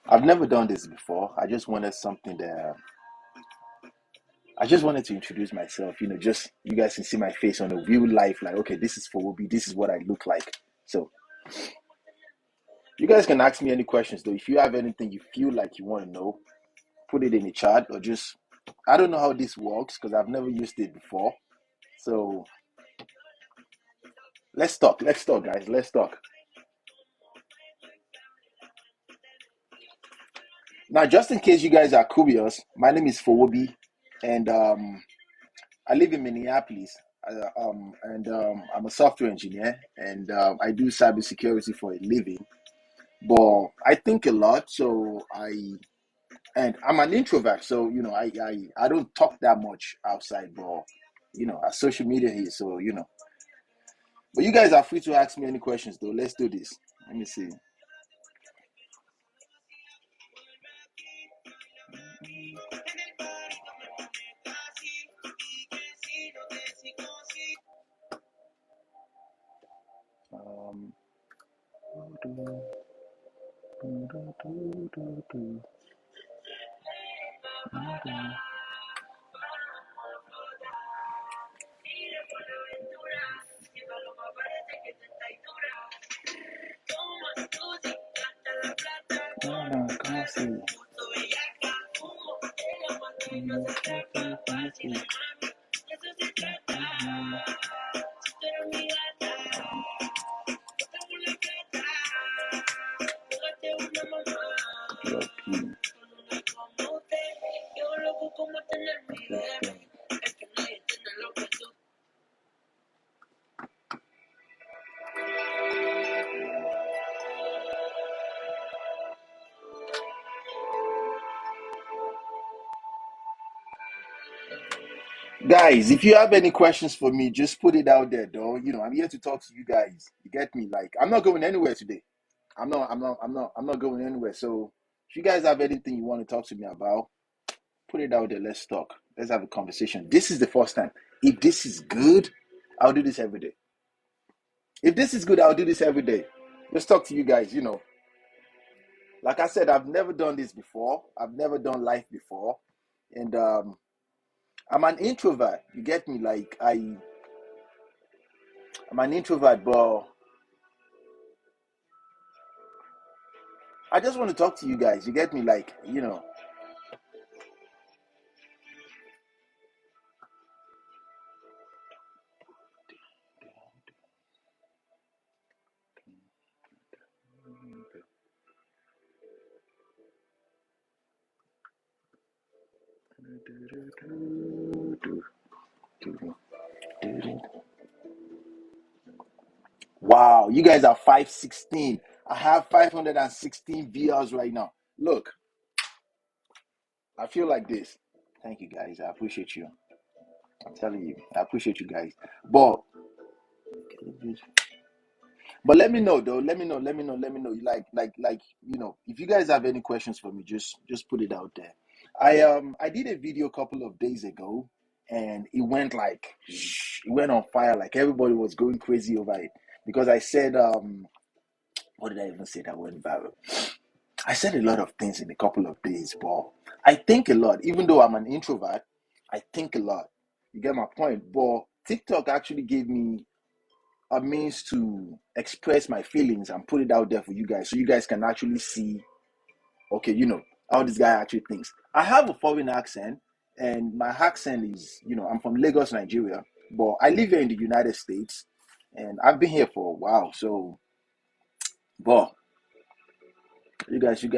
I've never done this before. I just wanted something that I just wanted to introduce myself. Just you guys can see my face on a real life. Like, okay, this is for Obi. This is what I look like. So you guys can ask me any questions though. If you have anything you feel like you want to know, put it in the chat or just I don't know how this works because I've never used it before. So let's talk. Let's talk, guys. Let's talk. Now, just in case you guys are curious, my name is Fowobi, and I live in Minneapolis. I'm a software engineer, and I do cybersecurity for a living. But I think a lot, and I'm an introvert, so I don't talk that much outside, but our social media here, so But you guys are free to ask me any questions, though. Let's do this. Let me see. Um, Guys, if you have any questions for me, just put it out there, though. I'm here to talk to you guys. You get me? Like, I'm not going anywhere today. I'm not going anywhere. So, if you guys have anything you want to talk to me about, put it out there. Let's talk. Let's have a conversation. This is the first time. If this is good, I'll do this every day. If this is good, I'll do this every day. Let's talk to you guys. Like I said, I've never done this before. I've never done life before, and I'm an introvert. You get me? Like I'm an introvert, but I just want to talk to you guys. You get me? Like. Wow, you guys are 516. I have 516 viewers right now. Look, I feel like this. Thank you guys. I appreciate you. I'm telling you, I appreciate you guys. But but let me know though. Let me know. If you guys have any questions for me, just put it out there. I did a video a couple of days ago and it went like it went on fire, like everybody was going crazy over it. Because I said what did I even say that went viral? I said a lot of things in a couple of days, but I think a lot. Even though I'm an introvert, I think a lot. You get my point? But TikTok actually gave me a means to express my feelings and put it out there for you guys so you guys can actually see, okay, how this guy actually thinks. I have a foreign accent, and my accent is, I'm from Lagos, Nigeria, but I live here in the United States, and I've been here for a while. So, but you guys should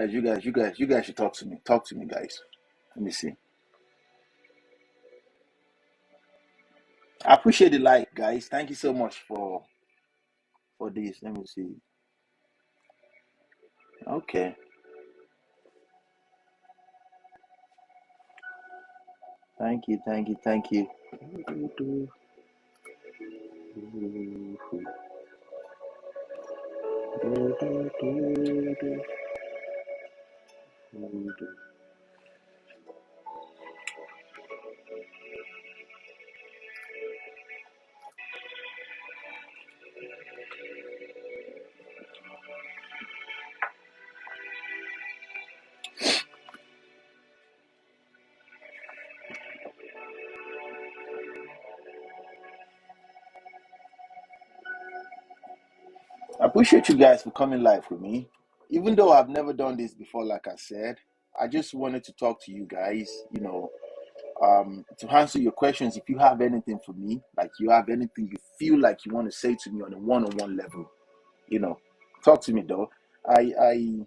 talk to me. Talk to me, guys. Let me see. I appreciate the like, guys. Thank you so much for this. Let me see. Okay. Thank you. Thank you. Thank you. I appreciate you guys for coming live with me. Even though I've never done this before, like I said, I just wanted to talk to you guys, to answer your questions. If you have anything for me, like you have anything you feel like you want to say to me on a one-on-one level, you know, talk to me though. I I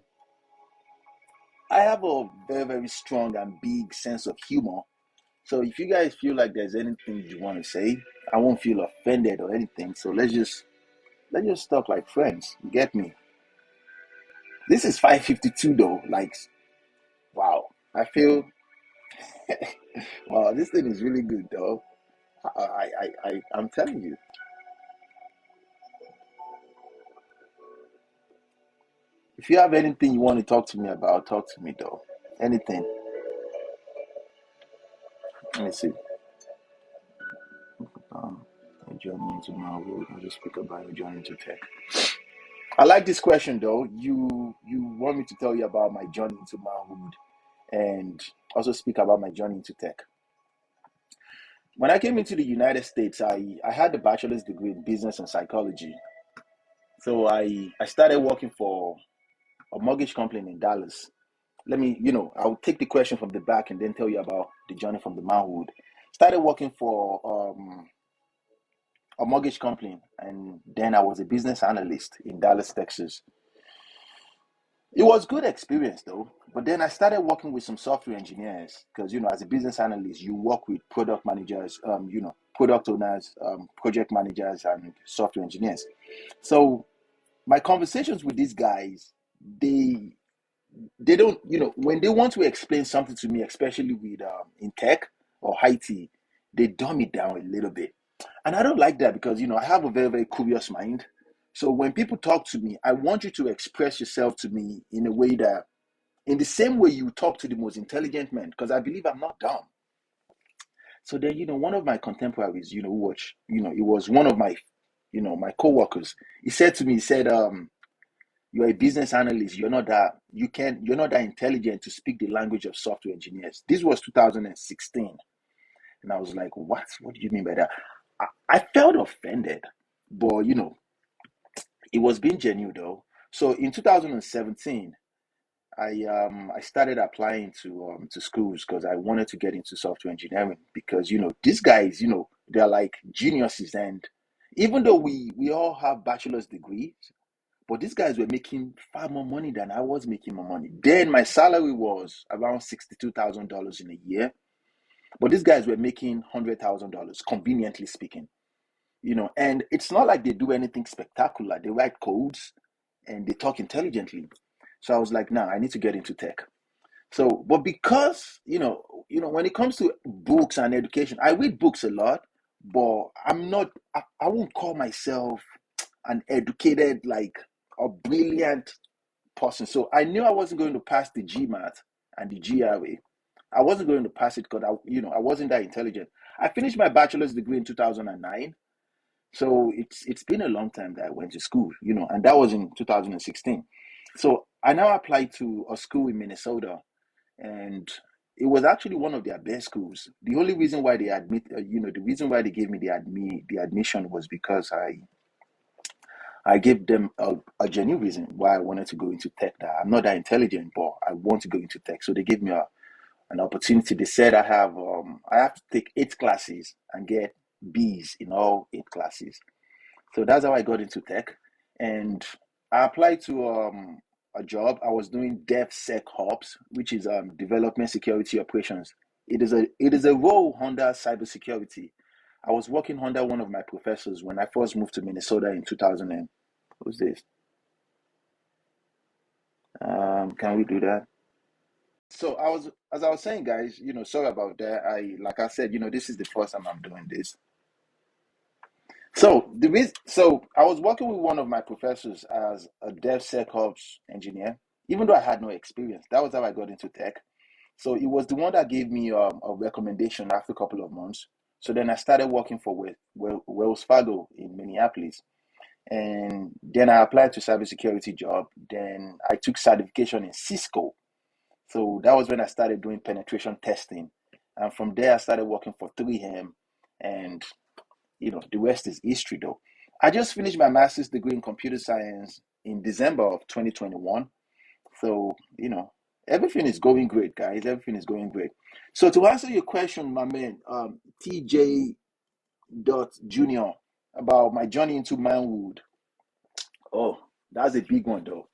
I have a very, very strong and big sense of humor. So if you guys feel like there's anything you want to say, I won't feel offended or anything. So let's just talk like friends. You get me? This is 5:52 though. Like, wow. I feel wow, this thing is really good though. I'm telling you. If you have anything you want to talk to me about, talk to me though. Anything. Let me see. Um, a journey into my world. I'll just speak about your journey into tech. I like this question though. You want me to tell you about my journey into manhood and also speak about my journey into tech. When I came into the United States, I had a bachelor's degree in business and psychology. So I started working for a mortgage company in Dallas. I'll take the question from the back and then tell you about the journey from the manhood. Started working for a mortgage company, and then I was a business analyst in Dallas, Texas. It was good experience though. But then I started working with some software engineers because as a business analyst, you work with product managers, product owners, project managers, and software engineers. So my conversations with these guys, they they don't, when they want to explain something to me, especially with in tech or IT, they dumb it down a little bit. And I don't like that because I have a very, very curious mind. So when people talk to me, I want you to express yourself to me in a way that, in the same way you talk to the most intelligent man, because I believe I'm not dumb. So then, one of my contemporaries, watch, it was one of my, my coworkers. He said to me, he said, you're a business analyst. You're not that intelligent to speak the language of software engineers. This was 2016. And I was like, what do you mean by that? I felt offended, but it was being genuine though. So in 2017, I started applying to schools because I wanted to get into software engineering because these guys, they're like geniuses. And even though we all have bachelor's degrees, but these guys were making far more money than I was making more money. Then my salary was around $62,000 in a year, but these guys were making $100,000, conveniently speaking. And it's not like they do anything spectacular. They write codes and they talk intelligently. So I was like, nah, I need to get into tech. So, but because when it comes to books and education, I read books a lot, but I'm not. I won't call myself an educated, like a brilliant person. So I knew I wasn't going to pass the GMAT and the GRA. I wasn't going to pass it because I wasn't that intelligent. I finished my bachelor's degree in 2009. So it's been a long time that I went to school, and that was in 2016. So I now applied to a school in Minnesota, and it was actually one of their best schools. The only reason why the reason why they gave me the admission was because I gave them a genuine reason why I wanted to go into tech. That I'm not that intelligent, but I want to go into tech. So they gave me an opportunity. They said I have to take 8 classes and get B's in all 8 classes. So that's how I got into tech. And I applied to a job. I was doing DevSecOps, which is development security operations. It is a role under cybersecurity. I was working under one of my professors when I first moved to Minnesota in 2000. Who's this? Can we do that? So as I was saying, guys, sorry about that. Like I said, this is the first time I'm doing this. So I was working with one of my professors as a DevSecOps engineer, even though I had no experience. That was how I got into tech. So it was the one that gave me a recommendation after a couple of months. So then I started working for Wells Fargo in Minneapolis. And then I applied to cybersecurity job. Then I took certification in Cisco. So that was when I started doing penetration testing. And from there, I started working for 3M. And the rest is history, though. I just finished my master's degree in computer science in December of 2021. So, everything is going great, guys. Everything is going great. So to answer your question, my man, TJ dot Junior, about my journey into manhood. Oh, that's a big one though.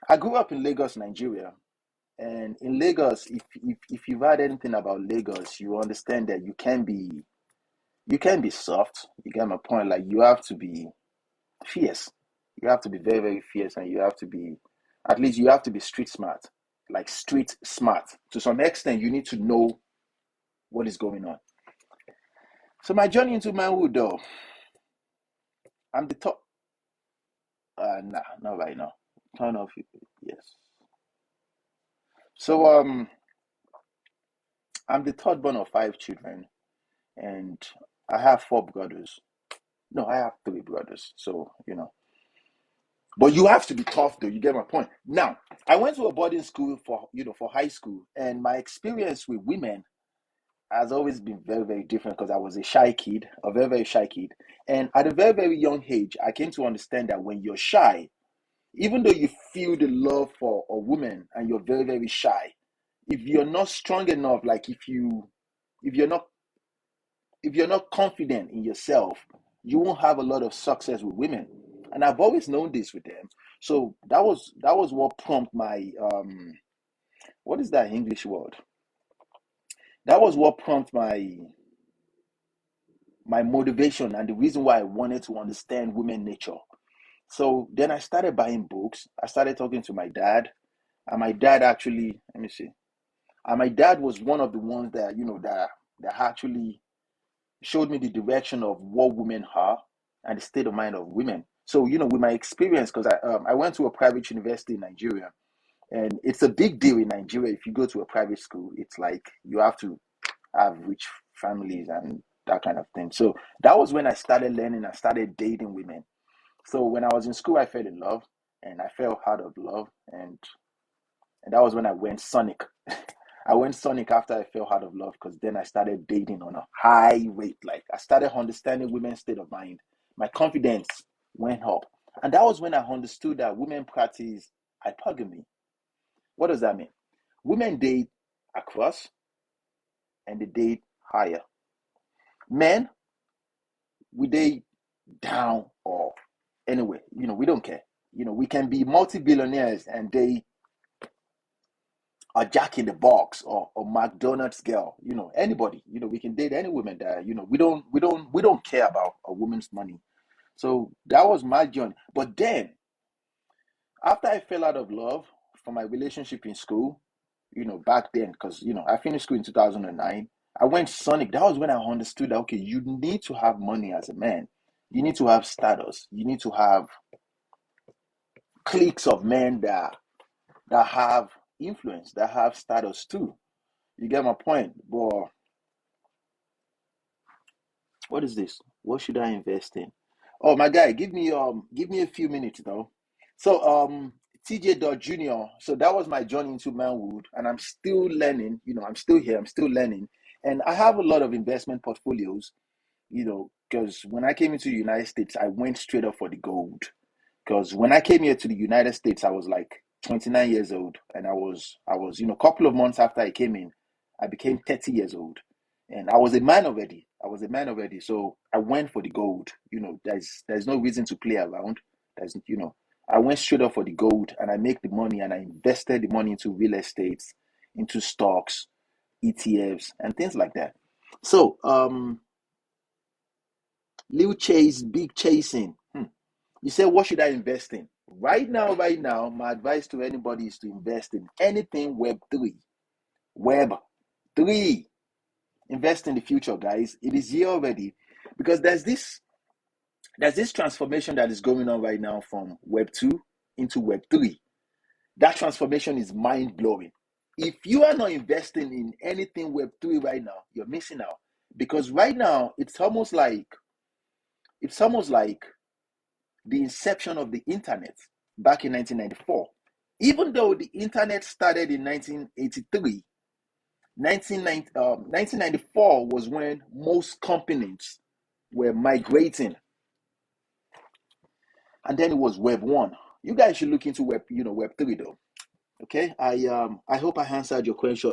I grew up in Lagos, Nigeria. And in Lagos, if you've heard anything about Lagos, you understand that you can be soft. You get my point. Like you have to be fierce. You have to be very, very fierce, and you have to be, at least you have to be street smart. Like street smart. To some extent, you need to know what is going on. So my journey into manhood though, I'm the top nah, not right now. Turn off yes. So I'm the third born of five children, and I have four brothers. No, I have three brothers. So, but you have to be tough though. You get my point. Now, I went to a boarding school for high school, and my experience with women has always been very, very different because I was a shy kid, a very, very shy kid. And at a very, very young age, I came to understand that when you're shy, even though you feel the love for a woman and you're very, very shy, if you're not strong enough, like if you're not if you're not confident in yourself, you won't have a lot of success with women. And I've always known this with them. So that was what prompted my what is that English word? That was what prompted my motivation and the reason why I wanted to understand women nature. So then I started buying books. I started talking to my dad, and my dad actually, let me see. And my dad was one of the ones that that actually showed me the direction of what women are and the state of mind of women. So, with my experience, because I went to a private university in Nigeria, and it's a big deal in Nigeria. If you go to a private school, it's like you have to have rich families and that kind of thing. So that was when I started learning. I started dating women. So when I was in school, I fell in love, and I fell out of love, and that was when I went Sonic. I went Sonic after I fell out of love because then I started dating on a high rate. Like I started understanding women's state of mind. My confidence went up. And that was when I understood that women practice hypergamy. What does that mean? Women date across and they date higher. Men, we date down or anyway. We don't care. We can be multi-billionaires and they or Jack in the Box or McDonald's girl, anybody, we can date any woman that, we don't care about a woman's money. So that was my journey. But then after I fell out of love for my relationship in school, back then, because I finished school in 2009, I went Sonic. That was when I understood that okay, you need to have money as a man. You need to have status. You need to have cliques of men that have influence, that have status too. You get my point? But what is this? What should I invest in? Oh my guy, give me a few minutes though. So TJ Dot Junior. So that was my journey into manhood, and I'm still learning. I'm still here. I'm still learning, and I have a lot of investment portfolios. Because when I came into the United States, I went straight up for the gold. Because when I came here to the United States, I was like 29 years old, and I was a couple of months after I came in, I became 30 years old, and I was a man already. I was a man already, so I went for the gold. There's no reason to play around. I went straight up for the gold, and I make the money, and I invested the money into real estate, into stocks, ETFs, and things like that. So, Lil Chase, big chasing. You say, what should I invest in? Right now, my advice to anybody is to invest in anything Web3. Web3. Invest in the future, guys. It is here already. Because there's this transformation that is going on right now from Web2 into Web3. That transformation is mind blowing. If you are not investing in anything Web3 right now, you're missing out. Because right now, it's almost like the inception of the internet back in 1994. Even though the internet started in 1983, 1994 was when most companies were migrating. And then it was Web 1. You guys should look into Web 3 though. Okay? I hope I answered your question.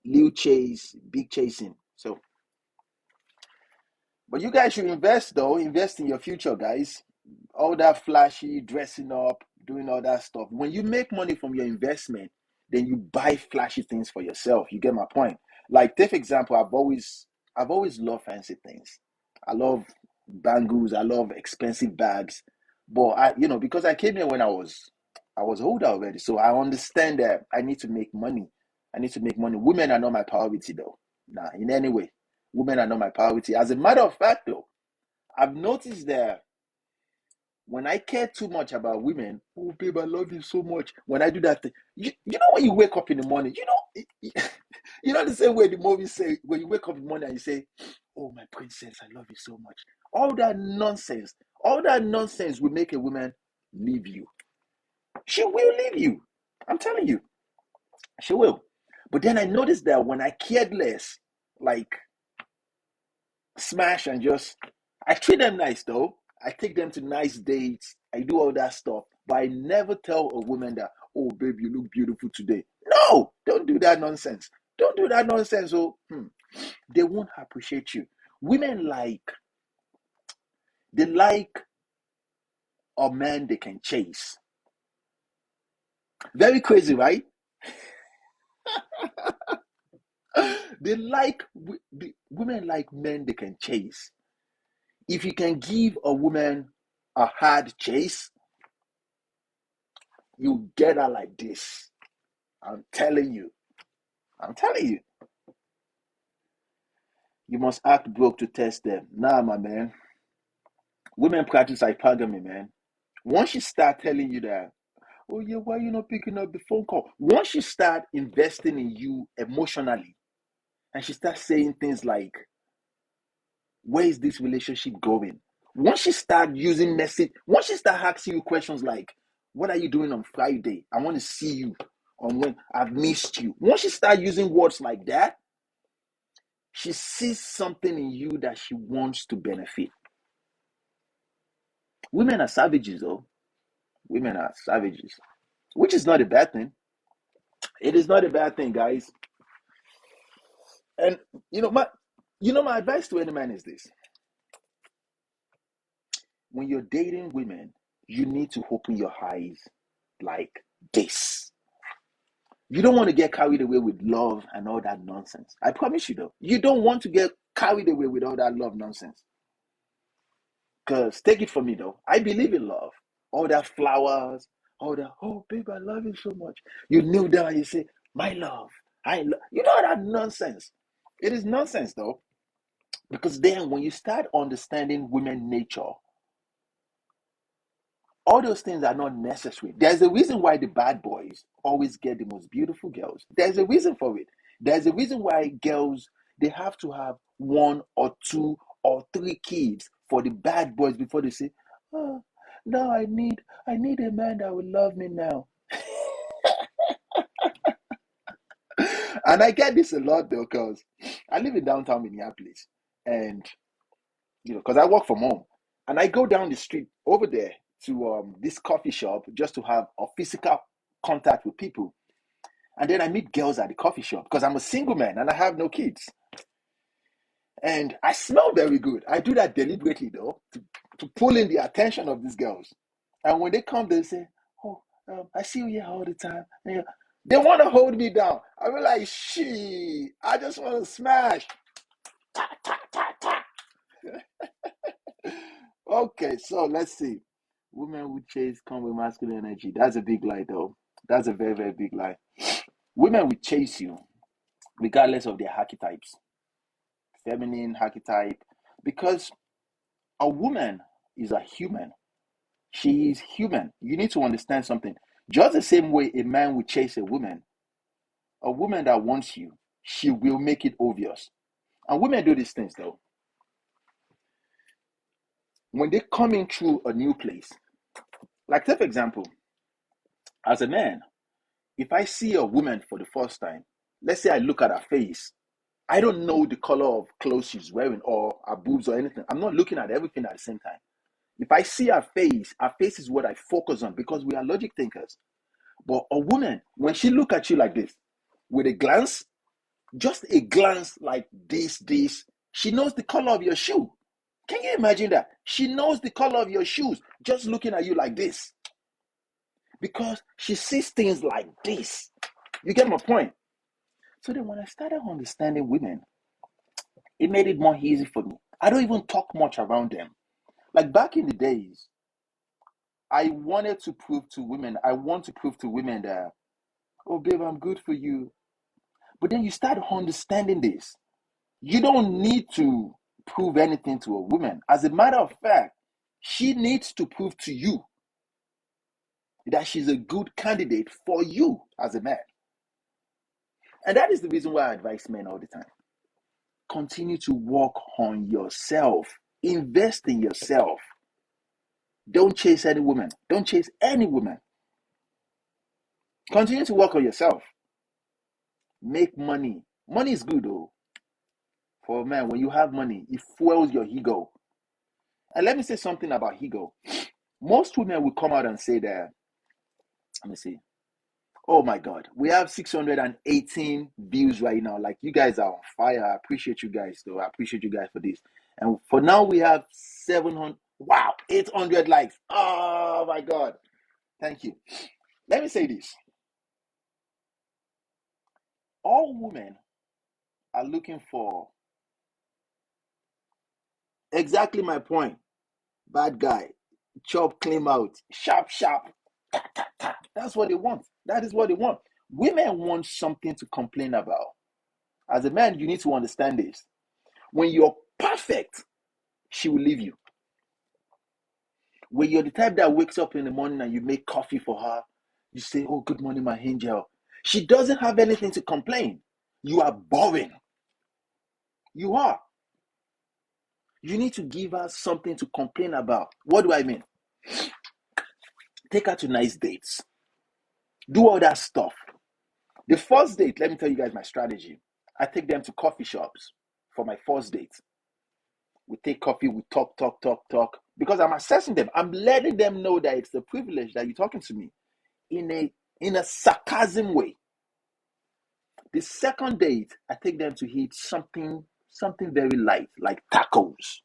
Lil Chase, big chasing. So, but you guys should invest though. Invest in your future, guys. All that flashy dressing up, doing all that stuff. When you make money from your investment, then you buy flashy things for yourself. You get my point? Like, take for example, I've always loved fancy things. I love bangles, I love expensive bags. But because I came here when I was older already. So I understand that I need to make money. I need to make money. Women are not my priority though. Nah, in any way. Women are not my priority. As a matter of fact though, I've noticed that when I care too much about women, oh babe, I love you so much. When I do that thing, you know when you wake up in the morning, you know the same way the movie say when you wake up in the morning and you say, "Oh my princess, I love you so much." All that nonsense will make a woman leave you. She will leave you. I'm telling you, she will. But then I noticed that when I cared less, like smash and just I treat them nice though. I take them to nice dates. I do all that stuff. But I never tell a woman that, oh babe, you look beautiful today. No, don't do that nonsense. Don't do that nonsense. Oh, they won't appreciate you. Women they like a man they can chase. Very crazy, right? Women like men they can chase. If you can give a woman a hard chase, you get her like this. I'm telling you. I'm telling you. You must act broke to test them. Nah, my man. Women practice hypergamy, man. Once she start telling you that, oh yeah, why you not picking up the phone call? Once she start investing in you emotionally, and she starts saying things like, where is this relationship going? Once she start asking you questions like, what are you doing on Friday? I want to see you on when I've missed you. Once she start using words like that, she sees something in you that she wants to benefit. Women are savages, though. Women are savages, which is not a bad thing. It is not a bad thing, guys. And my advice to any man is this: when you're dating women, you need to open your eyes like this. You don't want to get carried away with love and all that nonsense. I promise you, though, you don't want to get carried away with all that love nonsense. Because take it from me though, I believe in love. All that flowers, all that, oh babe, I love you so much. You kneel down and you say, my love, you know that nonsense. It is nonsense though. Because then when you start understanding women nature, all those things are not necessary. There's a reason why the bad boys always get the most beautiful girls. There's a reason for it. There's a reason why girls they have to have one or two or three kids for the bad boys before they say, "Oh, now I need a man that will love me now." And I get this a lot though, because I live in downtown Minneapolis, and because I work from home, and I go down the street over there to this coffee shop just to have a physical contact with people. And then I meet girls at the coffee shop because I'm a single man and I have no kids. And I smell very good. I do that deliberately though, to pull in the attention of these girls. And when they come, they say, "Oh, I see you here all the time." And they want to hold me down. I be like, "She, I just want to smash." Ta, ta, ta, ta. Okay, so let's see. Women who chase come with masculine energy. That's a big lie, though. That's a very, very big lie. Women will chase you regardless of their archetypes, feminine archetype, because a woman is a human. She is human. You need to understand something. Just the same way a man will chase a woman that wants you, she will make it obvious. And women do these things, though. When they come in through a new place, like, take for example, as a man, if I see a woman for the first time, let's say I look at her face, I don't know the color of clothes she's wearing or her boobs or anything. I'm not looking at everything at the same time. If I see her face is what I focus on because we are logic thinkers. But a woman, when she look at you like this, with a glance, just a glance like this, she knows the color of your shoe. Can you imagine that? She knows the color of your shoes just looking at you like this because she sees things like this. You get my point? So then when I started understanding women, it made it more easy for me. I don't even talk much around them. Like back in the days, I wanted to prove to women, I want to prove to women that, oh, babe, I'm good for you. But then you start understanding this. You don't need to prove anything to a woman. As a matter of fact, she needs to prove to you that she's a good candidate for you as a man. And that is the reason why I advise men all the time. Continue to work on yourself. Invest in yourself. Don't chase any woman. Don't chase any woman. Continue to work on yourself. Make money. Money is good though. For a man, when you have money, it fuels your ego. And let me say something about ego. Most women will come out and say that, let me see, oh my God, we have 618 views right now. Like you guys are on fire. I appreciate you guys though. I appreciate you guys for this. And for now we have 700, wow, 800 likes. Oh my God. Thank you. Let me say this. All women are looking for exactly my point. Bad guy, chop, claim out, sharp, sharp. Ta, ta, ta. That's what they want. That is what they want. Women want something to complain about. As a man, you need to understand this. When you're perfect, she will leave you. When you're the type that wakes up in the morning and you make coffee for her, you say, oh, good morning, my angel. She doesn't have anything to complain. You are boring. You are. You need to give her something to complain about. What do I mean? Take her to nice dates. Do all that stuff. The first date, let me tell you guys my strategy. I take them to coffee shops for my first date. We take coffee, we talk. Because I'm assessing them. I'm letting them know that it's a privilege that you're talking to me in a sarcasm way. The second date, I take them to eat something very light, like tacos.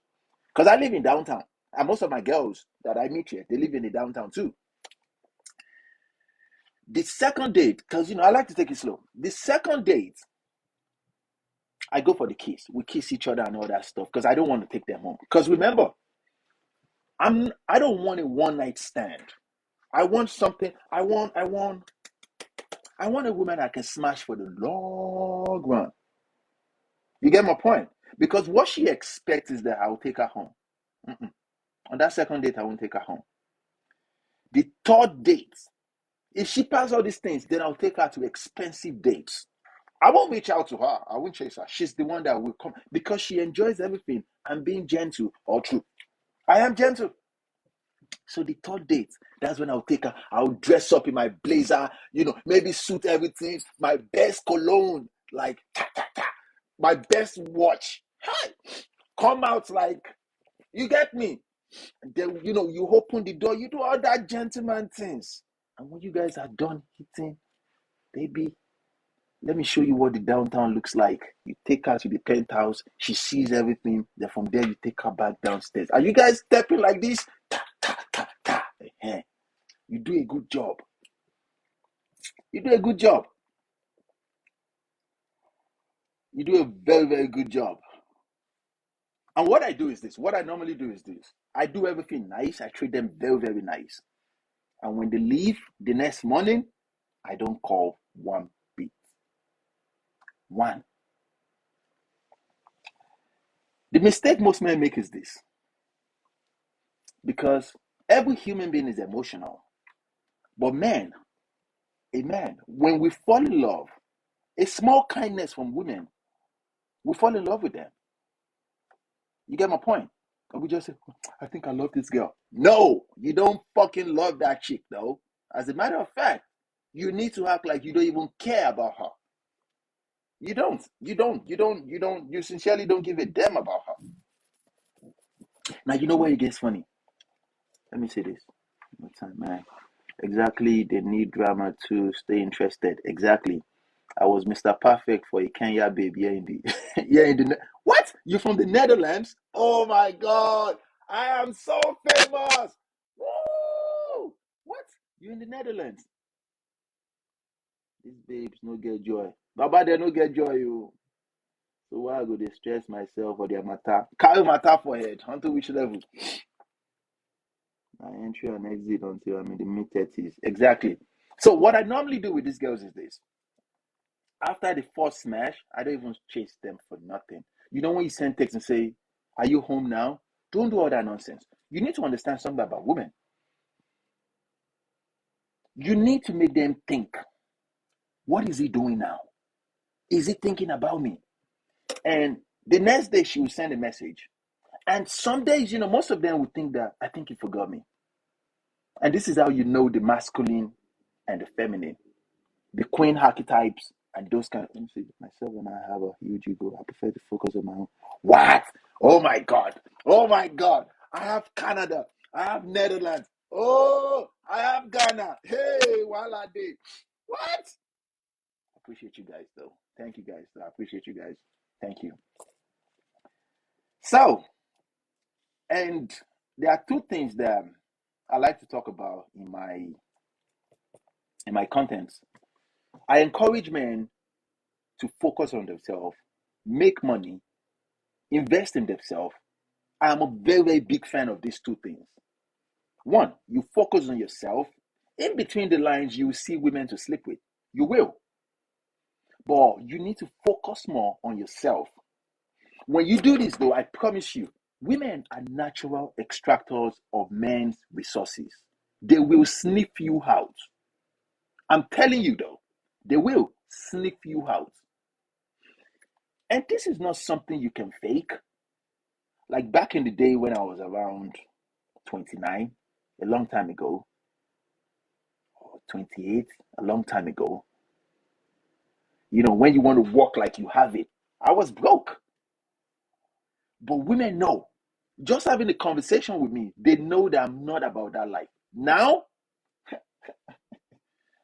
Because I live in downtown. And most of my girls that I meet here, they live in the downtown too. The second date, because I like to take it slow. The second date, I go for the kiss. We kiss each other and all that stuff because I don't want to take them home. Because remember, I don't want a one night stand. I want something. I want a woman I can smash for the long run. You get my point? Because what she expects is that I will take her home. Mm-mm. On that second date, I won't take her home. The third date, if she passes all these things, then I'll take her to expensive dates. I won't reach out to her. I won't chase her. She's the one that will come because she enjoys everything and being gentle or true. I am gentle. So the third date, that's when I'll take her. I'll dress up in my blazer, maybe suit everything, my best cologne, like ta ta ta, my best watch. Hi. Come out like you get me. And then you open the door, you do all that gentleman things. And when you guys are done hitting, baby, let me show you what the downtown looks like. You take her to the penthouse, she sees everything. Then from there, you take her back downstairs. Are you guys stepping like this? Ta, ta, ta, ta. You do a good job. You do a good job. You do a very, very good job. And what I do is this. What I normally do is this. I do everything nice. I treat them very, very nice. And when they leave the next morning, I don't call one bit. One. The mistake most men make is this. Because every human being is emotional. But a man, when we fall in love, a small kindness from women, we fall in love with them. You get my point? And we just say, I think I love this girl. No, you don't fucking love that chick, though. As a matter of fact, you need to act like you don't even care about her. You don't. You sincerely don't give a damn about her. Now, you know where it gets funny? Let me say this. What time, man? Exactly. They need drama to stay interested. Exactly. I was Mr. Perfect for a Kenya babe here in the here in the what? You from the Netherlands? Oh my God! I am so famous. Woo! What? You in the Netherlands? These babes no get joy. Baba they no get joy you. So why I go they stress myself for their matter? Carry matter for head. Until which level? I entry and exit until I'm in the mid-30s. Exactly. So what I normally do with these girls is this. After the first smash, I don't even chase them for nothing. You know when you send text and say, "Are you home now?" Don't do all that nonsense. You need to understand something about women. You need to make them think, what is he doing now? Is he thinking about me? And the next day she will send a message. And some days, most of them would think that I think he forgot me. And this is how you know the masculine and the feminine, the queen archetypes, and those kind of things. Myself and I have a huge ego. I prefer to focus on my own. What? Oh my God. Oh my God. I have Canada. I have Netherlands. Oh, I have Ghana. Hey, voila day. What? I appreciate you guys though. Thank you guys. I appreciate you guys. Thank you. So, and there are two things that I like to talk about in my contents. I encourage men to focus on themselves, make money, invest in themselves. I'm a very, very big fan of these two things. One, you focus on yourself. In between the lines, you will see women to sleep with. You will. But you need to focus more on yourself. When you do this, though, I promise you, women are natural extractors of men's resources. They will sniff you out. I'm telling you, though, they will sniff you out. And this is not something you can fake. Like back in the day when I was around 29, a long time ago, or 28, a long time ago, when you want to walk like you have it, I was broke. But women know. Just having a conversation with me, they know that I'm not about that life. Now,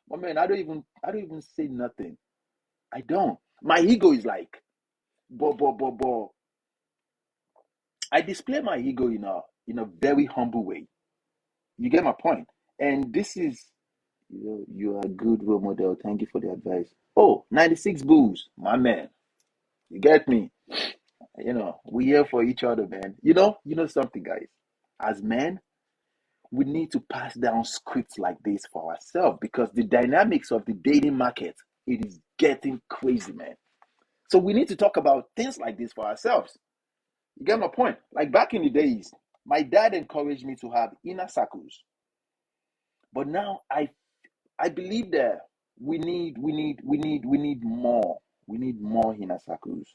man, I don't even say nothing. I don't. My ego is like, but. I display my ego in a very humble way. You get my point? And this is, you are a good role model. Thank you for the advice. Oh, 96 Bulls, my man. You get me? We here for each other, man. You know something, guys. As men, we need to pass down scripts like this for ourselves because the dynamics of the dating market, it is getting crazy, man. So we need to talk about things like this for ourselves. You get my point? Like back in the days, my dad encouraged me to have inner circles. But now I believe that we need more. We need more inner circles.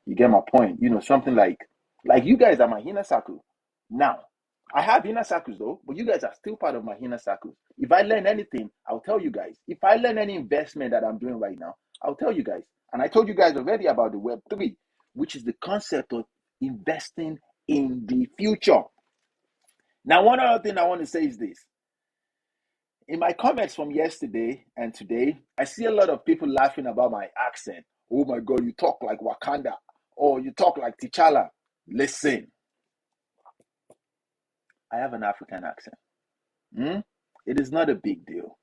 You get my point? Something like you guys are my inner circle. Now, I have inner circles though, but you guys are still part of my inner circles. If I learn anything, I'll tell you guys. If I learn any investment that I'm doing right now, I'll tell you guys. And I told you guys already about the Web3, which is the concept of investing in the future. Now, one other thing I want to say is this. In my comments from yesterday and today, I see a lot of people laughing about my accent. Oh my God, you talk like Wakanda, or you talk like T'Challa. Listen, I have an African accent. Hmm? It is not a big deal.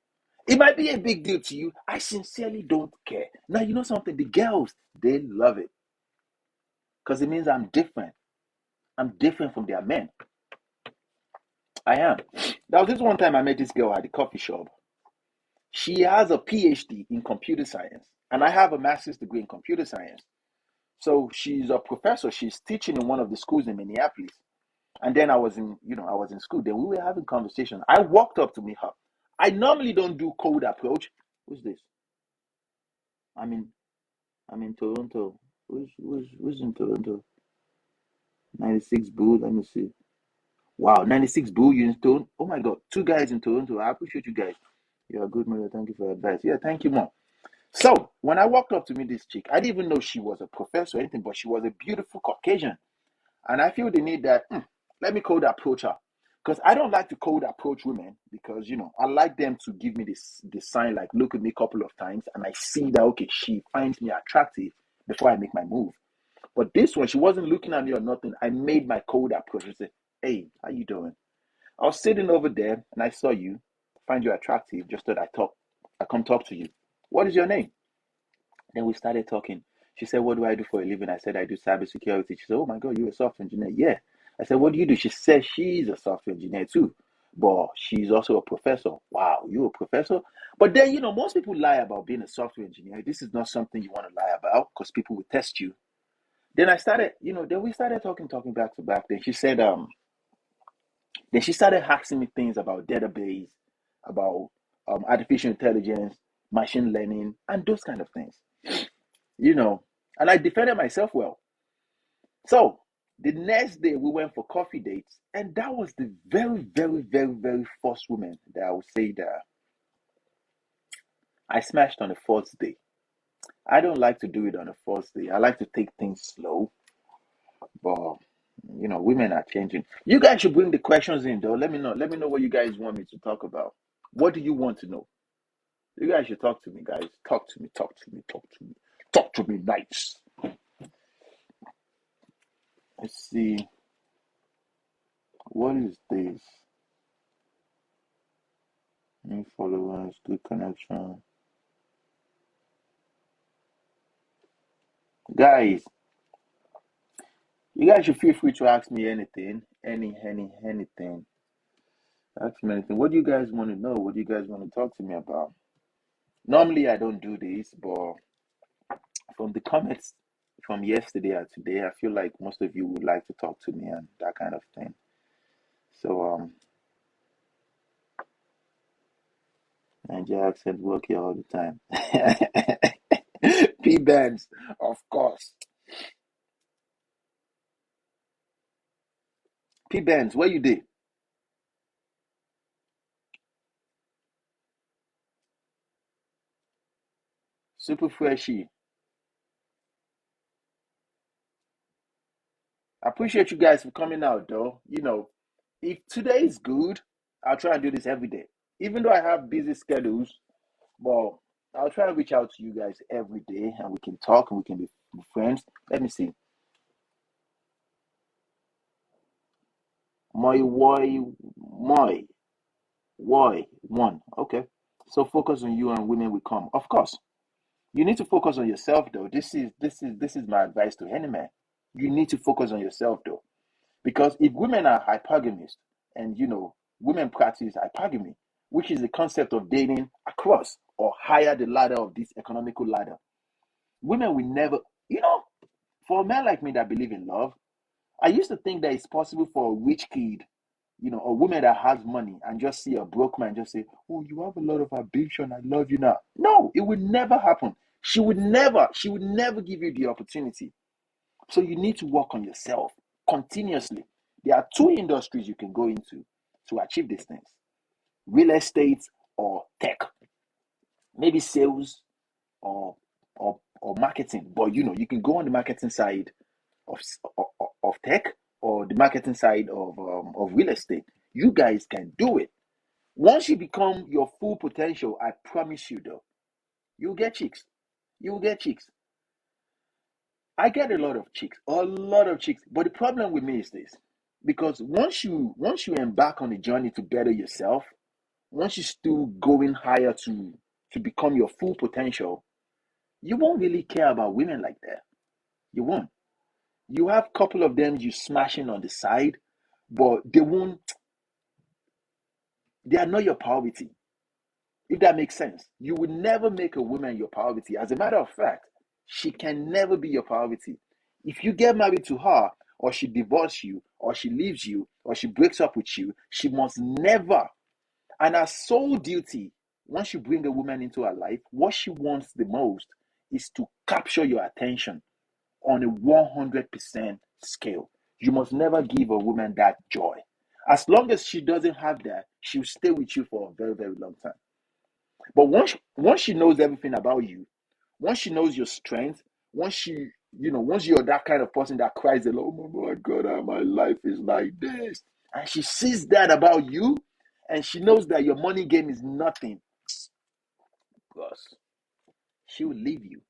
It might be a big deal to you. I sincerely don't care. Now, you know something? The girls, they love it because it means I'm different. I'm different from their men. I am. There was this one time I met this girl at the coffee shop. She has a PhD in computer science, and I have a master's degree in computer science. So she's a professor. She's teaching in one of the schools in Minneapolis. And then I was in school. Then we were having conversation. I walked up to meet her. I normally don't do cold approach. Who's this? I'm in I'm in Toronto. Who's in Toronto? 96 Bull. Let me see. Wow, 96 Bull, you in Toronto? Oh my God, two guys in Toronto. I appreciate you guys. You're a good mother. Thank you for your advice. Yeah, thank you, mom. So when I walked up to meet this chick, I didn't even know she was a professor or anything, but she was a beautiful Caucasian. And I feel the need that let me cold approach her. Because I don't like to cold approach women because I like them to give me this sign, like look at me a couple of times and I see that okay, she finds me attractive before I make my move. But this one, she wasn't looking at me or nothing. I made my cold approach. I said, "Hey, how you doing? I was sitting over there and I saw you, find you attractive. Just thought I come talk to you. What is your name?" Then we started talking. She said, "What do I do for a living?" I said, "I do cybersecurity." She said, "Oh my God, you're a software engineer." Yeah. I said, "What do you do?" She said, "She's a software engineer too, but she's also a professor." Wow, you're a professor? But then, most people lie about being a software engineer. This is not something you want to lie about because people will test you. Then I started, then we started talking back to back. Then she started asking me things about database, about artificial intelligence, machine learning, and those kind of things you know, and I defended myself well. So the next day we went for coffee dates, and that was the very, very, very, very first woman that I would say that I smashed on the first day. I don't like to do it on the first day. I like to take things slow, but women are changing. You guys should bring the questions in though. Let me know. Let me know what you guys want me to talk about. What do you want to know? You guys should talk to me, guys. Talk to me, talk to me, talk to me. Talk to me nice. Let's see. What is this? New followers, good connection. Guys, you guys should feel free to ask me anything. Anything. Ask me anything. What do you guys want to know? What do you guys want to talk to me about? Normally, I don't do this, but from the comments from yesterday and today, I feel like most of you would like to talk to me and that kind of thing. So, Nigeria accent work here all the time. P bands, of course. P bands, where you did? Super freshy. I appreciate you guys for coming out, though. If today is good, I'll try and do this every day. Even though I have busy schedules, but I'll try and reach out to you guys every day and we can talk and we can be friends. Let me see. Moi, why, one. Okay. So focus on you and women will come. Of course. You need to focus on yourself though. This is my advice to any man. You need to focus on yourself though. Because if women are hypergamist and women practice hypergamy, which is the concept of dating across or higher the ladder of this economical ladder, women will never, for a man like me that believe in love, I used to think that it's possible for a rich kid, a woman that has money and just see a broke man just say, "Oh, you have a lot of ambition. I love you now." No, it would never happen. She would never give you the opportunity. So you need to work on yourself continuously. There are two industries you can go into to achieve these things: real estate or tech. Maybe sales or marketing. But you can go on the marketing side of of tech or the marketing side of real estate. You guys can do it. Once you become your full potential, I promise you though, you'll get chicks. You'll get chicks. I get a lot of chicks. But the problem with me is this, because once you embark on a journey to better yourself, once you still going higher to become your full potential, you won't really care about women like that. You won't. You have a couple of them you smashing on the side, but they won't. They are not your priority. If that makes sense, you would never make a woman your priority. As a matter of fact, she can never be your priority. If you get married to her, or she divorces you, or she leaves you, or she breaks up with you, she must never. And her sole duty, once you bring a woman into her life, what she wants the most is to capture your attention on a 100% scale. You must never give a woman that joy. As long as she doesn't have that, she'll stay with you for a very, very long time. But once she knows everything about you, once she knows your strength, once you're that kind of person that cries a lot, "Oh my God, my life is like this," and she sees that about you, and she knows that your money game is nothing, because she will leave you.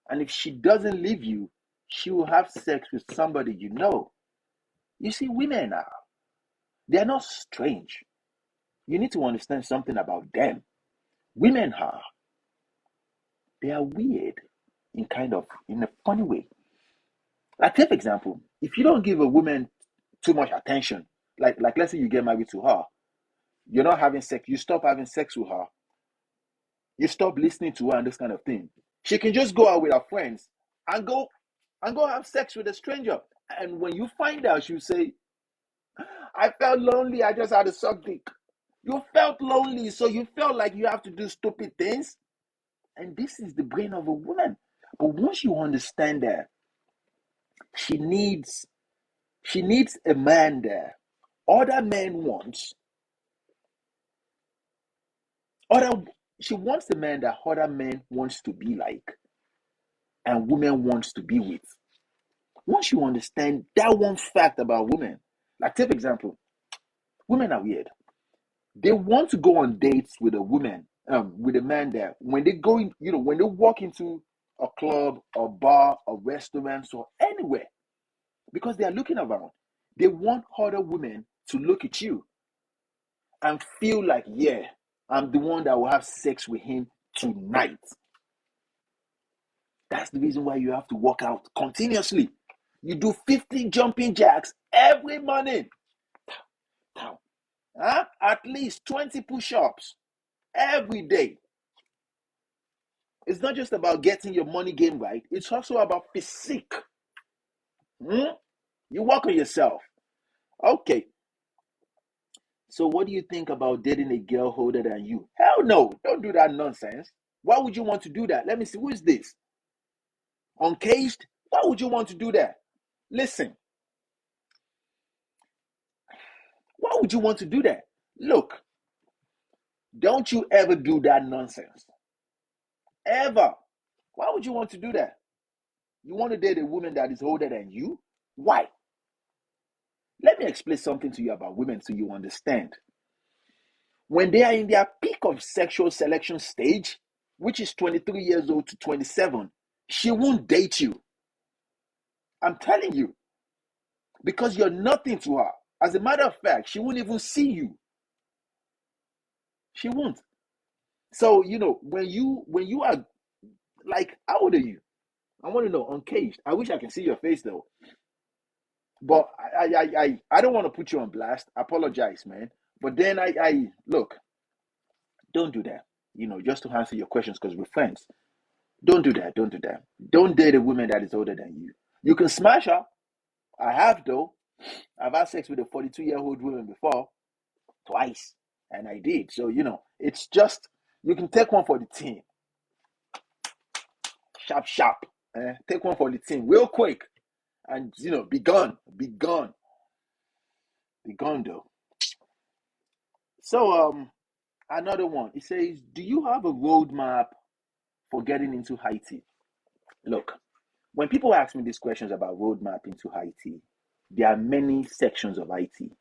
And if she doesn't leave you, she will have sex with somebody you know. You see, women are, they are not strange. You need to understand something about them. Women are, they are weird in a funny way. Like, take for example, if you don't give a woman too much attention, like let's say you get married to her, you're not having sex, you stop having sex with her, you stop listening to her and this kind of thing. She can just go out with her friends and go have sex with a stranger. And when you find out, she'll say, I felt lonely, I just had to suck dick. You felt lonely, so you felt like you have to do stupid things. And this is the brain of a woman. But once you understand that she needs she needs a man there. Other men wants other she wants a man that other men wants to be like and women wants to be with. Once you understand that one fact about women, like take for example, women are weird. They want to go on dates with a woman, with a man there. When they go in, when they walk into a club, a bar, a restaurant, or anywhere, because they are looking around. They want other women to look at you and feel like, yeah, I'm the one that will have sex with him tonight. That's the reason why you have to work out continuously. You do 50 jumping jacks every morning. Huh? At least 20 push-ups every day. It's not just about getting your money game right. It's also about physique. Hmm? You work on yourself. Okay. So what do you think about dating a girl older than you? Hell no. Don't do that nonsense. Why would you want to do that? Let me see. Who is this? Uncaged? Why would you want to do that? Listen. Why would you want to do that? Look, don't you ever do that nonsense. Ever. Why would you want to do that? You want to date a woman that is older than you? Why? Let me explain something to you about women so you understand. When they are in their peak of sexual selection stage, which is 23 years old to 27, she won't date you. I'm telling you, because you're nothing to her. As a matter of fact, she won't even see you. She won't. So, when you are like, how old are you? I want to know, uncaged. I wish I can see your face though. But I don't want to put you on blast. I apologize, man. But then I look, don't do that. Just to answer your questions because we're friends. Don't do that. Don't do that. Don't date a woman that is older than you. You can smash her. I have though. I've had sex with a 42-year-old woman before, twice, and I did. So it's just you can take one for the team, sharp, sharp. Take one for the team, real quick, and be gone, be gone, be gone though. So another one. It says, do you have a roadmap for getting into IT? Look, when people ask me these questions about roadmap into IT, there are many sections of IT.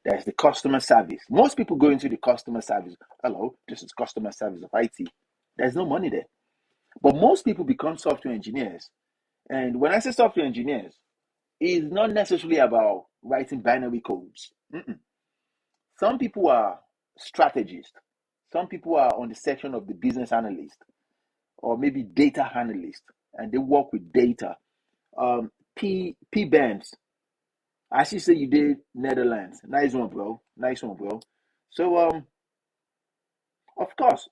There's the customer service. Most people go into the customer service. Hello, this is customer service of IT. There's no money there. But most people become software engineers. And when I say software engineers, it's not necessarily about writing binary codes. Mm-mm. Some people are strategists. Some people are on the section of the business analyst or maybe data analyst, and they work with data. P bands. I see say you did Netherlands. Nice one, bro. Nice one, bro. So of course,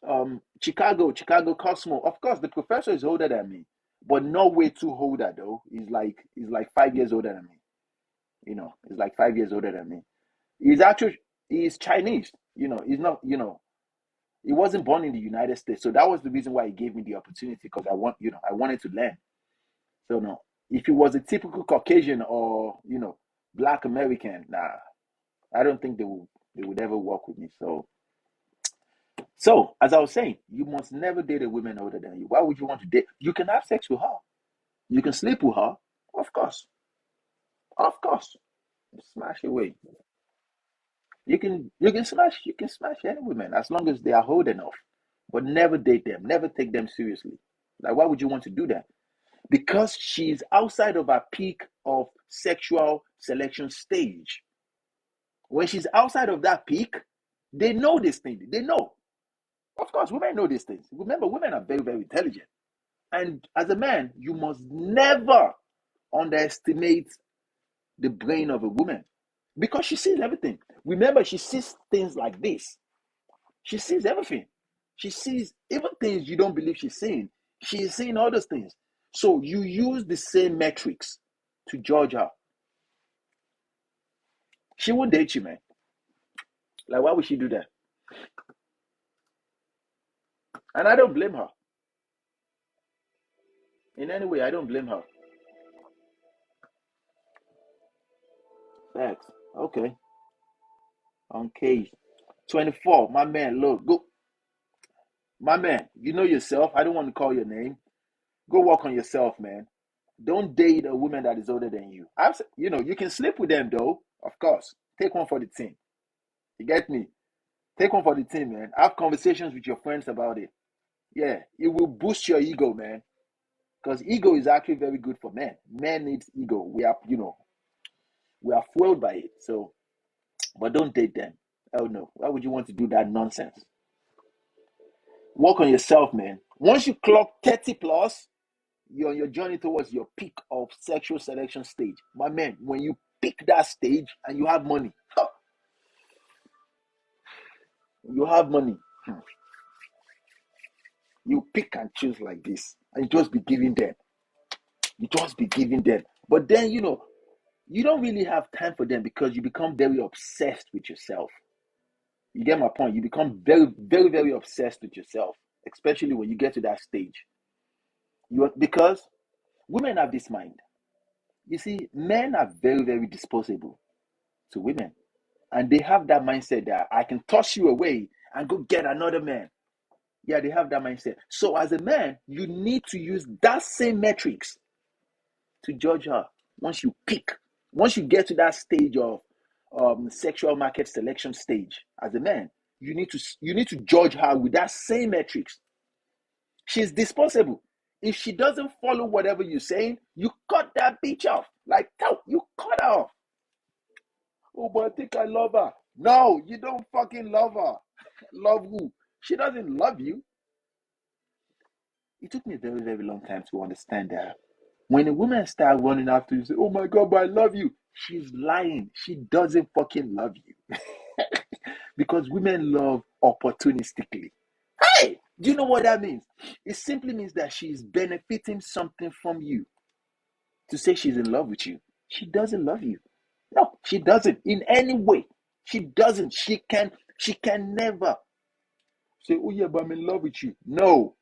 Chicago Cosmo. Of course, the professor is older than me, but no way too older though. He's like 5 years older than me. He's like 5 years older than me. He's Chinese. He's not. He wasn't born in the United States, so that was the reason why he gave me the opportunity because I wanted to learn. So no, if he was a typical Caucasian or Black American, nah, I don't think they would ever work with me. So as I was saying, you must never date a woman older than you. Why would you want to date? You can have sex with her. You can sleep with her. Of course. Of course. Smash away. You can smash any women as long as they are old enough, but never date them, never take them seriously. Like, why would you want to do that? Because she's outside of her peak of sexual selection stage. When she's outside of that peak, they know this thing. They know. Of course, women know these things. Remember, women are very, very intelligent. And as a man, you must never underestimate the brain of a woman because she sees everything. Remember, she sees things like this. She sees everything. She sees even things you don't believe she's seeing. She's seeing all those things. So you use the same metrics to judge her. She won't date you, man. Like, why would she do that? And I don't blame her. In any way, I don't blame her. Facts. Okay. Okay. 24. My man, look. Go. My man, you know yourself. I don't want to call your name. Go work on yourself, man. Don't date a woman that is older than you. You can sleep with them though, of course. Take one for the team. You get me? Take one for the team, man. Have conversations with your friends about it. Yeah, it will boost your ego, man. Because ego is actually very good for men. Men needs ego. We are fueled by it. So, but don't date them. Oh no. Why would you want to do that nonsense? Work on yourself, man. Once you clock 30 plus, you're on your journey towards your peak of sexual selection stage. My man, when you pick that stage and you have money, you have money, you pick and choose like this and you just be giving them. You just be giving them. But then, you don't really have time for them because you become very obsessed with yourself. You get my point? You become very, very, very obsessed with yourself, especially when you get to that stage. Because women have this mind. You see, men are very, very disposable to women. And they have that mindset that I can toss you away and go get another man. Yeah, they have that mindset. So as a man, you need to use that same metrics to judge her. Once you get to that stage of sexual market selection stage, as a man, you need to judge her with that same metrics. She's disposable. If she doesn't follow whatever you're saying, you cut that bitch off. Like, you cut her off. Oh, but I think I love her. No, you don't fucking love her. Love who? She doesn't love you. It took me a very, very long time to understand that. When a woman starts running after you, say, oh my God, but I love you. She's lying. She doesn't fucking love you. Because women love opportunistically. Hey, do you know what that means? It simply means that she's benefiting something from you to say she's in love with you. She doesn't love you. No, she doesn't in any way. She doesn't. She can never say, oh yeah, but I'm in love with you. No.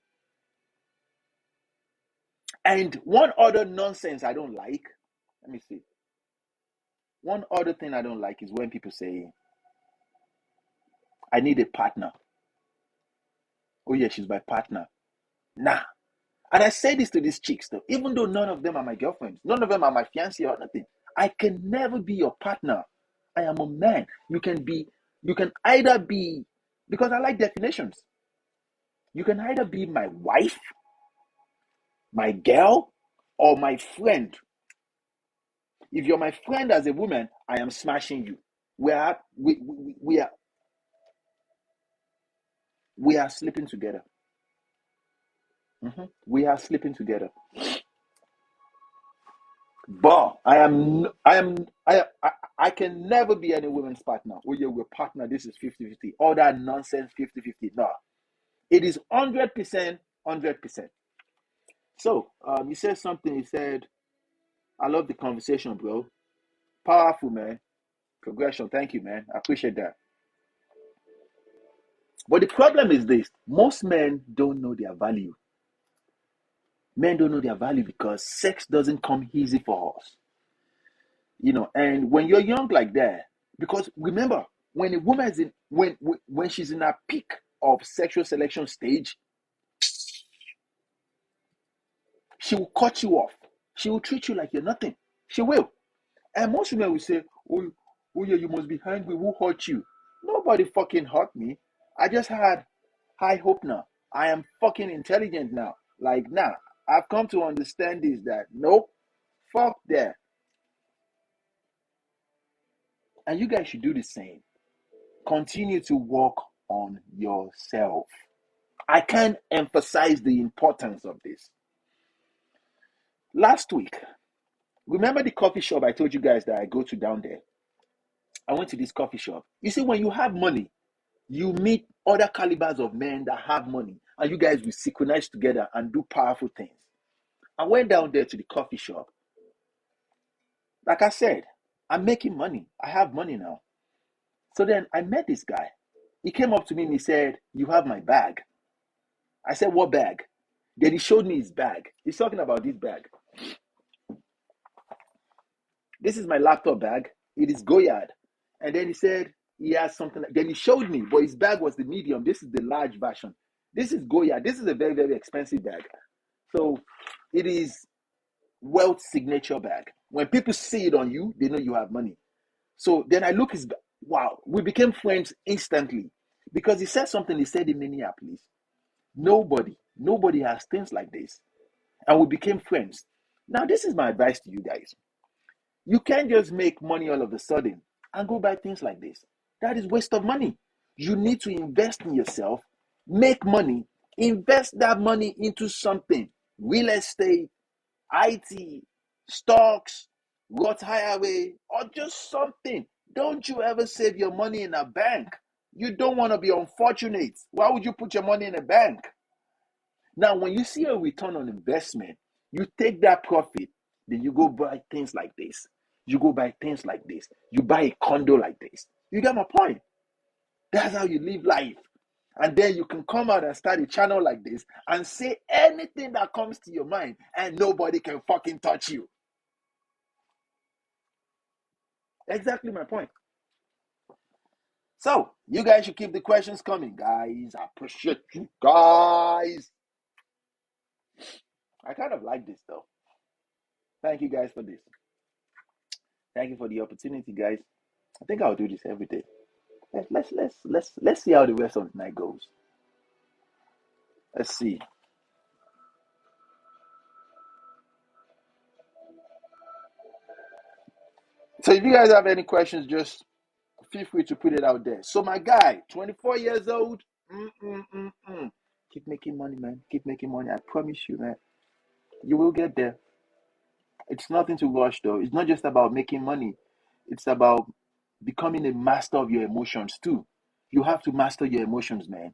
And one other nonsense I don't like, let me see. One other thing I don't like is when people say, I need a partner. Oh yeah, she's my partner. Nah. And I say this to these chicks though, even though none of them are my girlfriends, none of them are my fiancé or nothing. I can never be your partner. I am a man. You can either be, because I like definitions. You can either be my wife, my girl, or my friend. If you're my friend as a woman, I am smashing you. We are sleeping together. We are sleeping together. But I can never be any woman's partner. Oh yeah, we're partner. This is 50-50. All that nonsense 50-50. No, it is 100%, 100%. So he said something. He said, "I love the conversation, bro. Powerful, man. Progression. Thank you, man. I appreciate that." But the problem is this: most men don't know their value. Men don't know their value because sex doesn't come easy for us. And when you're young like that, because remember, when a woman is in when she's in her peak of sexual selection stage, she will cut you off. She will treat you like you're nothing. She will. And most women will say, oh yeah, you must be hungry. Who hurt you? Nobody fucking hurt me. I just had high hope now. I am fucking intelligent now. Like, nah, I've come to understand this that nope, fuck that. And you guys should do the same. Continue to work on yourself. I can't emphasize the importance of this. Last week, remember the coffee shop I told you guys that I go to down there? I went to this coffee shop. You see, when you have money, you meet other calibers of men that have money, and you guys will synchronize together and do powerful things. I went down there to the coffee shop. Like I said, I'm making money. I have money now. So then I met this guy. He came up to me and he said, "You have my bag." I said, "What bag?" Then he showed me his bag. He's talking about this bag. This is my laptop bag. It is Goyard. And then he said he has something. Then he showed me, but his bag was the medium. This is the large version. This is Goyard. This is a very, very expensive bag. So it is wealth signature bag. When people see it on you, they know you have money. So then I look his wow, we became friends instantly because he said something he said in Minneapolis. Nobody has things like this. And we became friends. Now, this is my advice to you guys. You can't just make money all of a sudden and go buy things like this. That is waste of money. You need to invest in yourself, make money, invest that money into something. Real estate, IT, stocks, Roth IRA, or just something. Don't you ever save your money in a bank. You don't want to be unfortunate. Why would you put your money in a bank? Now, when you see a return on investment, you take that profit, then you go buy things like this. You go buy things like this. You buy a condo like this. You get my point? That's how you live life. And then you can come out and start a channel like this and say anything that comes to your mind, and nobody can fucking touch you. Exactly my point. So, you guys should keep the questions coming, guys. I appreciate you guys. I kind of like this though. Thank you guys for this. Thank you for the opportunity, guys. I think I'll do this every day. Let's see how the rest of the night goes. Let's see. So if you guys have any questions, just feel free to put it out there. So my guy, 24 years old, keep making money, man. Keep making money. I promise you, man. You will get there. It's nothing to rush, though. It's not just about making money. It's about becoming a master of your emotions too. You have to master your emotions, man.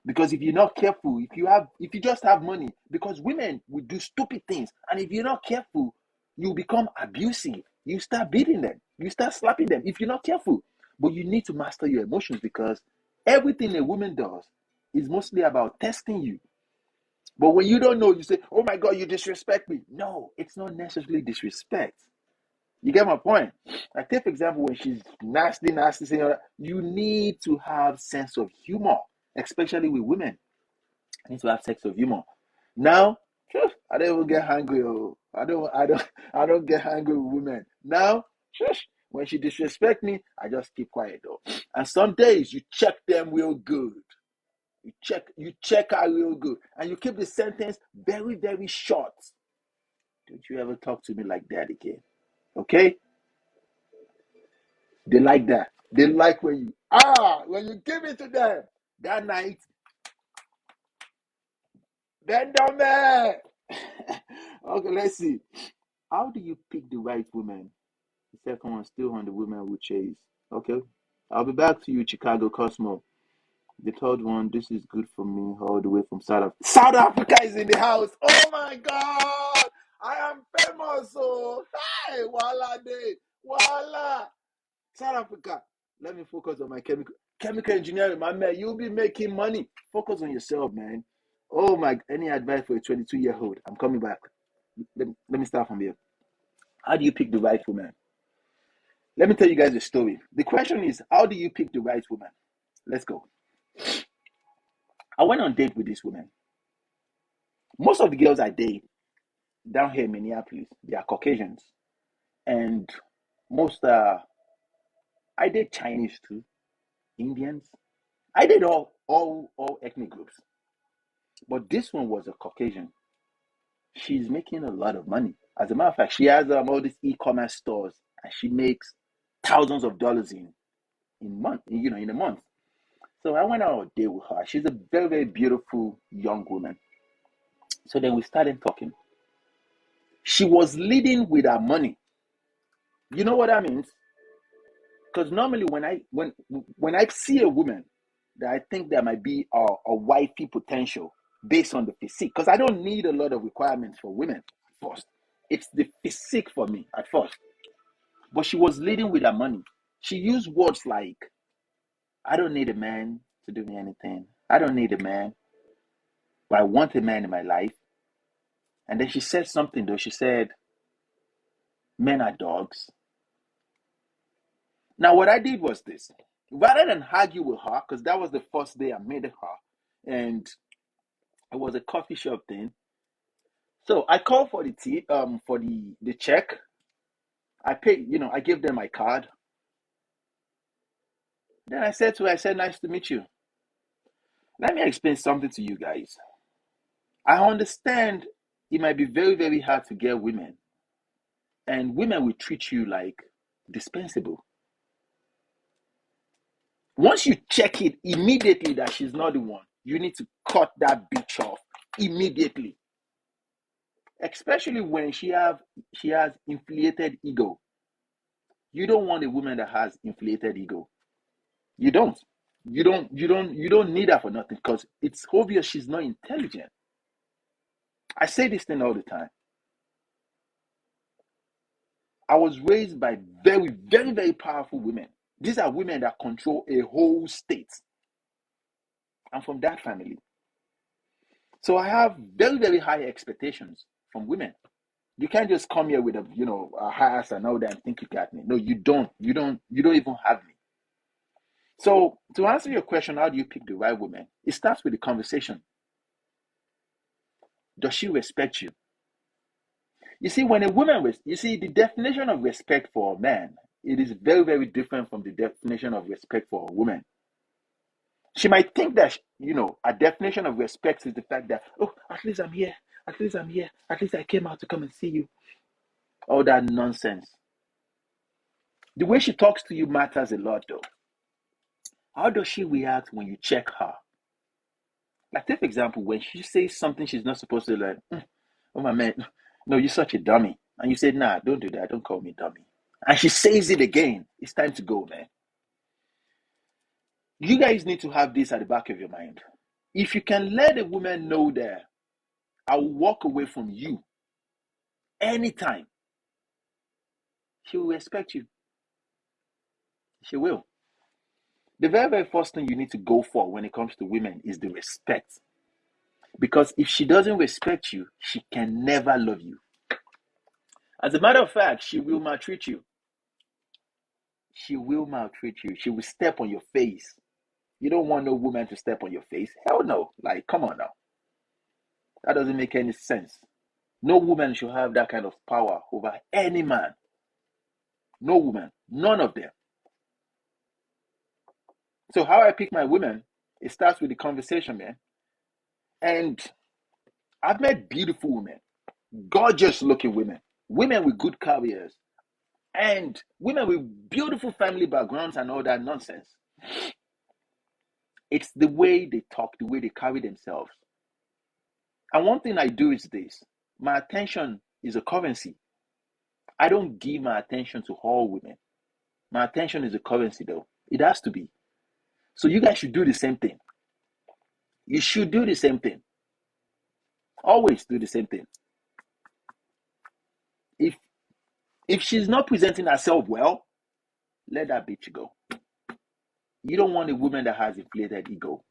Because if you're not careful, if you just have money, because women will do stupid things, and if you're not careful, you become abusive. You start beating them, you start slapping them if you're not careful. But you need to master your emotions because everything a woman does is mostly about testing you. But when you don't know, you say, "Oh my God, you disrespect me." No, it's not necessarily disrespect. You get my point? Like, take for example, when she's nasty, nasty, saying all that, you need to have sense of humor, especially with women. I need to have sense of humor. Now, I don't even get hungry. Oh, I don't get hungry with women. Now, when she disrespect me, I just keep quiet though. And some days you check them real good. You check her real good, and you keep the sentence very, very short. Don't you ever talk to me like that again, okay? They like that. They like when you give it to them that night. Bend down there. Okay, let's see. How do you pick the right woman? The second one, still on the women who chase. Okay. I'll be back to you, Chicago Cosmo. The third one, this is good for me all the way from South Africa. South Africa is in the house. Oh my God. I am famous. Oh, hey, voila day. Voila. South Africa. Let me focus on my chemical engineering, my man. You'll be making money. Focus on yourself, man. Oh my, any advice for a 22-year-old? I'm coming back. Let me start from here. How do you pick the right woman? Let me tell you guys a story. The question is, how do you pick the right woman? Let's go. I went on a date with this woman. Most of the girls I date down here in Minneapolis, they are Caucasians. And most I date Chinese too, Indians. I did all ethnic groups. But this one was a Caucasian. She's making a lot of money. As a matter of fact, she has all these e-commerce stores, and she makes thousands of dollars in a month. So I went out a day with her. She's a very, very beautiful young woman. So then we started talking. She was leading with her money. You know what that means? Because normally when I see a woman that I think there might be a wifey potential based on the physique, because I don't need a lot of requirements for women first. It's the physique for me at first. But she was leading with her money. She used words like, I don't need a man to do me anything. I don't need a man, but I want a man in my life. And then she said something though. She said, men are dogs. Now, what I did was this. Rather than argue with her, because that was the first day I met her, and it was a coffee shop thing. So I called for the check. I paid, I gave them my card. Then I said to her, I said, nice to meet you. Let me explain something to you guys. I understand it might be very, very hard to get women, and women will treat you like dispensable. Once you check it immediately that she's not the one, you need to cut that bitch off immediately. Especially when she has inflated ego. You don't want a woman that has inflated ego. You don't. You don't need her for nothing because it's obvious she's not intelligent. I say this thing all the time. I was raised by very, very, very powerful women. These are women that control a whole state. I'm from that family. So I have very, very high expectations from women. You can't just come here with a ass and all that and think you got me. No, you don't. You don't even have me. So to answer your question, how do you pick the right woman? It starts with the conversation. Does she respect you? You see, when a woman, you see, the definition of respect for a man, it is very, very different from the definition of respect for a woman. She might think that, a definition of respect is the fact that, oh, at least I'm here. At least I'm here. At least I came out to come and see you. All that nonsense. The way she talks to you matters a lot, though. How does she react when you check her? Like, take for example, when she says something she's not supposed to, like, oh my man, no, you're such a dummy. And you say, nah, don't do that. Don't call me dummy. And she says it again. It's time to go, man. You guys need to have this at the back of your mind. If you can let a woman know that I'll walk away from you anytime, she will respect you. She will. The very, very first thing you need to go for when it comes to women is the respect. Because if she doesn't respect you, she can never love you. As a matter of fact, she will maltreat you. She will maltreat you. She will step on your face. You don't want no woman to step on your face. Hell no. Like, come on now. That doesn't make any sense. No woman should have that kind of power over any man. No woman. None of them. So how I pick my women, it starts with the conversation, man. And I've met beautiful women, gorgeous looking women, women with good careers, and women with beautiful family backgrounds and all that nonsense. It's the way they talk, the way they carry themselves. And one thing I do is this: my attention is a currency. I don't give my attention to all women. My attention is a currency, though. It has to be. So you guys should do the same thing. You should do the same thing. Always do the same thing. If if she's not presenting herself well, let that bitch go. You don't want a woman that has inflated ego.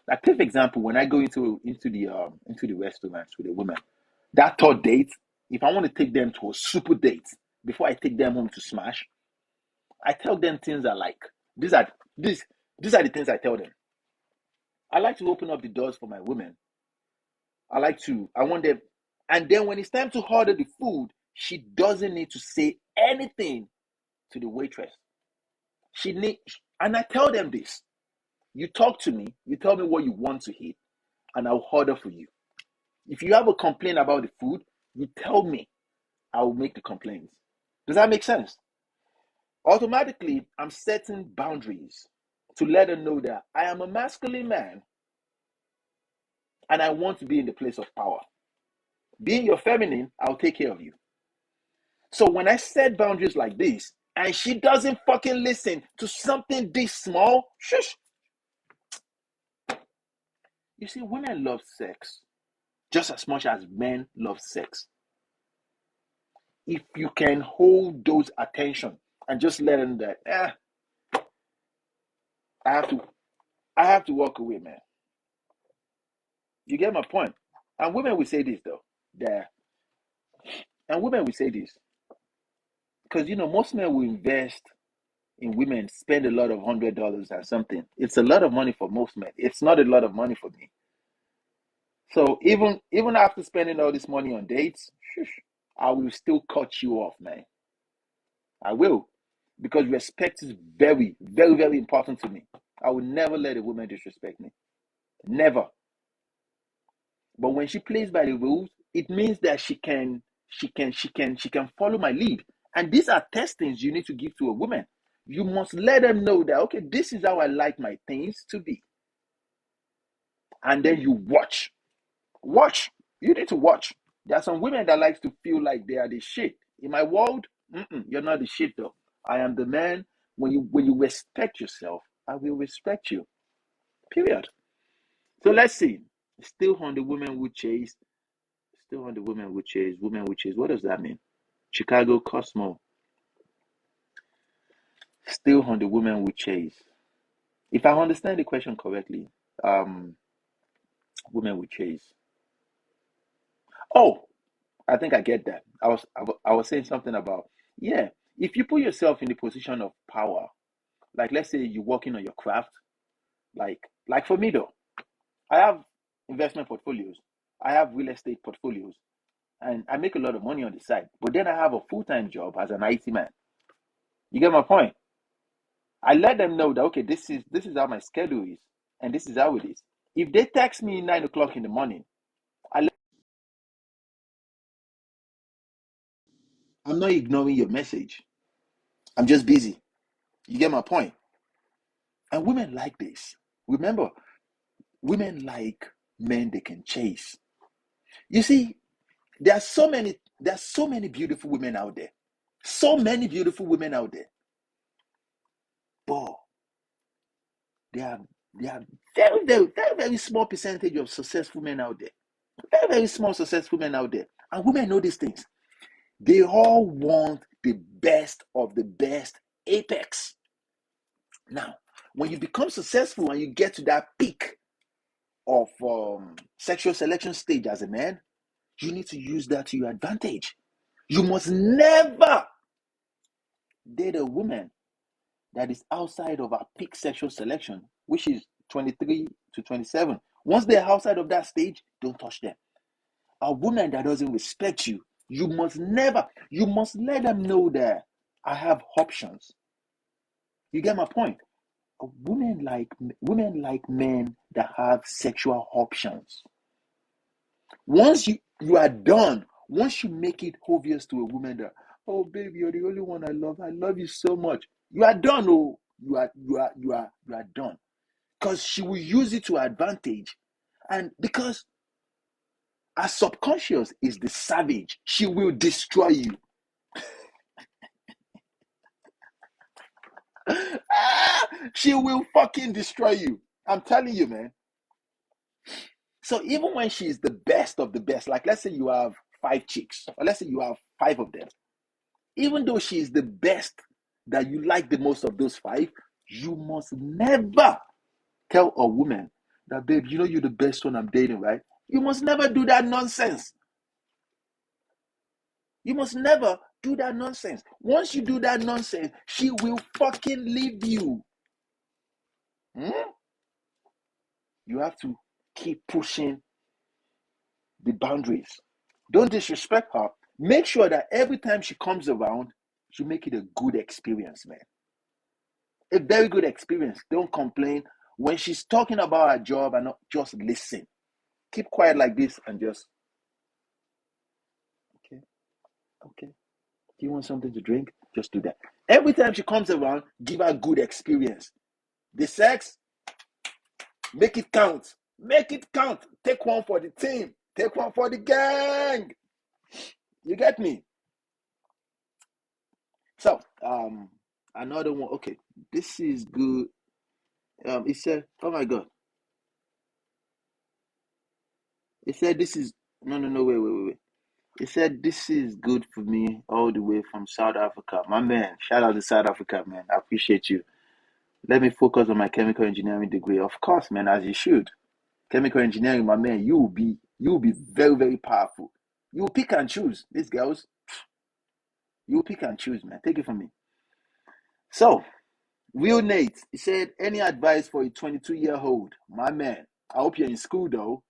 Like, take for example, when I go into the restaurants with a woman, that third date, if I want to take them to a super date before I take them home to smash, I tell them things I like. These are these these are the things I tell them. I like to open up the doors for my women. I want them, and then when it's time to order the food, she doesn't need to say anything to the waitress. She need And I tell them this. You talk to me, you tell me what you want to eat, and I'll order for you. If you have a complaint about the food, you tell me. I will make the complaints. Does that make sense? Automatically, I'm setting boundaries to let them know that I am a masculine man and I want to be in the place of power. Being your feminine, I'll take care of you. So when I set boundaries like this, and she doesn't fucking listen to something this small, shush. You see, women love sex just as much as men love sex. If you can hold those attention and just let them that, I have to, I have to walk away, man. You get my point. And women will say this though, that, and women will say this because most men will invest in women, spend a lot of $100 or something. It's a lot of money for most men. It's not a lot of money for me. So even after spending all this money on dates, shush, I will still cut you off, man. I will. Because respect is very, very, very important to me. I will never let a woman disrespect me. Never. But when she plays by the rules, it means that she can follow my lead. And these are testings you need to give to a woman. You must let them know that okay, this is how I like my things to be. And then you watch. Watch. You need to watch. There are some women that like to feel like they are the shit. In my world, you're not the shit though. I am the man. When you respect yourself, I will respect you. Period. So let's see. Still on the women who chase. Still on the women who chase. Women who chase. What does that mean? Chicago Cosmo. Still on the women who chase. If I understand the question correctly, um, women who chase. Oh, I think I get that. I was saying something about yeah. If you put yourself in the position of power, like let's say you're working on your craft, like for me though, I have investment portfolios, I have real estate portfolios, and I make a lot of money on the side. But then I have a full-time job as an IT man. You get my point? I let them know that okay, this is how my schedule is, and this is how it is. If they text me 9 o'clock in the morning, I'm not ignoring your message. I'm just busy. You get my point? And women like this. Remember, women like men they can chase. You see, there are so many beautiful women out there. So many beautiful women out there. But there are there are very, very, very, very small percentage of successful men out there. Very, very small successful men out there. And women know these things. They all want the best of the best apex. Now, when you become successful and you get to that peak of sexual selection stage as a man, you need to use that to your advantage. You must never date a woman that is outside of our peak sexual selection, which is 23 to 27. Once they're outside of that stage, don't touch them. A woman that doesn't respect you, you must let them know that I have options. You get my point? Women like men that have sexual options. Once you are done, once you make it obvious to a woman that, oh baby, you're the only one I love you so much. You are done, oh, you are done. Because she will use it to her advantage. And because her subconscious is the savage, she will destroy you. She will fucking destroy you. I'm telling you, man. So even when she is the best of the best, like let's say you have five chicks, or let's say you have five of them, even though she is the best that you like the most of those five, you must never tell a woman that, babe, you're the best one I'm dating, right? You must never do that nonsense. You must never do that nonsense. Once you do that nonsense, she will fucking leave you. Hmm? You have to keep pushing the boundaries. Don't disrespect her. Make sure that every time she comes around, you make it a good experience, man. a very good experience. Don't complain. When she's talking about her job, and not just listen. Keep quiet like this and just, okay, okay. Do you want something to drink? Just do that. Every time she comes around, give her a good experience. The sex, make it count. Make it count. Take one for the team. Take one for the gang. You get me? So, another one. Okay, this is good. It said, oh my God. It said this is no, no, no. Wait. It said this is good for me all the way from South Africa. My man, shout out to South Africa, man. I appreciate you. Let me focus on my chemical engineering degree. Of course, man, as you should. Chemical engineering, my man, you will be very, very powerful. You will pick and choose. These girls, you will pick and choose, man. Take it from me. So, Real Nate, he said, any advice for a 22-year-old? My man, I hope you're in school though.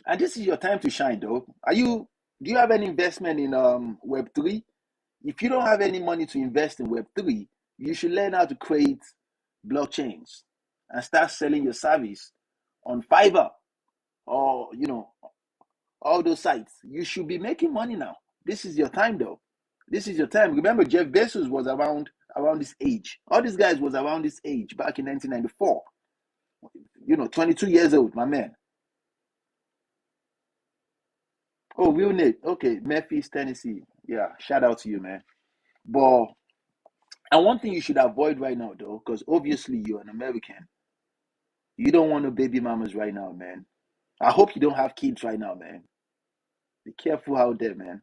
And this is your time to shine though. Do you have any investment in Web3? If you don't have any money to invest in Web3, you should learn how to create blockchains and start selling your service on Fiverr or all those sites. You should be making money now. This is your time though. This is your time. Remember, Jeff Bezos was around this age. All these guys was around this age back in 1994. 22 years old, my man. Oh, Will Nate. Okay, Memphis, Tennessee. Yeah, shout out to you, man. But and one thing you should avoid right now, though, because obviously you're an American, you don't want no baby mamas right now, man. I hope you don't have kids right now, man. Be careful out there, man,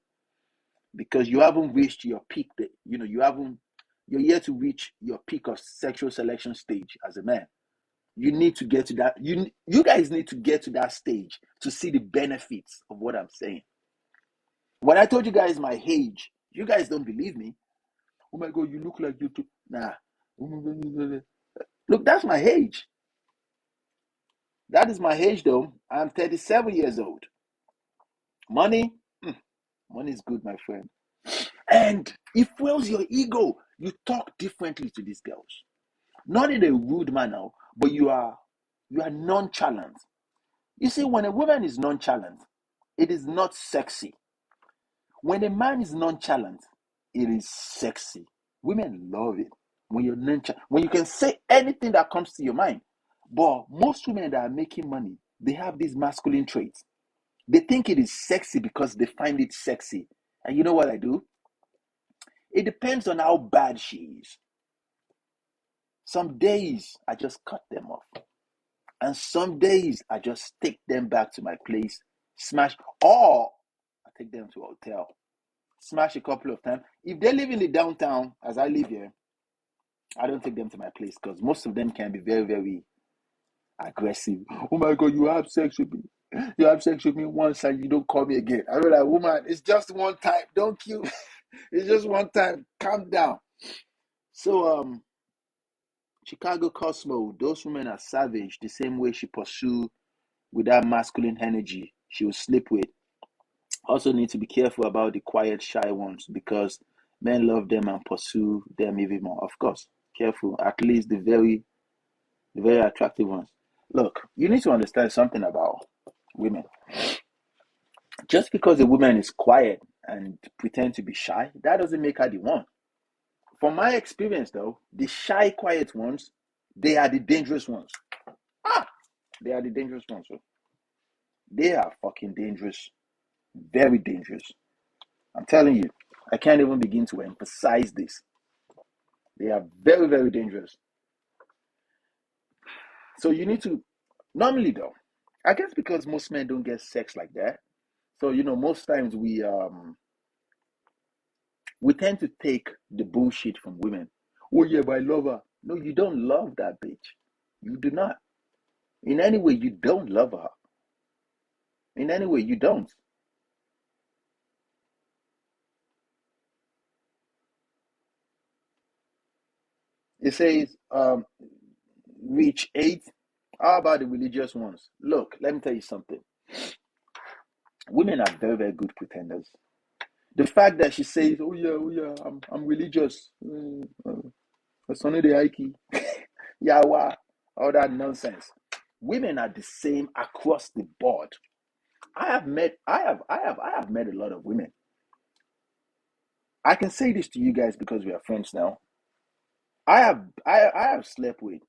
because you haven't reached your peak. You haven't. You're yet to reach your peak of sexual selection stage as a man. You need to get to that. You guys need to get to that stage to see the benefits of what I'm saying. When I told you guys my age, you guys don't believe me. Oh my God, you look like you too. Nah. Look, that's my age. That is my age, though. I'm 37 years old. Money, money is good, my friend. And it fuels your ego. You talk differently to these girls. Not in a rude manner, but you are nonchalant. You see, when a woman is nonchalant, it is not sexy. When a man is nonchalant, it is sexy. Women love it when you're nonchalant, when you can say anything that comes to your mind. But most women that are making money, they have these masculine traits. They think it is sexy because they find it sexy. And you know what I do? It depends on how bad she is. Some days I just cut them off. And some days I just take them back to my place, smash, or I take them to a hotel, smash a couple of times. If they live in the downtown, as I live here, I don't take them to my place because most of them can be very, very aggressive. Oh my God, you have sex with me. You have sex with me once and you don't call me again. I mean, like, woman, it's just one time. Don't kill. It's just one time. Calm down. So, Chicago Cosmo, those women are savage the same way she pursue with that masculine energy she will sleep with. Also need to be careful about the quiet, shy ones because men love them and pursue them even more. Of course, careful. At least the very attractive ones. Look, you need to understand something about women. Just because a woman is quiet and pretend to be shy, that doesn't make her the one. From my experience, though, the shy, quiet ones, they are the dangerous ones. Ah, they are the dangerous ones. So they are fucking dangerous, very dangerous. I'm telling you, I can't even begin to emphasize this. They are very, very dangerous. So you need to, normally though, I guess because most men don't get sex like that. So most times we tend to take the bullshit from women. Oh yeah, but I love her. No, you don't love that bitch. You do not. In any way, you don't love her. In any way, you don't. It says, reach eight. How about the religious ones? Look, let me tell you something. Women are very, very good pretenders. The fact that she says, "Oh yeah, I'm religious," Sonny the Ike. Yawa. All that nonsense. Women are the same across the board. I have met a lot of women. I can say this to you guys because we are friends now. I have slept with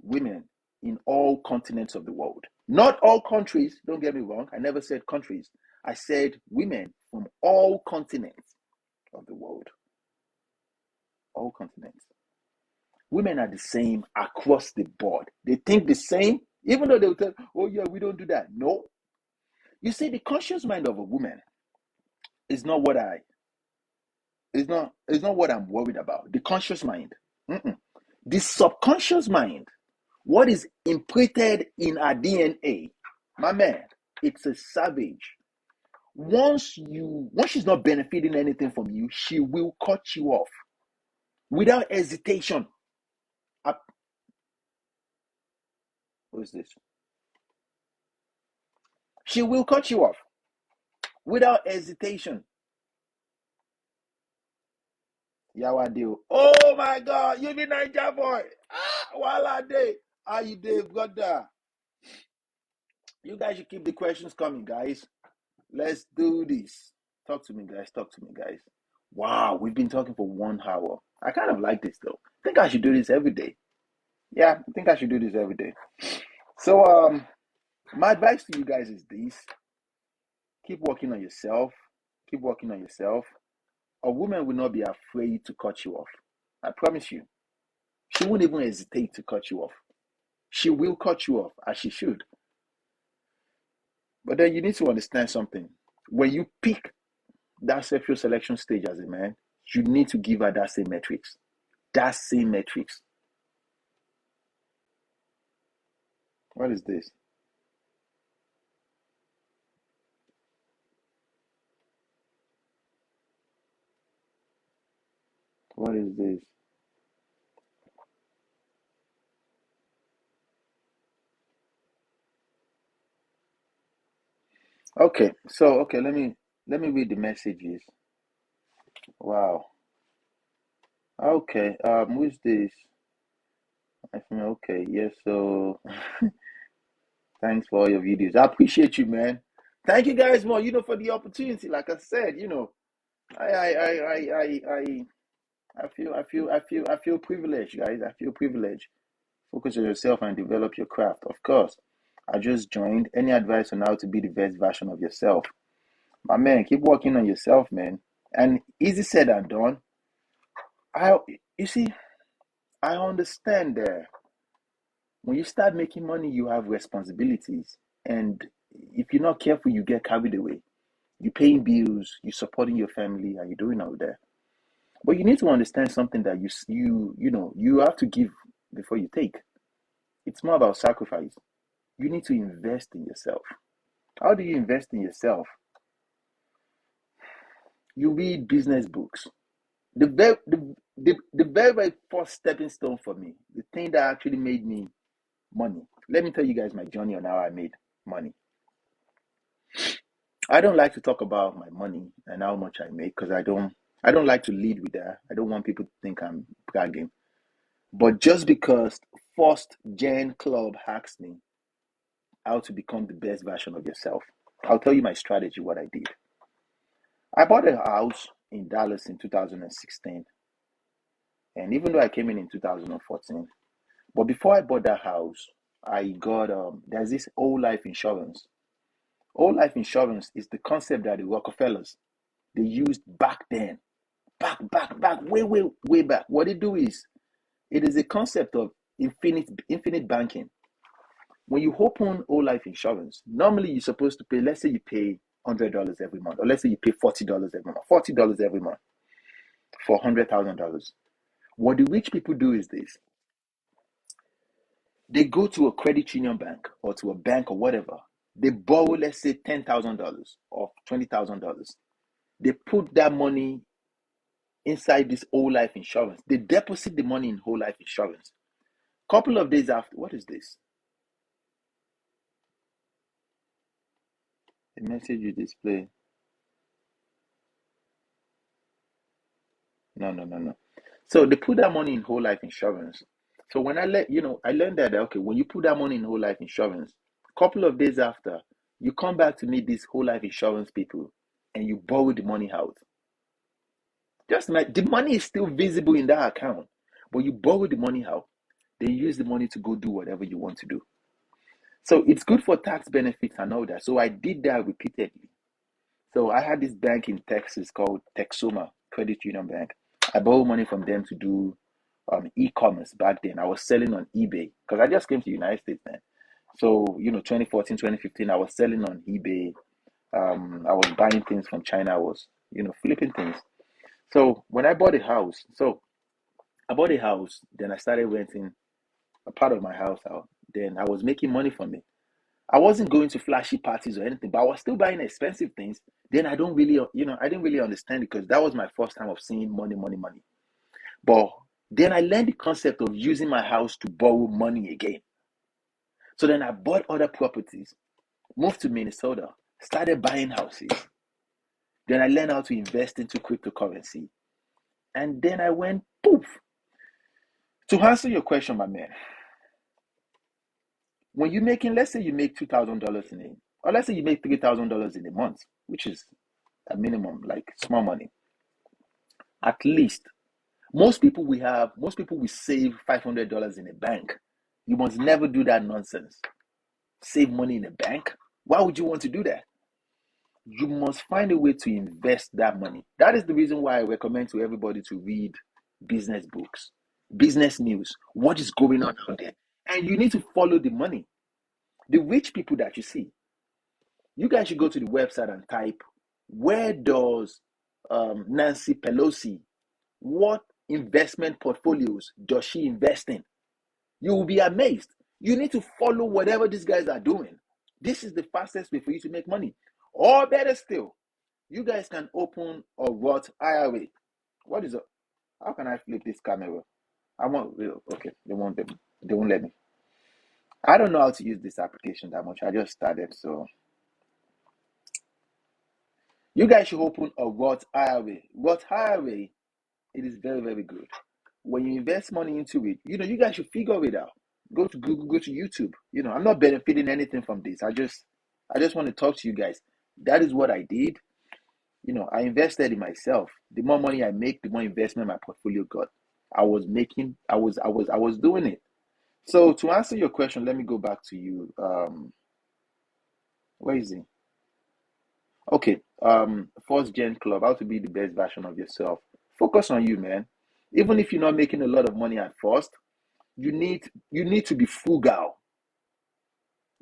women in all continents of the world. Not all countries, don't get me wrong. I never said countries. I said women from all continents of the world. All continents. Women are the same across the board. They think the same, even though they will tell, oh yeah, we don't do that. No. You see, the conscious mind of a woman is not what I is not what I'm worried about. The conscious mind. Mm-mm. The subconscious mind, what is imprinted in our DNA, my man, it's a savage. Once she's not benefiting anything from you, she will cut you off without hesitation. Uh, What's this? She will cut you off without hesitation. Yawadeo. Oh my God, you be Niger boy. Wala day. How you day, brother? You guys should keep the questions coming, guys. Let's do this. Talk to me, guys. Talk to me, guys. Wow, we've been talking for 1 hour. I kind of like this though. I think I should do this every day. Yeah, I think I should do this every day. So, my advice to you guys is this: keep working on yourself. Keep working on yourself. A woman will not be afraid to cut you off. I promise you. She won't even hesitate to cut you off. She will cut you off as she should. But then you need to understand something. When you pick that sexual selection stage as a man, you need to give her that same metrics. That same metrics. What is this? What is this? Okay, so okay, let me read the messages. Wow. Okay, who's this? I think okay, yes, so thanks for all your videos. I appreciate you, man. Thank you guys more, for the opportunity. Like I said, I feel privileged, guys. I feel privileged. Focus on yourself and develop your craft. Of course, I just joined. Any advice on how to be the best version of yourself? My man, keep working on yourself, man. And easy said and done. I, you see, I understand that when you start making money, you have responsibilities, and if you're not careful, you get carried away. You're paying bills, you're supporting your family, and you're doing all that. But you need to understand something that you have to give before you take. It's more about sacrifice. You need to invest in yourself. How do you invest in yourself? You read business books. The very, very first stepping stone for me, the thing that actually made me money. Let me tell you guys my journey on how I made money. I don't like to talk about my money and how much I make because I don't like to lead with that. I don't want people to think I'm bragging. But just because First Gen Club asked me how to become the best version of yourself, I'll tell you my strategy, what I did. I bought a house in Dallas in 2016. And even though I came in 2014, but before I bought that house, I got there's this whole life insurance. Whole life insurance is the concept that the Rockefellers they used back then, back, way, way, way back. What they do is it is a concept of infinite banking. When you open whole life insurance, normally you're supposed to pay. Let's say you pay $100 every month, or let's say you pay $40 every month. $40 every month for $100,000. What the rich people do is this: they go to a credit union bank or to a bank or whatever. They borrow, let's say, $10,000 or $20,000. They put that money inside this whole life insurance. They deposit the money in whole life insurance. Couple of days after, what is this? The message you display. No, no, no, no. So they put that money in whole life insurance. So when I learned that okay, when you put that money in whole life insurance, a couple of days after, you come back to meet these whole life insurance people, and you borrow the money out. Just like the money is still visible in that account, but you borrow the money out, then you use the money to go do whatever you want to do. So it's good for tax benefits and all that. So I did that repeatedly. So I had this bank in Texas called Texoma Credit Union Bank. I borrowed money from them to do e-commerce back then. I was selling on eBay because I just came to the United States, man. So, 2014, 2015, I was selling on eBay. I was buying things from China. I was, flipping things. So when I bought a house, then I started renting a part of my house out. Then I was making money from it. I wasn't going to flashy parties or anything, but I was still buying expensive things. Then I didn't really understand it because that was my first time of seeing money, money, money. But then I learned the concept of using my house to borrow money again. So then I bought other properties, moved to Minnesota, started buying houses. Then I learned how to invest into cryptocurrency. And then I went poof. To answer your question, my man, when you're making, let's say you make $2,000 in a, or let's say you make $3,000 in a month, which is a minimum, like small money, at least most people will save $500 in a bank. You must never do that nonsense. Save money in a bank. Why would you want to do that? You must find a way to invest that money. That is the reason why I recommend to everybody to read business books, business news, what is going on out there. And you need to follow the money. The rich people that you see, you guys should go to the website and type, where does Nancy Pelosi, what investment portfolios does she invest in? You will be amazed. You need to follow whatever these guys are doing. This is the fastest way for you to make money. Or better still, you guys can open a Roth IRA. What is it? How can I flip this camera? Okay, they won't let me. I don't know how to use this application that much. I just started, so you guys should open a Roth IRA. Roth IRA, it is very, very good. When you invest money into it, you guys should figure it out. Go to Google, go to YouTube. I'm not benefiting anything from this. I just want to talk to you guys. That is what I did. I invested in myself. The more money I make, the more investment my portfolio got. I was doing it. So to answer your question, let me go back to you. Where is he? Okay. First Gen Club, how to be the best version of yourself. Focus on you, man. Even if you're not making a lot of money at first, you need to be frugal.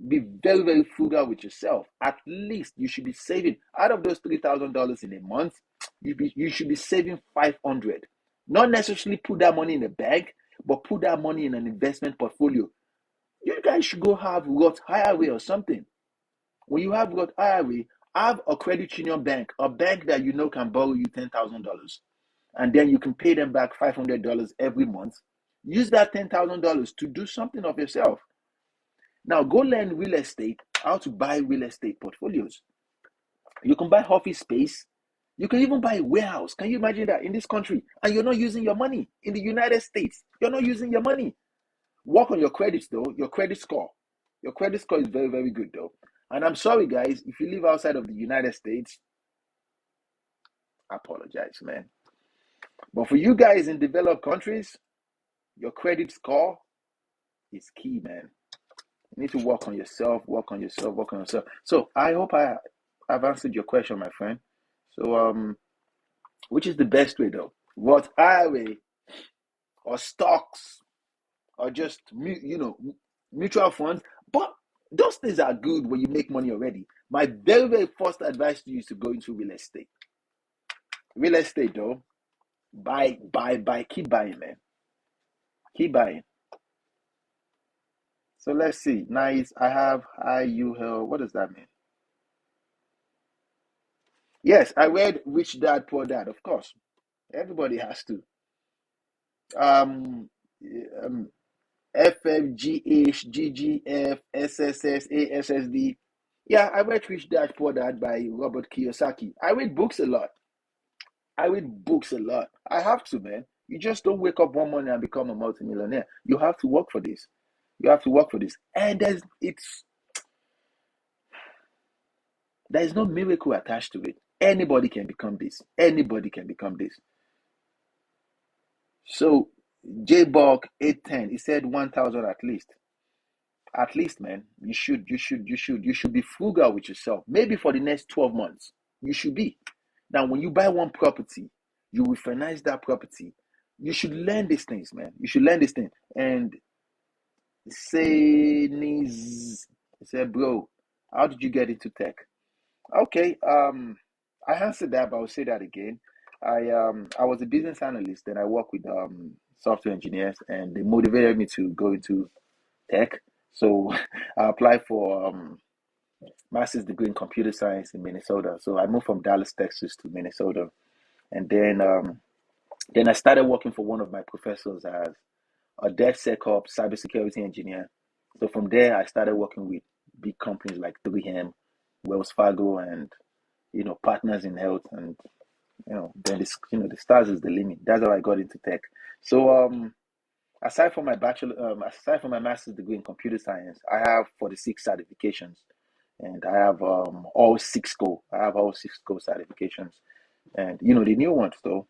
Be very, very frugal with yourself. At least you should be saving out of those $3,000 in a month. You should be saving 500. Not necessarily put that money in a bank, but put that money in an investment portfolio. You guys should go have Roth IRA or something. When you have Roth IRA, have a credit union bank, a bank that can borrow you $10,000, and then you can pay them back $500 every month. Use that $10,000 to do something of yourself. Now go learn real estate, how to buy real estate portfolios. You can buy office space. You can even buy a warehouse. Can you imagine that in this country? And you're not using your money. In the United States, you're not using your money. Work on your credits though, your credit score. Your credit score is very, very good though. And I'm sorry, guys, if you live outside of the United States, I apologize, man. But for you guys in developed countries, your credit score is key, man. You need to work on yourself, work on yourself, work on yourself. So I hope I've answered your question, my friend. So which is the best way though? What IRA or stocks or just mutual funds? But those things are good when you make money already. My very, very first advice to you is to go into real estate. Real estate though, buy, keep buying, man. Keep buying. So let's see. Nice. I have IUL. What does that mean? Yes, I read Rich Dad Poor Dad. Of course, everybody has to. Um, um FFGH, GGF, SSS, ASSD. Yeah, I read Rich Dad Poor Dad by Robert Kiyosaki. I read books a lot. I read books a lot. I have to, man. You just don't wake up one morning and become a multimillionaire. You have to work for this. You have to work for this. And there is no miracle attached to it. Anybody can become this. Anybody can become this. So J-Bog 810, he said 1,000 at least. At least, man, you should be frugal with yourself. Maybe for the next 12 months, you should be. Now, when you buy one property, you will finance that property. You should learn these things, man. You should learn these things. And say, bro, how did you get into tech? Okay, I answered that, but I'll say that again. I was a business analyst and I work with software engineers, and they motivated me to go into tech. So I applied for master's degree in computer science in Minnesota. So I moved from Dallas, Texas to Minnesota, and then I started working for one of my professors as a DevSecOps cybersecurity engineer. So from there, I started working with big companies like 3M, Wells Fargo, and partners in health, and then this the stars is the limit. That's how I got into tech. So aside from my master's degree in computer science, I have 46 certifications, and I have all six go. I have all six go certifications, and the new ones though.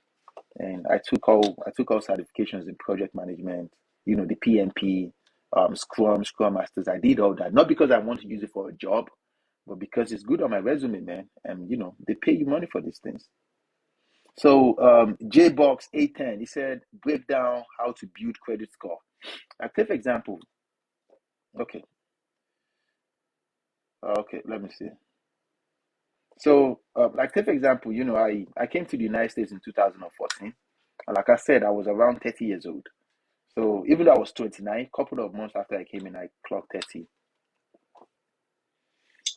And I took all certifications in project management. The PMP, Scrum Masters. I did all that not because I want to use it for a job, but because it's good on my resume, man. And they pay you money for these things. So JBox 810, he said, break down how to build credit score. I take example. Okay, okay, let me see. So, like take example, I came to the United States in 2014. And like I said, I was around 30 years old. So even though I was 29, couple of months after I came in, I clocked 30.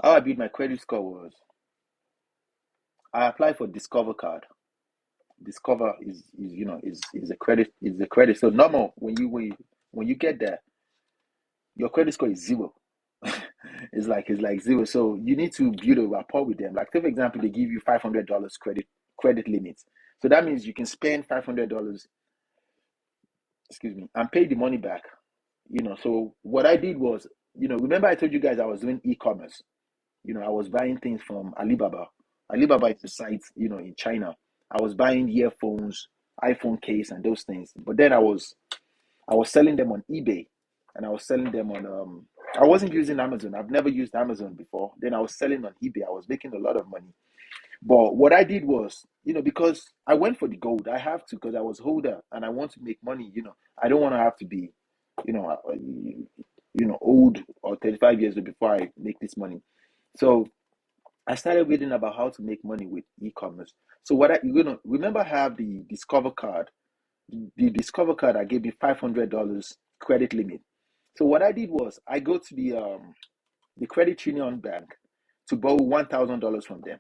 How I built my credit score was I applied for Discover card. Discover is a credit. So normal when you get there, your credit score is zero. It's like zero. So you need to build a rapport with them. Like, take for example, they give you $500 credit limit. So that means you can spend $500, excuse me, and pay the money back. So what I did was, remember I told you guys I was doing e-commerce. I was buying things from Alibaba. Alibaba is a site, in China. I was buying earphones, iPhone case, and those things. But then I was selling them on eBay, and I was selling them on I wasn't using Amazon. I've never used Amazon before. Then I was selling on eBay. I was making a lot of money. But what I did was, because I went for the gold, I have to because I was older and I want to make money. I don't want to have to be, old or 35 years old before I make this money. So I started reading about how to make money with e-commerce. So what remember I have the Discover card. The Discover card I gave me $500 credit limit. So what I did was I go to the credit union bank to borrow $1,000 from them.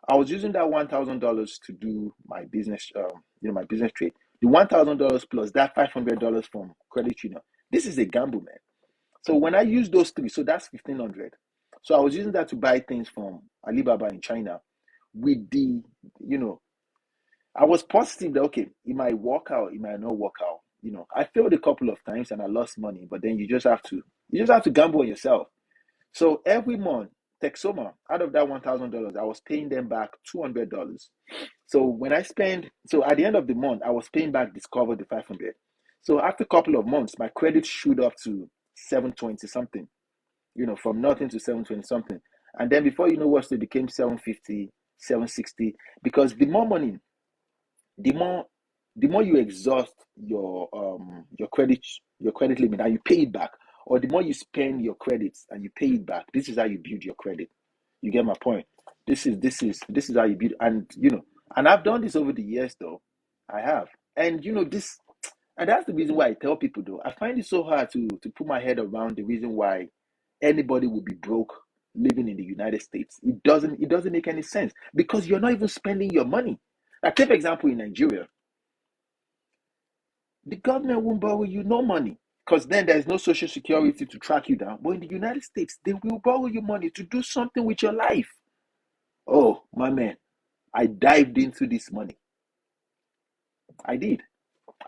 I was using that $1,000 to do my business, my business trade. The $1,000 plus that $500 from credit union. This is a gamble, man. So when I use those three, so that's 1,500. So I was using that to buy things from Alibaba in China. With you know, I was positive that okay, it might work out, it might not work out. I failed a couple of times and I lost money, but then you just have to gamble on yourself. So every month, Texoma, out of that $1,000, I was paying them back $200. So at the end of the month, I was paying back Discover the 500. So after a couple of months, my credit shoot up to 720 something, from nothing to 720 something. And then before you know what, it became 750, 760. Because the more you exhaust your credit limit and you pay it back, or the more you spend your credits and you pay it back, this is how you build your credit. You get my point. This is how you build, and I've done this over the years though. I have. And this and that's the reason why I tell people though. I find it so hard to put my head around the reason why anybody would be broke living in the United States. It doesn't make any sense because you're not even spending your money. Like take for example in Nigeria, the government won't borrow you no money because then there's no social security to track you down. But in the United States, they will borrow you money to do something with your life. Oh, my man, I dived into this money. I did.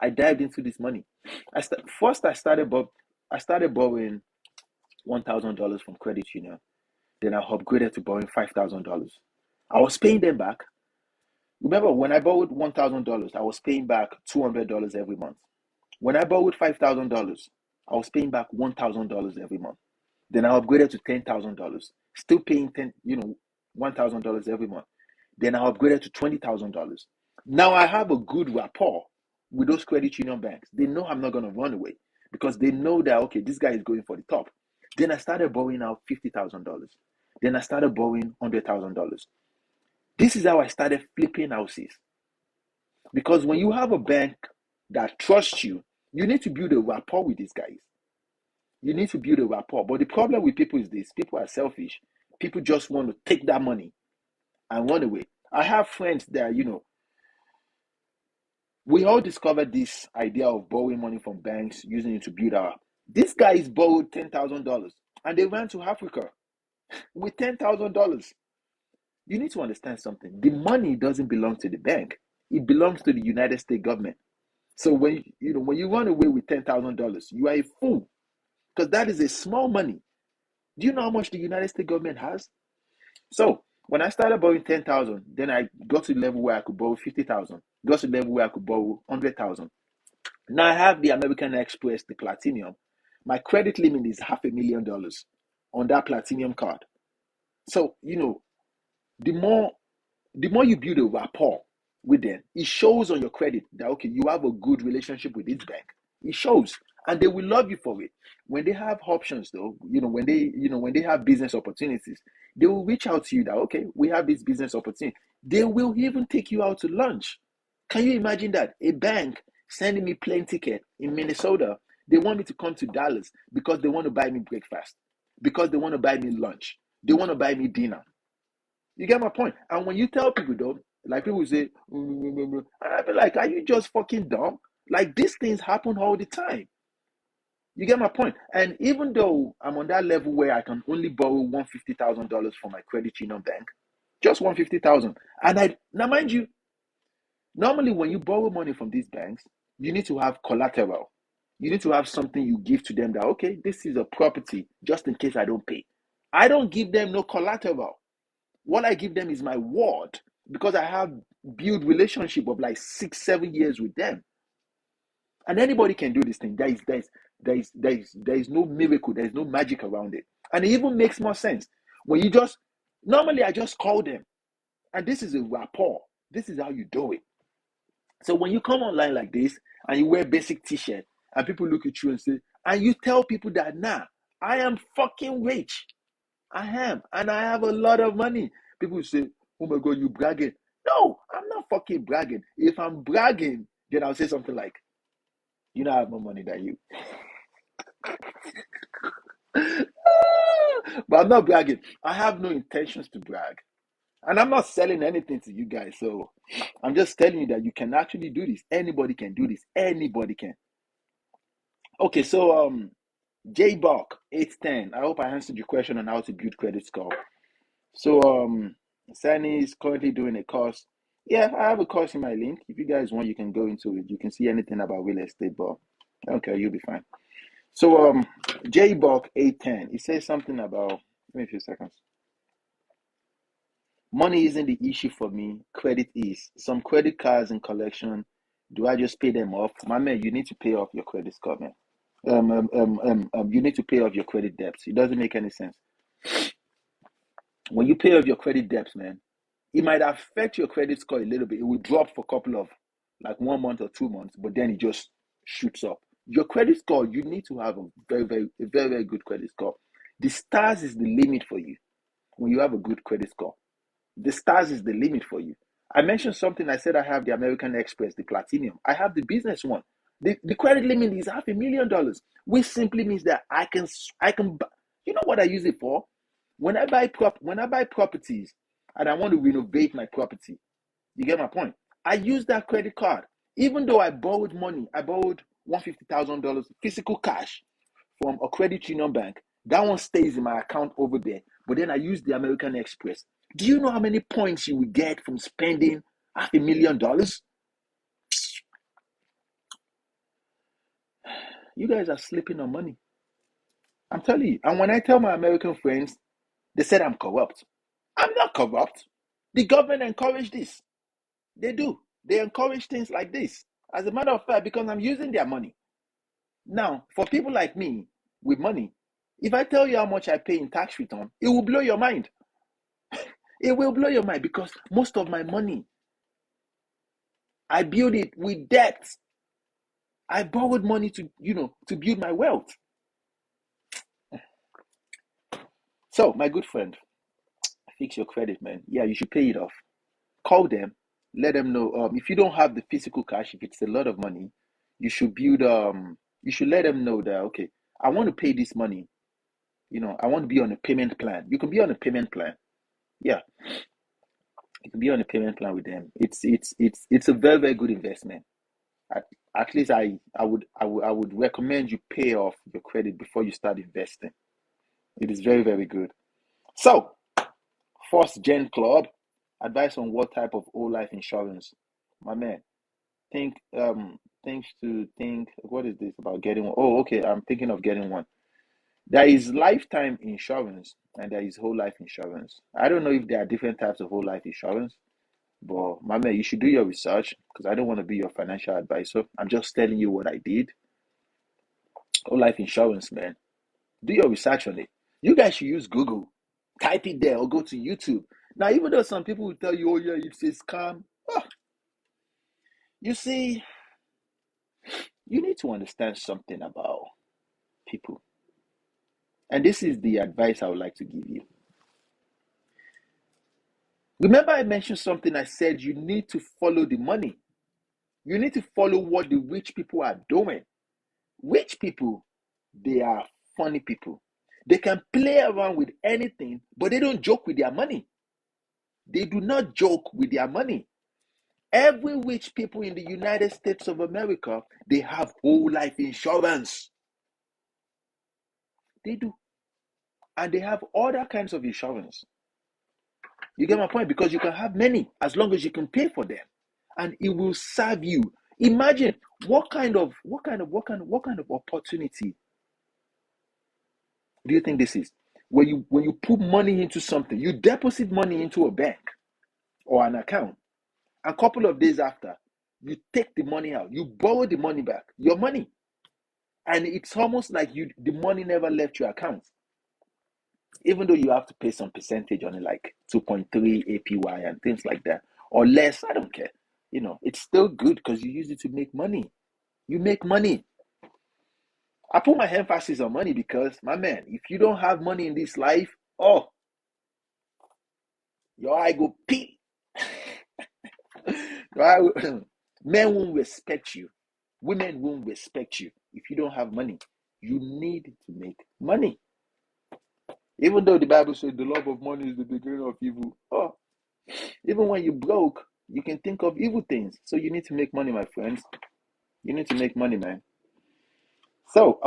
I dived into this money. First I started borrowing $1,000 from credit union. Then I upgraded to borrowing $5,000. I was paying them back. Remember, when I borrowed $1,000, I was paying back $200 every month. When I borrowed $5,000, I was paying back $1,000 every month. Then I upgraded to $10,000, still paying $1,000 every month. Then I upgraded to $20,000. Now I have a good rapport with those credit union banks. They know I'm not going to run away because they know that, okay, this guy is going for the top. Then I started borrowing out $50,000. Then I started borrowing $100,000. This is how I started flipping houses. Because when you have a bank that trusts you, you need to build a rapport with these guys. You need to build a rapport. But the problem with people is this: people are selfish. People just want to take that money and run away. I have friends that, we all discovered this idea of borrowing money from banks, using it to build our. These guys borrowed $10,000 and they ran to Africa with $10,000. You need to understand something. The money doesn't belong to the bank. It belongs to the United States government. So when you run away with $10,000, you are a fool because that is a small money. Do you know how much the United States government has? So when I started borrowing 10,000, then I got to the level where I could borrow 50,000. Got to the level where I could borrow 100,000. Now I have the American Express, the Platinum. My credit limit is $500,000 on that Platinum card. So the more you build a rapport with them, it shows on your credit that, okay, you have a good relationship with this bank. It shows, and they will love you for it. When they have options, though, when they have business opportunities, they will reach out to you that, okay, we have this business opportunity. They will even take you out to lunch. Can you imagine that? A bank sending me plane ticket in Minnesota. They want me to come to Dallas because they want to buy me breakfast, because they want to buy me lunch, they want to buy me dinner. You get my point? And when you tell people, though, like people say, and I be like, are you just fucking dumb? Like, these things happen all the time. You get my point? And even though I'm on that level where I can only borrow $150,000 from my credit union bank, just 150,000, and I now mind you, normally when you borrow money from these banks, you need to have collateral. You need to have something you give to them that, okay, this is a property just in case I don't pay. I don't give them no collateral. What I give them is my word because I have built relationship of like 6-7 years with them. And anybody can do this thing. There is no miracle, there is no magic around it. And it even makes more sense. When you just normally I just call them. And this is a rapport. This is how you do it. So when you come online like this and you wear basic t-shirt and people look at you and say, and you tell people that, nah, I am fucking rich. I am, and I have a lot of money. People say, oh my God, you bragging. No, I'm not fucking bragging. If I'm bragging, then I'll say something like, I have more money than you. But I'm not bragging. I have no intentions to brag. And I'm not selling anything to you guys. So I'm just telling you that you can actually do this. Anybody can do this. Anybody can. Okay, so J Buck 810. I hope I answered your question on how to build credit score. So Sani is currently doing a course. Yeah, I have a course in my link. If you guys want, you can go into it. You can see anything about real estate, but okay, you'll be fine. So J Buck 810, he says something about, give me a few seconds. Money isn't the issue for me. Credit is. Some credit cards in collection. Do I just pay them off? My man, you need to pay off your credit score, man. You need to pay off your credit debts. It doesn't make any sense. When you pay off your credit debts, man, it might affect your credit score a little bit. It will drop for a couple of, like 1 month or 2 months, but then it just shoots up. Your credit score, you need to have a very good credit score. The stars is the limit for you when you have a good credit score. The stars is the limit for you. I mentioned something. I said I have the American Express, the Platinum. I have the business one. The credit limit is $500,000, which simply means that I can. You know what I use it for? When I buy properties and I want to renovate my property, you get my point. I use that credit card. Even though I borrowed money, I borrowed $150,000 physical cash from a credit union bank. That one stays in my account over there. But then I use the American Express. Do you know how many points you will get from spending $500,000? You guys are sleeping on money. I'm telling you. And when I tell my American friends, they said I'm corrupt. I'm not corrupt. The government encourage this. They do. They encourage things like this. As a matter of fact, because I'm using their money. Now, for people like me with money, if I tell you how much I pay in tax return, it will blow your mind. It will blow your mind because most of my money, I build it with debt. I borrowed money to build my wealth. So, my good friend, fix your credit, man. Yeah, you should pay it off. Call them, let them know. If you don't have the physical cash, if it's a lot of money, you should build. You should let them know that okay, I want to pay this money. I want to be on a payment plan. You can be on a payment plan. Yeah, you can be on a payment plan with them. It's a very very good investment. At, at least I would recommend you pay off your credit before you start investing. It is very very good. So, first gen club advice on what type of whole life insurance, my man. Think things to think. What is this about getting one? Oh, okay. I'm thinking of getting one. There is lifetime insurance and there is whole life insurance. I don't know if there are different types of whole life insurance, but my man, you should do your research because I don't want to be your financial advisor. I'm just telling you what I did. Whole life insurance, man. Do your research on it. You guys should use Google. Type it there or go to YouTube. Now, even though some people will tell you, oh yeah, it's a scam. ah, you see, you need to understand something about people. And this is the advice I would like to give you. Remember, I mentioned something. I said you need to follow the money. You need to follow what the rich people are doing. Rich people, they are funny people. They can play around with anything, but they don't joke with their money. They do not joke with their money. Every rich people in the United States of America, they have whole life insurance. They do. And they have other kinds of insurance. You get my point? Because you can have many as long as you can pay for them, and it will serve you. Imagine what kind of opportunity do you think this is? When you put money into something, you deposit money into a bank or an account. A couple of days after, you take the money out, you borrow the money back, your money, and it's almost like the money never left your account. Even though you have to pay some percentage on it, like 2.3 APY and things like that, or less, I don't care. It's still good because you use it to make money. You make money. I put my emphasis on money because, my man, if you don't have money in this life, oh, your eye go pee. Men won't respect you. Women won't respect you if you don't have money. You need to make money. Even though the Bible says the love of money is the beginning of evil. Oh, even when you broke, you can think of evil things. So you need to make money, my friends. You need to make money, man. So,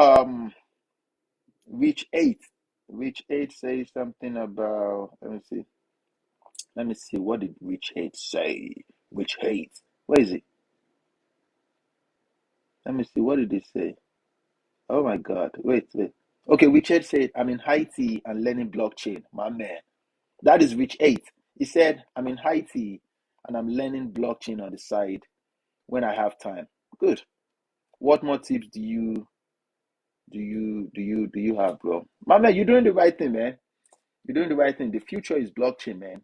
Rich Eight. Rich Eight says something about. Let me see. Let me see. What did Rich Eight say? Rich Eight. Where is it? Let me see. What did he say? Oh my God. Wait, wait. Okay, Rich Eight said, I'm in Haiti and learning blockchain. My man. That is Rich Eight. He said, I'm in Haiti and I'm learning blockchain on the side when I have time. Good. What more tips do you have, bro? My man, you're doing the right thing, man. You're doing the right thing. The future is blockchain, man.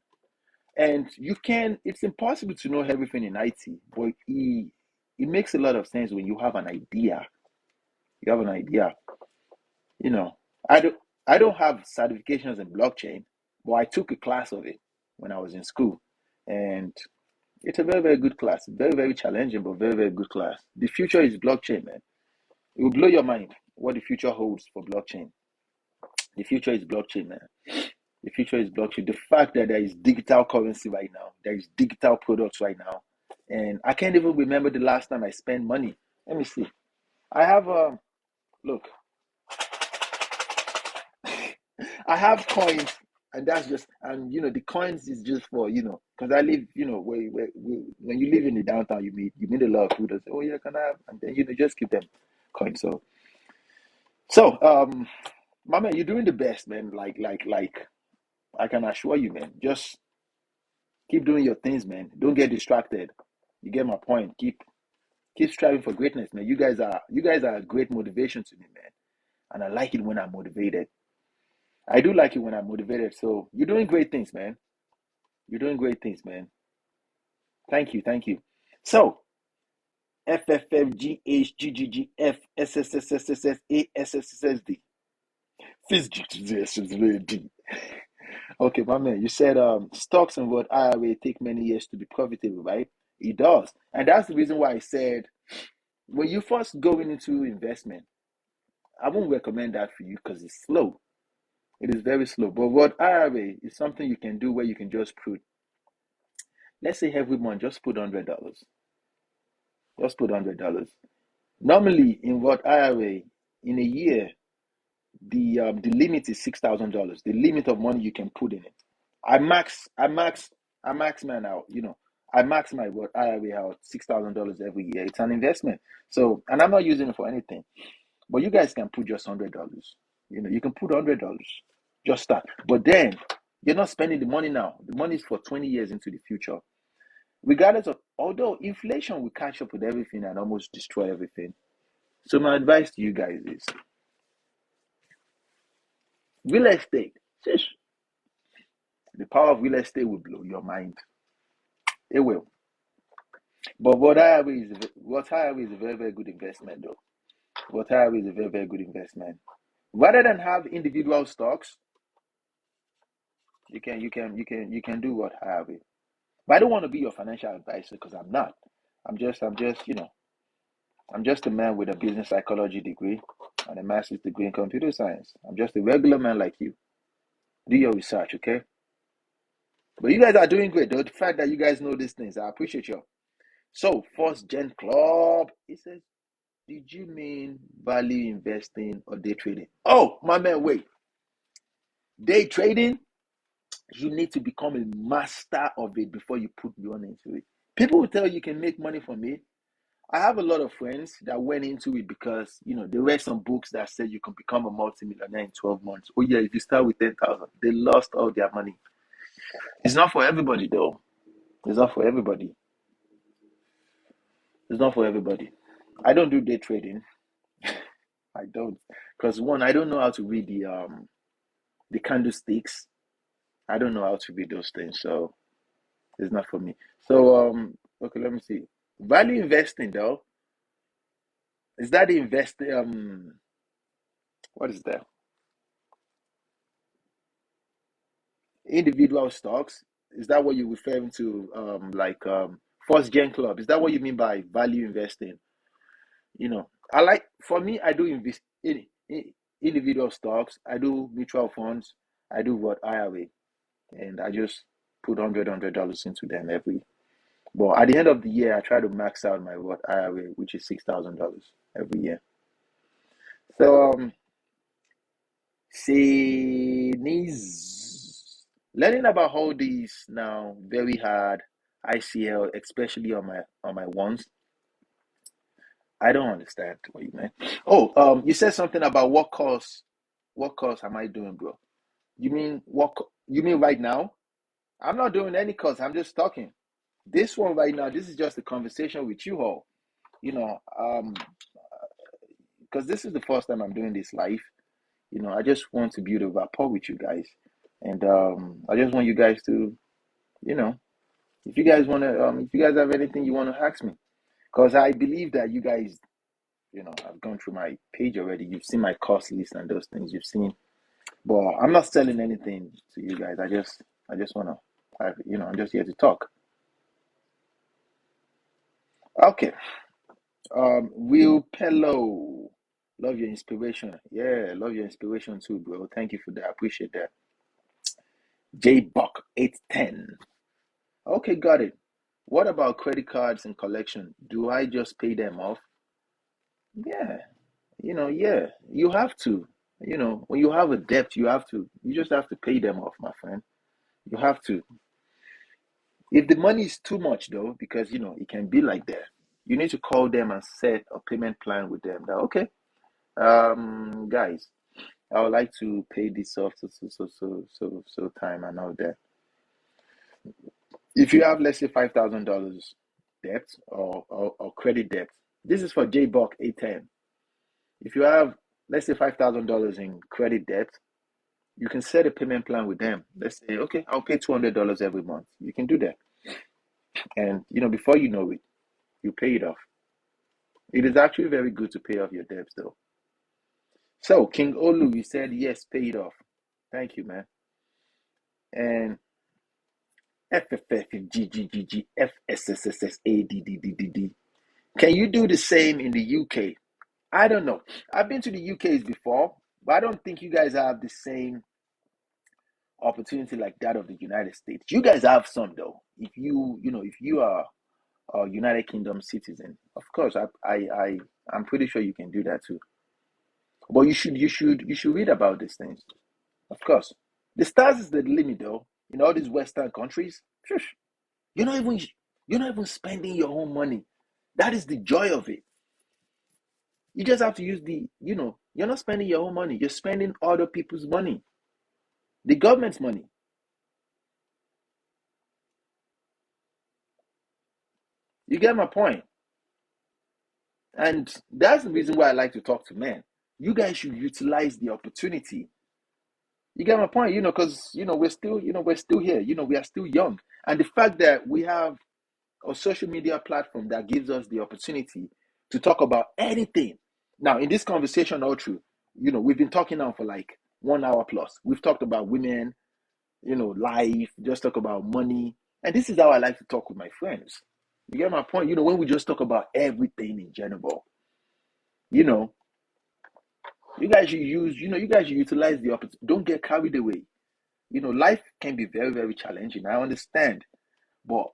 And it's impossible to know everything in IT, but it makes a lot of sense when you have an idea. You have an idea. You know, I don't I don't have certifications in blockchain, but I took a class of it when I was in school. And it's a very, very good class. Very, very challenging, but very, very good class. The future is blockchain, man. It will blow your mind what the future holds for blockchain. The future is blockchain, man. The future is blockchain. The fact that there is digital currency right now, there is digital products right now, and I can't even remember the last time I spent money. Let me see. I have look, I have coins, and that's just and the coins is just for because I live where when you live in the downtown, you meet a lot of people that say, oh yeah, can I have, and then just keep them coins. So So, my man, you're doing the best, man. Like, I can assure you, man. Just keep doing your things, man. Don't get distracted. You get my point. Keep striving for greatness, man. You guys are a great motivation to me, man. And I like it when I'm motivated. I do like it when I'm motivated. So you're doing great things, man. You're doing great things, man. Thank you, thank you. So FFFGHGGGFSSSSSASSSSD. Physics. Okay, my man, you said stocks and what IRA take many years to be profitable, right? It does. And that's the reason why I said when you first going into investment, I won't recommend that for you because it's slow. It is very slow. But what IRA is something you can do where you can just put, let's say every month, just put $100. Just put $100. Normally, in what IRA, in a year, the limit is $6,000. The limit of money you can put in it. I max I max I max mine out. I max my what IRA out $6,000 every year. It's an investment. So, and I'm not using it for anything. But you guys can put just $100. You can put $100. Just start. But then you're not spending the money now. The money is for 20 years into the future. Regardless of, although inflation will catch up with everything and almost destroy everything. So my advice to you guys is real estate. Shush. The power of real estate will blow your mind. It will. But what I have is a very, very good investment though. What I have is a very, very good investment. Rather than have individual stocks, you can do what I have. But I don't want to be your financial advisor because I'm not. I'm just a man with a business psychology degree and a master's degree in computer science. I'm just a regular man like you. Do your research, okay? But you guys are doing great, though. The fact that you guys know these things, I appreciate you. So, first gen club. He says, did you mean value investing or day trading? Oh, my man, wait. Day trading, you need to become a master of it before you put money into it. People will tell you can make money from it. I have a lot of friends that went into it because they read some books that said you can become a multimillionaire in 12 months. Oh yeah, if you start with 10,000, they lost all their money. It's not for everybody though. It's not for everybody. It's not for everybody. I don't do day trading. I don't, because one, I don't know how to read the candlesticks. I don't know how to read those things, so it's not for me. So okay, let me see. Value investing though, is that the invest what is that? Individual stocks? Is that what you're referring to? Like first gen club? Is that what you mean by value investing? I like for me, I do invest in individual stocks. I do mutual funds. I do what IRA, and I just put $100 into them every. But at the end of the year, I try to max out my what IRA, which is $6,000 every year. So Chinese learning about all these now very hard. ICL, especially on my ones. I don't understand what you meant. Oh, you said something about what course. What course am I doing, bro? You mean what? You mean right now? I'm not doing any course. I'm just talking. This one right now. This is just a conversation with you all. You know, um, because this is the first time I'm doing this live. I just want to build a rapport with you guys, and I just want you guys to, you know, if you guys have anything you want to ask me, because I believe that you guys, I've gone through my page already. You've seen my cost list and those things you've seen, but I'm not selling anything to you guys. I just want to, I'm just here to talk. Okay. Will Pello, love your inspiration. Yeah, love your inspiration too, bro. Thank you for that. I appreciate that. J Buck 810. Okay, got it. What about credit cards and collection? Do I just pay them off? Yeah, yeah, you have to. When you have a debt, you just have to pay them off, my friend. You have to. If the money is too much, though, because, it can be like that, you need to call them and set a payment plan with them that, okay, Guys, I would like to pay this off so time and all that. If you have, let's say, $5,000 debt or credit debt, this is for J Buck 810. If you have, let's say, $5,000 in credit debt, you can set a payment plan with them. Let's say, okay, I'll pay $200 every month. You can do that. And, before you know it, you pay it off. It is actually very good to pay off your debts, though. So, King Olu, you said, yes, pay it off. Thank you, man. And FFFGGGGFSSSADDDD. Can you do the same in the UK? I don't know. I've been to the UKs before, but I don't think you guys have the same opportunity like that of the United States. You guys have some though. If you are a United Kingdom citizen, of course, I'm pretty sure you can do that too. But you should read about these things. Of course, the stars is the limit though. In all these Western countries, you're not even you're not even spending your own money. That is the joy of it. You just have to use you're not spending your own money. You're spending other people's money, the government's money. You get my point? And that's the reason why I like to talk to men. You guys should utilize the opportunity. You get my point? Because we're still here. We are still young. And the fact that we have a social media platform that gives us the opportunity to talk about anything. Now, in this conversation, all true, we've been talking now for like 1 hour plus. We've talked about women, life, just talk about money. And this is how I like to talk with my friends. You get my point? When we just talk about everything in general, you know, you guys should utilize the opportunity. Don't get carried away. Life can be very, very challenging. I understand. But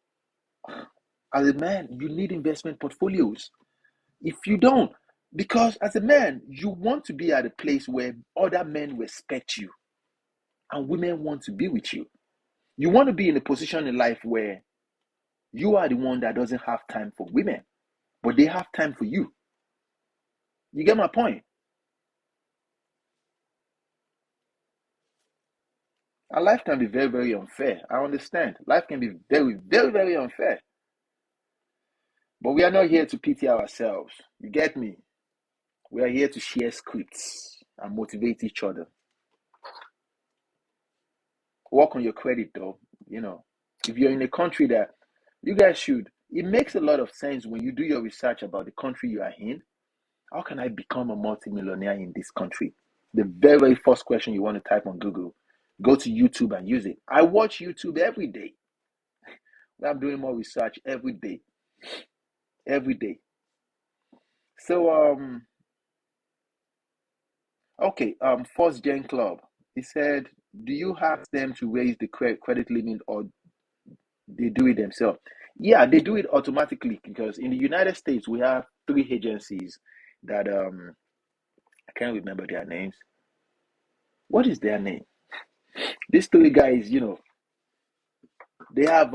as a man, you need investment portfolios. If you don't, because as a man, you want to be at a place where other men respect you and women want to be with you. You want to be in a position in life where you are the one that doesn't have time for women, but they have time for you. You get my point? And life can be very, very unfair. I understand. Life can be very, very, very unfair. But we are not here to pity ourselves. You get me? We are here to share scripts and motivate each other. Work on your credit though. If you're in a country that you guys should, it makes a lot of sense when you do your research about the country you are in. How can I become a multimillionaire in this country? The very, very first question you want to type on Google, go to YouTube and use it. I watch YouTube every day. I'm doing more research every day. Every day. So okay, First Gen Club. He said, do you ask them to raise the credit limit or they do it themselves? Yeah, they do it automatically because in the United States we have three agencies that I can't remember their names. What is their name? These three guys, they have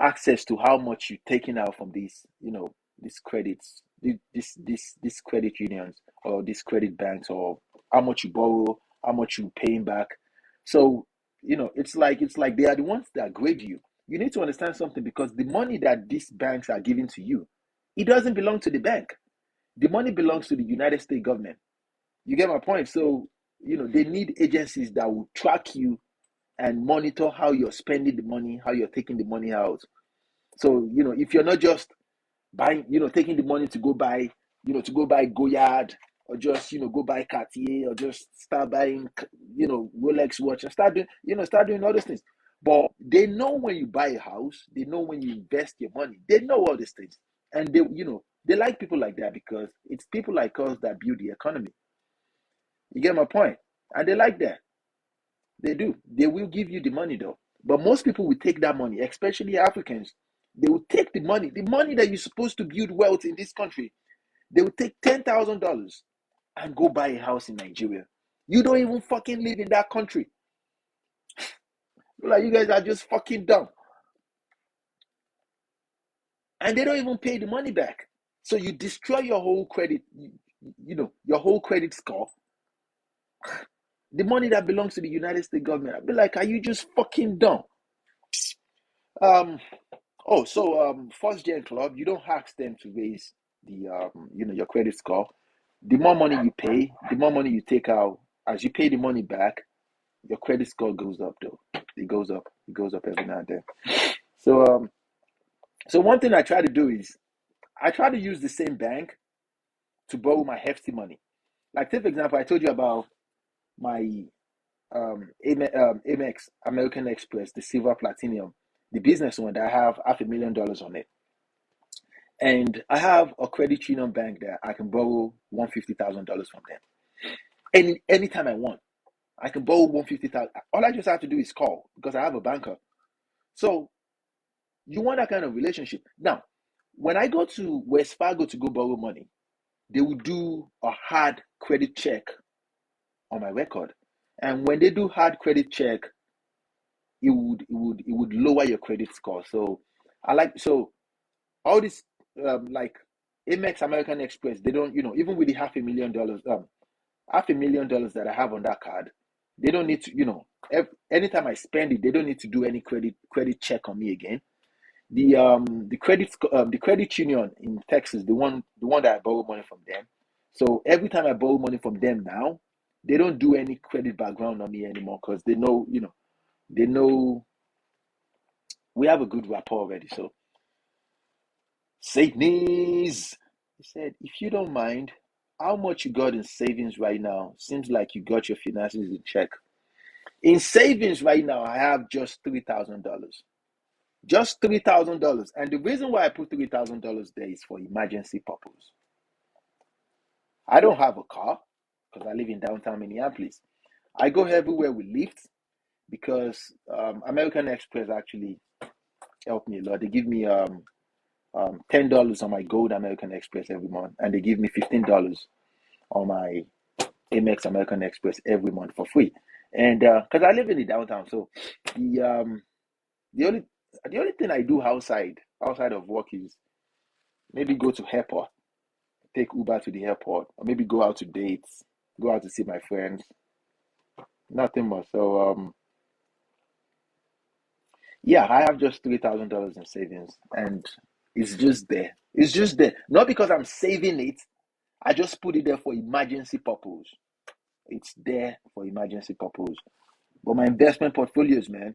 access to how much you're taking out from these credits, this credit unions or these credit banks, or how much you borrow, how much you paying back. So it's like they are the ones that grade you. You need to understand something because the money that these banks are giving to you, it doesn't belong to the bank. The money belongs to the United States government. You get my point? So they need agencies that will track you and monitor how you're spending the money, how you're taking the money out. So, if you're not just buying, taking the money to go buy Goyard, or just, go buy Cartier, or just start buying, Rolex watch and start doing all those things. But they know when you buy a house, they know when you invest your money, they know all these things. And they like people like that because it's people like us that build the economy. You get my point? And they like that. They do. They will give you the money though. But most people will take that money, especially Africans. They will take the money that you're supposed to build wealth in this country. They will take $10,000 and go buy a house in Nigeria. You don't even fucking live in that country. Like, you guys are just fucking dumb. And they don't even pay the money back. So you destroy your whole credit. your whole credit score, the money that belongs to the United States government. I'd be like, are you just fucking dumb? Um, First Gen Club, you don't ask them to raise your credit score. The more money you pay, the more money you take out. As you pay the money back, your credit score goes up though. It goes up. It goes up every now and then. So so one thing I try to do is I try to use the same bank to borrow my hefty money. Like, take for example, I told you about my Amex American Express, the silver platinum, the business one that I have $500,000 on it. And I have a credit union bank that I can borrow $150,000 from them. Anytime I want, I can borrow 150,000. All I just have to do is call because I have a banker. So you want that kind of relationship. Now, when I go to West Fargo to go borrow money, they will do a hard credit check on my record. And when they do hard credit check, it would lower your credit score. So all this like Amex American Express, they don't, even with the $500,000 that I have on that card, they don't need to, anytime I spend it, they don't need to do any credit check on me again. The credit union in Texas, the one that I borrow money from them. So every time I borrow money from them now, they don't do any credit background on me anymore because they know we have a good rapport already. So Sydney's, he said, if you don't mind, how much you got in savings right now? Seems like you got your finances in check. In savings right now, I have just $3,000. Just $3,000. And the reason why I put $3,000 there is for emergency purpose. I don't have a car because I live in downtown Minneapolis. I go everywhere with Lyft because American Express actually helped me a lot. They give me $10 on my Gold American Express every month, and they give me $15 on my Amex American Express every month for free. And because I live in the downtown, so the um the only the only thing I do outside of work is maybe go to airport, take Uber to the airport, or maybe go out to dates, go out to see my friends. Nothing more. So yeah, I have just $3,000 in savings, and it's just there. It's just there. Not because I'm saving it. I just put it there for emergency purpose. It's there for emergency purpose. But my investment portfolios, man.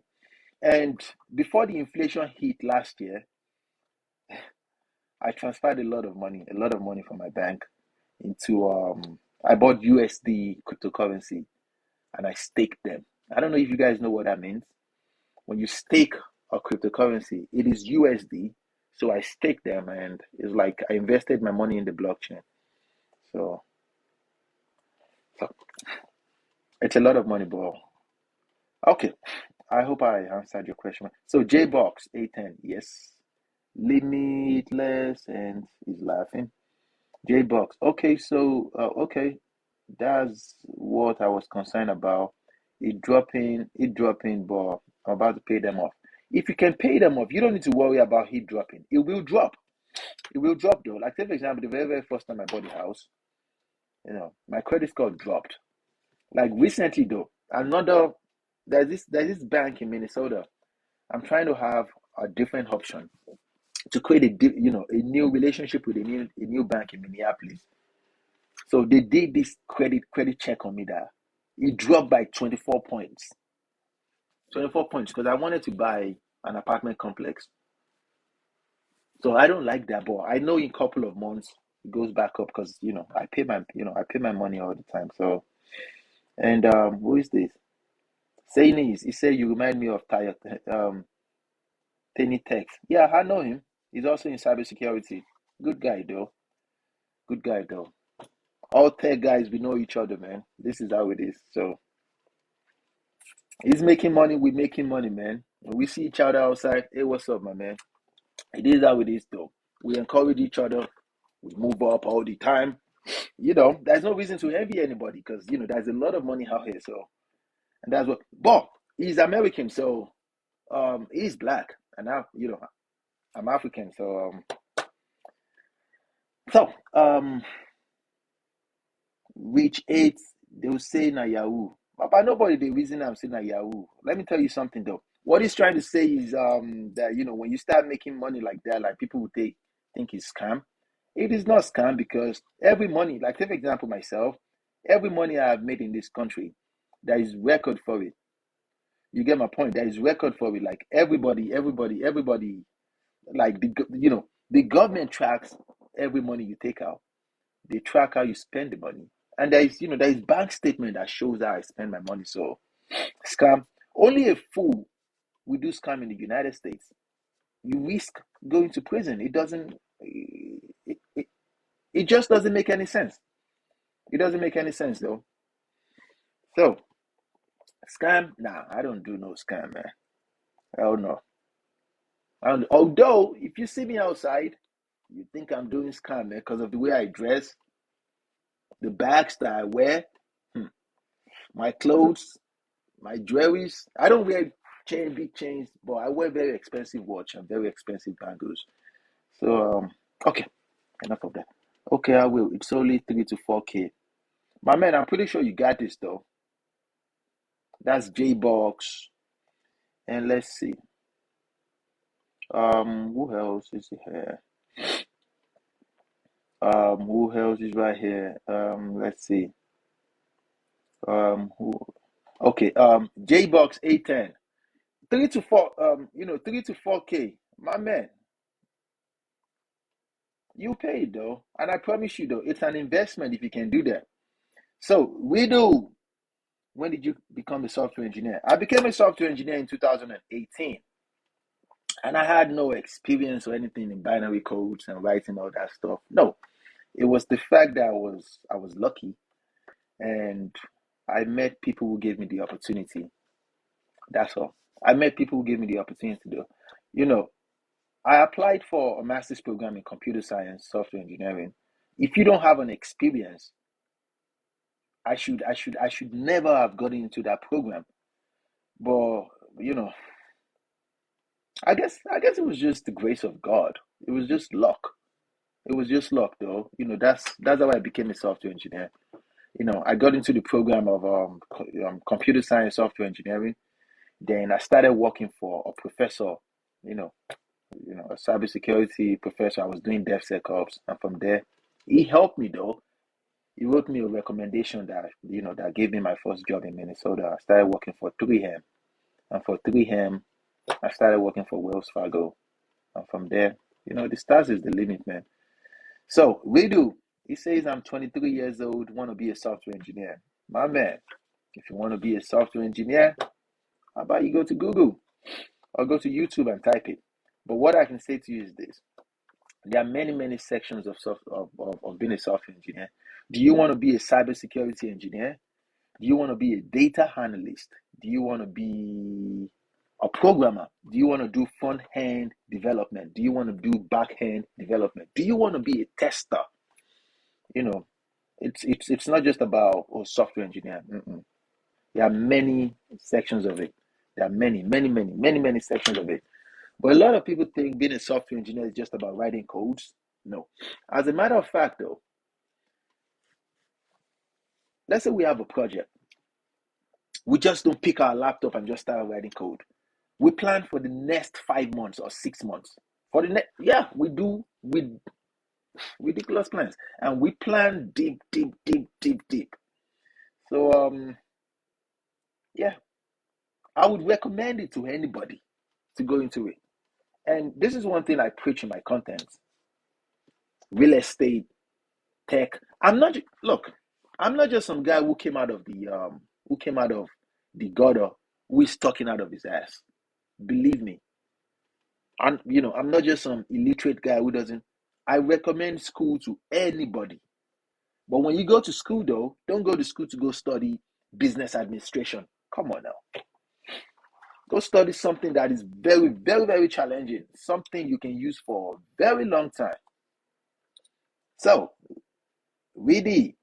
And before the inflation hit last year, I transferred a lot of money from my bank into I bought USD cryptocurrency and I staked them. I don't know if you guys know what that means. When you stake a cryptocurrency, it is USD. So I staked them and it's like I invested my money in the blockchain. So, so it's a lot of money, bro. Okay. I hope I answered your question. So JBox 810, yes. Limitless and he's laughing. JBox. Okay, so okay. That's what I was concerned about. It dropping, but I'm about to pay them off. If you can pay them off, you don't need to worry about it dropping. It will drop. It will drop though. Like, take for example, the very, very first time I bought the house, my credit score dropped. Like recently though, another there's this bank in Minnesota. I'm trying to have a different option to create a new relationship with a new bank in Minneapolis. So they did this credit check on me that it dropped by 24 points. 24 points because I wanted to buy an apartment complex. So I don't like that, but I know in a couple of months it goes back up because I pay my money all the time. So, and who is this? Saying is he said you remind me of Tiny Tex. Yeah, I know him. He's also in cybersecurity. Good guy though. Good guy though. All tech guys, we know each other, man. This is how it is. So he's making money, we making money, man. When we see each other outside, hey, what's up, my man? It is how it is, though. We encourage each other. We move up all the time. There's no reason to envy anybody because there's a lot of money out here. So, and that's what. But he's American, so he's black, and I'm African. So reach 8, they'll say na Yahoo. But nobody the reason I'm saying na Yahoo. Let me tell you something though. What he's trying to say is that when you start making money like that, like people would think it's scam. It is not scam because every money, like take for example myself, every money I have made in this country, there is record for it. You get my point? There is record for it. Like everybody, like the government tracks every money you take out. They track how you spend the money. And there is bank statement that shows how I spend my money. So scam. Only a fool will do scam in the United States. You risk going to prison. It just doesn't make any sense. It doesn't make any sense though. So scam, nah, I don't do no scam, man. Hell no. Although if you see me outside, you think I'm doing scam, man, because of the way I dress, the bags that I wear, hmm, my clothes, my jewelries. I don't wear big chains, but I wear very expensive watch and very expensive bangles. So okay, enough of that. Okay, I will. It's only 3 to 4K. My man, I'm pretty sure you got this though. That's J Box. And let's see. Who else is here? Who else is right here? Let's see. Who? Okay. J Box 810. 3 to 4. 3 to 4K. My man, you paid though, and I promise you though, it's an investment if you can do that. So we do. When did you become a software engineer? I became a software engineer in 2018, and I had no experience or anything in binary codes and writing all that stuff. No, it was the fact that I was lucky, and I met people who gave me the opportunity. That's all. I met people who gave me the opportunity to do. You know, I applied for a master's program in computer science, software engineering. If you don't have an experience, I should never have gotten into that program. But you know, I guess it was just the grace of God. It was just luck. It was just luck, though. That's how I became a software engineer. I got into the program of computer science software engineering. Then I started working for a professor. You know, a cybersecurity professor. I was doing DevSecOps, and from there, he helped me though. He wrote me a recommendation that gave me my first job in Minnesota. I started working for 3M, and for 3M, I started working for Wells Fargo, and from there, the stars is the limit, man. So we do. He says I'm 23 years old, want to be a software engineer. My man, if you want to be a software engineer, how about you go to Google or go to YouTube and type it? But what I can say to you is this: there are many, many sections of being a software engineer. Do you want to be a cybersecurity engineer? Do you want to be a data analyst? Do you want to be a programmer? Do you want to do front end development? Do you want to do back end development? Do you want to be a tester? You know, it's not just about software engineer. Mm-mm. There are many sections of it. There are many, many, many, many, many sections of it. But a lot of people think being a software engineer is just about writing codes. No. As a matter of fact, though, let's say we have a project. We just don't pick our laptop and just start writing code. We plan for the next 5 months or 6 months. For the next, yeah, we do with ridiculous plans, and we plan deep, deep, deep, deep, deep. So, yeah, I would recommend it to anybody to go into it. And this is one thing I preach in my content: real estate, tech. Look. I'm not just some guy who came out of the gutter who is talking out of his ass. Believe me, I'm not just some illiterate guy who doesn't. I recommend school to anybody. But when you go to school, though, don't go to school to go study business administration. Come on now. Go study something that is very, very, very challenging, something you can use for a very long time. So, really,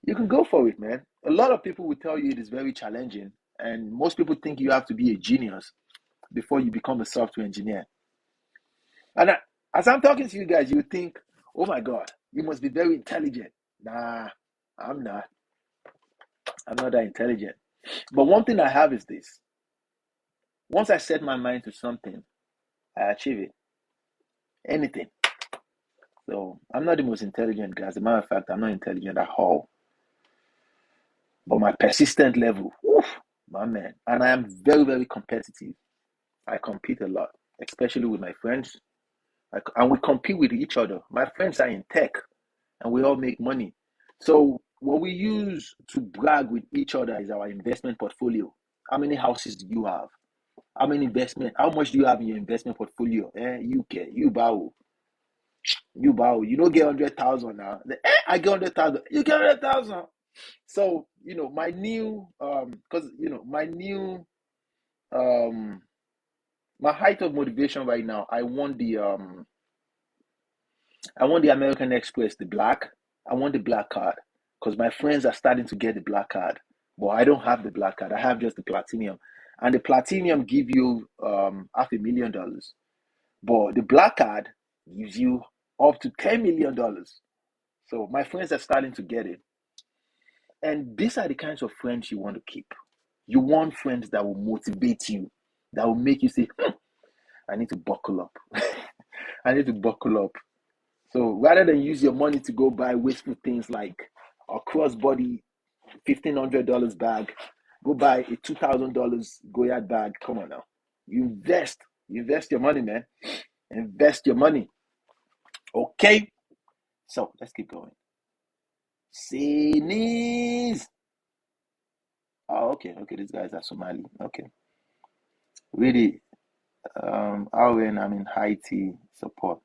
you can go for it, man. A lot of people will tell you it is very challenging, and most people think you have to be a genius before you become a software engineer. And as I'm talking to you guys, you think, oh my God, you must be very intelligent. Nah, I'm not. I'm not that intelligent. But one thing I have is this: once I set my mind to something, I achieve it. Anything. So I'm not the most intelligent guy. As a matter of fact, I'm not intelligent at all. But my persistent level, oof, my man. And I am very, very competitive. I compete a lot, especially with my friends. And we compete with each other. My friends are in tech, and we all make money. So what we use to brag with each other is our investment portfolio. How many houses do you have? How many investment? How much do you have in your investment portfolio? You care. You bow. You bow. You don't get 100,000 now. I get 100,000. You get 100,000. So my new because um my height of motivation right now. I want the American Express, the black. I want the black card because my friends are starting to get the black card, but I don't have the black card. I have just the platinum, and the platinum give you $500,000, but the black card gives you up to $10 million. So my friends are starting to get it, and these are the kinds of friends you want to keep. You want friends that will motivate you, that will make you say, "I need to buckle up. I need to buckle up." So rather than use your money to go buy wasteful things like a crossbody $1,500 bag, go buy a $2,000 Goyard bag. Come on now, you invest. You invest your money, man. Invest your money. Okay. So let's keep going. Sinis. Oh, okay, okay. These guys are Somali. Okay, really. When I'm in Haiti support.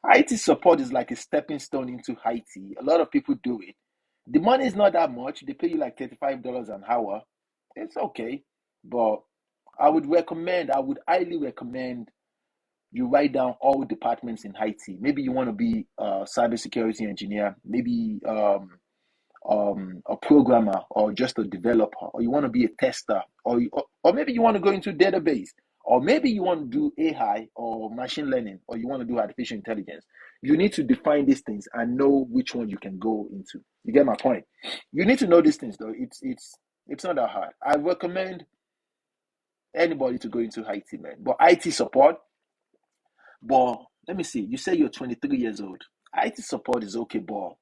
Haiti support is like a stepping stone into Haiti. A lot of people do it. The money is not that much. They pay you like $35 an hour. It's okay. But I would highly recommend you write down all departments in Haiti. Maybe you want to be a cybersecurity engineer, maybe a programmer or just a developer, or you want to be a tester, or maybe you want to go into database, or maybe you want to do AI or machine learning, or you want to do artificial intelligence. You need to define these things and know which one you can go into. You get my point? You need to know these things though. It's not that hard. I recommend anybody to go into IT, man. But IT support, but let me see. You say you're 23 years old. IT support is okay, but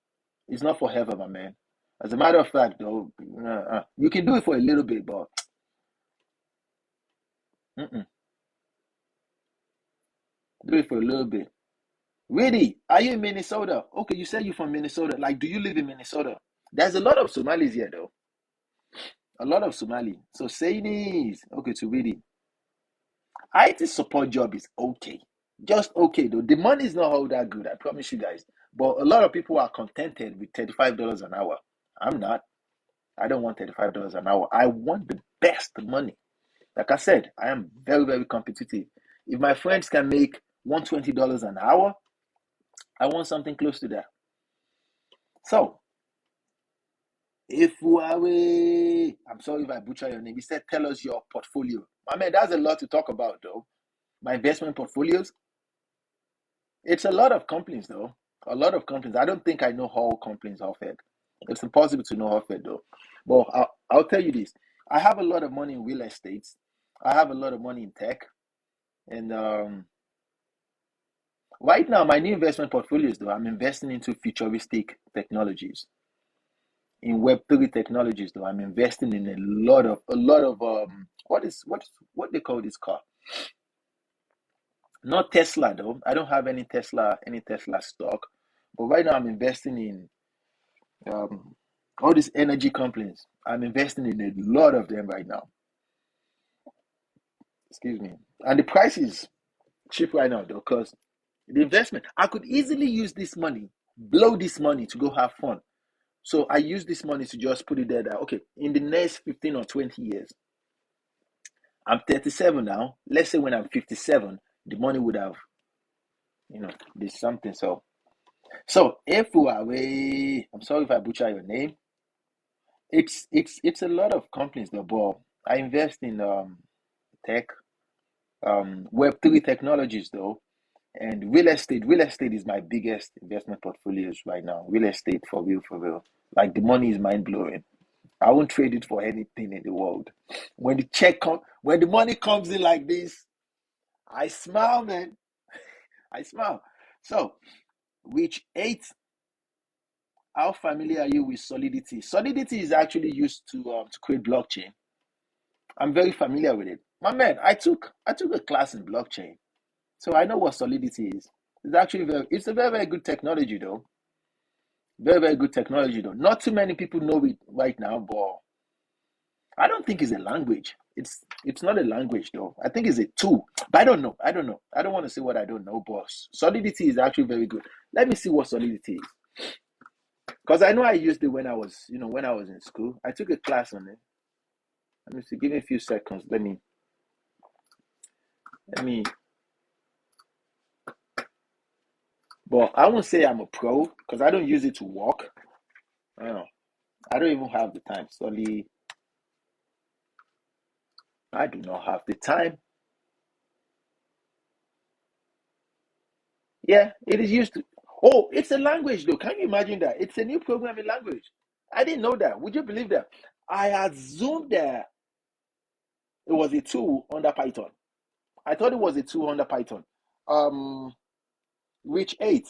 it's not forever, my man. As a matter of fact, though, you can do it for a little bit, but mm-mm, do it for a little bit. Really? Are you in Minnesota? Okay, you said you're from Minnesota. Like, do you live in Minnesota? There's a lot of Somalis here, though. A lot of Somali. So say this. Okay, to really. IT support job is okay. Just okay, though. The money is not all that good, I promise you guys. But a lot of people are contented with $35 an hour. I'm not. I don't want $35 an hour. I want the best money. Like I said, I am very, very competitive. If my friends can make $120 an hour, I want something close to that. So, if Huawei, I'm sorry if I butcher your name, he said, tell us your portfolio. I mean, that's a lot to talk about, though. My investment portfolios, it's a lot of companies, though. A lot of companies. I don't think I know all companies offered. It's impossible to know offered, though. But I'll tell you this: I have a lot of money in real estate. I have a lot of money in tech, and right now, my new investment portfolios, though, I'm investing into futuristic technologies, in Web3 technologies, though. I'm investing in a lot of what they call this car? Not Tesla, though. I don't have any Tesla stock, but right now I'm investing in um, all these energy companies. I'm investing in a lot of them right now. Excuse me, and the price is cheap right now, though, because the investment I could easily use this money, blow this money to go have fun. So I use this money to just put it there that, okay, in the next 15 or 20 years, I'm 37 now. Let's say when I'm 57, the money would have, be something. So if Huawei, I'm sorry if I butcher your name, it's a lot of companies though, but I invest in tech, Web3 technologies though, And real estate is my biggest investment portfolios right now. Real estate, for real, for real. Like, the money is mind blowing. I won't trade it for anything in the world. When the money comes in like this, I smile, man. I smile. So, which eight? How familiar are you with Solidity? Solidity is actually used to create blockchain. I'm very familiar with it. My man, I took a class in blockchain, so I know what Solidity is. It's a very very good technology though. Very very good technology though. Not too many people know it right now, but I don't think it's a language. It's not a language though. I think it's a tool, but I don't know. I don't know. I don't want to say what I don't know, boss. Solidity is actually very good. Let me see what Solidity is, because I know I used it when I was in school. I took a class on it. Let me see. Give me a few seconds. Let me. But I won't say I'm a pro because I don't use it to work. I don't know. I don't even have the time. Sorry, I do not have the time. Yeah, it is used to. Oh, it's a language though. Can you imagine that? It's a new programming language. I didn't know that. Would you believe that? I assumed that it was a tool under Python. I thought it was a tool under Python. Um, which eight?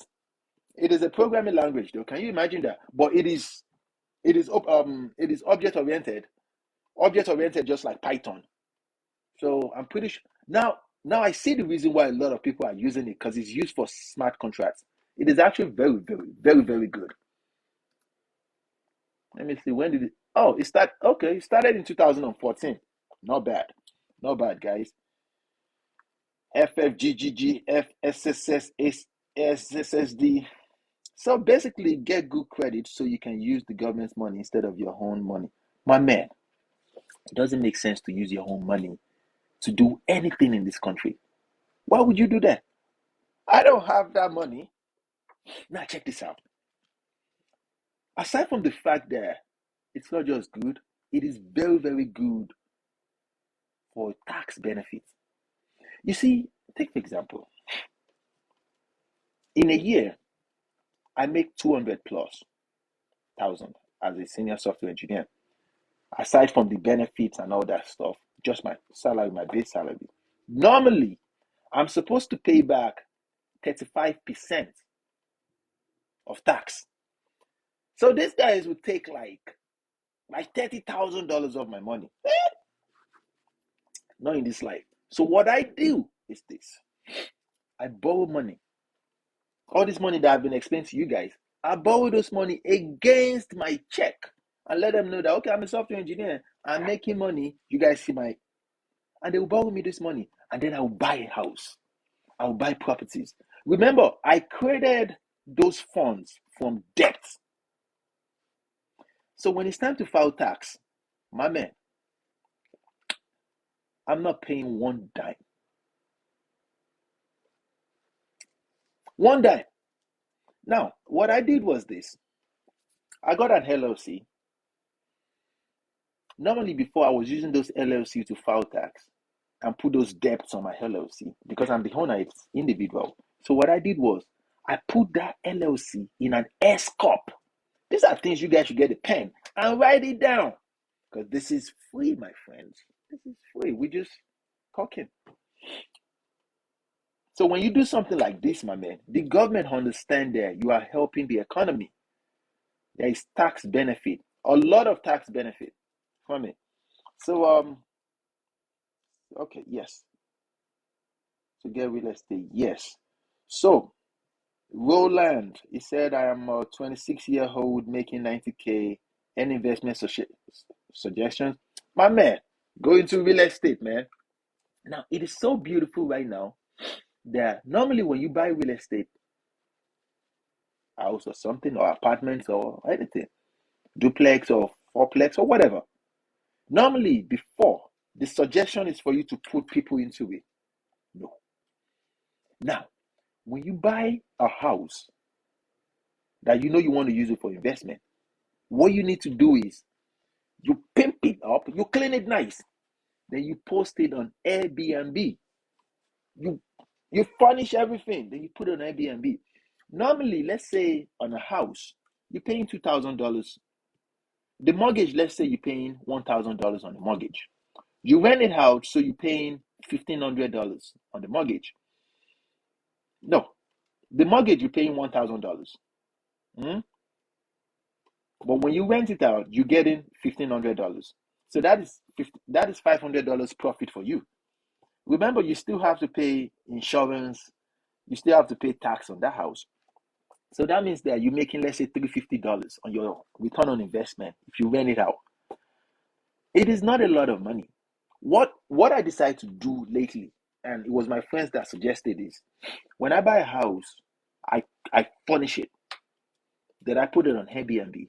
It is a programming language though. Can you imagine that? But it is object oriented just like Python. So I'm pretty sure now I see the reason why a lot of people are using it, because it's used for smart contracts. It is actually very, very, very, very good. Let me see. When did it? Oh, it started in 2014. Not bad. Not bad, guys. FFGGG, FSSS, SSSD. So basically, get good credit so you can use the government's money instead of your own money. My man, it doesn't make sense to use your own money to do anything in this country. Why would you do that? I don't have that money. Now, check this out. Aside from the fact that it's not just good, it is very, very good for tax benefits. You see, take for example, in a year, I make 200 plus thousand as a senior software engineer. Aside from the benefits and all that stuff, just my salary, my base salary. Normally, I'm supposed to pay back 35% of tax. So these guys would take like $30,000 of my money. Not in this life. So what I do is this: I borrow money. All this money that I've been explaining to you guys, I borrow those money against my check and let them know that, okay, I'm a software engineer. I'm making money. You guys see and they will borrow me this money, and then I'll buy a house. I'll buy properties. Remember, I created those funds from debt. So when it's time to file tax, my man, I'm not paying one dime. One dime. Now, what I did was this: I got an LLC. Normally, before I was using those LLC to file tax and put those debts on my LLC because I'm the owner, it's individual. So what I did was I put that LLC in an S corp. These are things you guys should get a pen and write it down, because this is free, my friends. This is free. We just talking. So when you do something like this, my man, the government understand that you are helping the economy. There is tax benefit, a lot of tax benefit from it. So okay, yes, to get real estate, yes. So Roland, he said, I am a 26-year-old making 90K. Any investment suggestions? My man, go into real estate, man. Now, it is so beautiful right now that normally when you buy real estate, house or something, or apartments or anything, duplex or fourplex or whatever, normally before, the suggestion is for you to put people into it. No. Now, when you buy a house that you know you want to use it for investment, what you need to do is you pimp it up, you clean it nice, then you post it on Airbnb. You You furnish everything, then you put it on Airbnb. Normally, let's say on a house, you're paying $2,000. The mortgage, let's say you're paying $1,000 on the mortgage. You rent it out, so you're paying $1,500 on the mortgage. No, the mortgage you're paying $1,000. Mm? But when you rent it out, you're getting $1,500. So that is $500 profit for you. Remember, you still have to pay insurance. You still have to pay tax on that house. So that means that you're making, let's say, $350 on your return on investment if you rent it out. It is not a lot of money. What I decided to do lately, and it was my friends that suggested this. When I buy a house, I furnish it. Then I put it on Airbnb.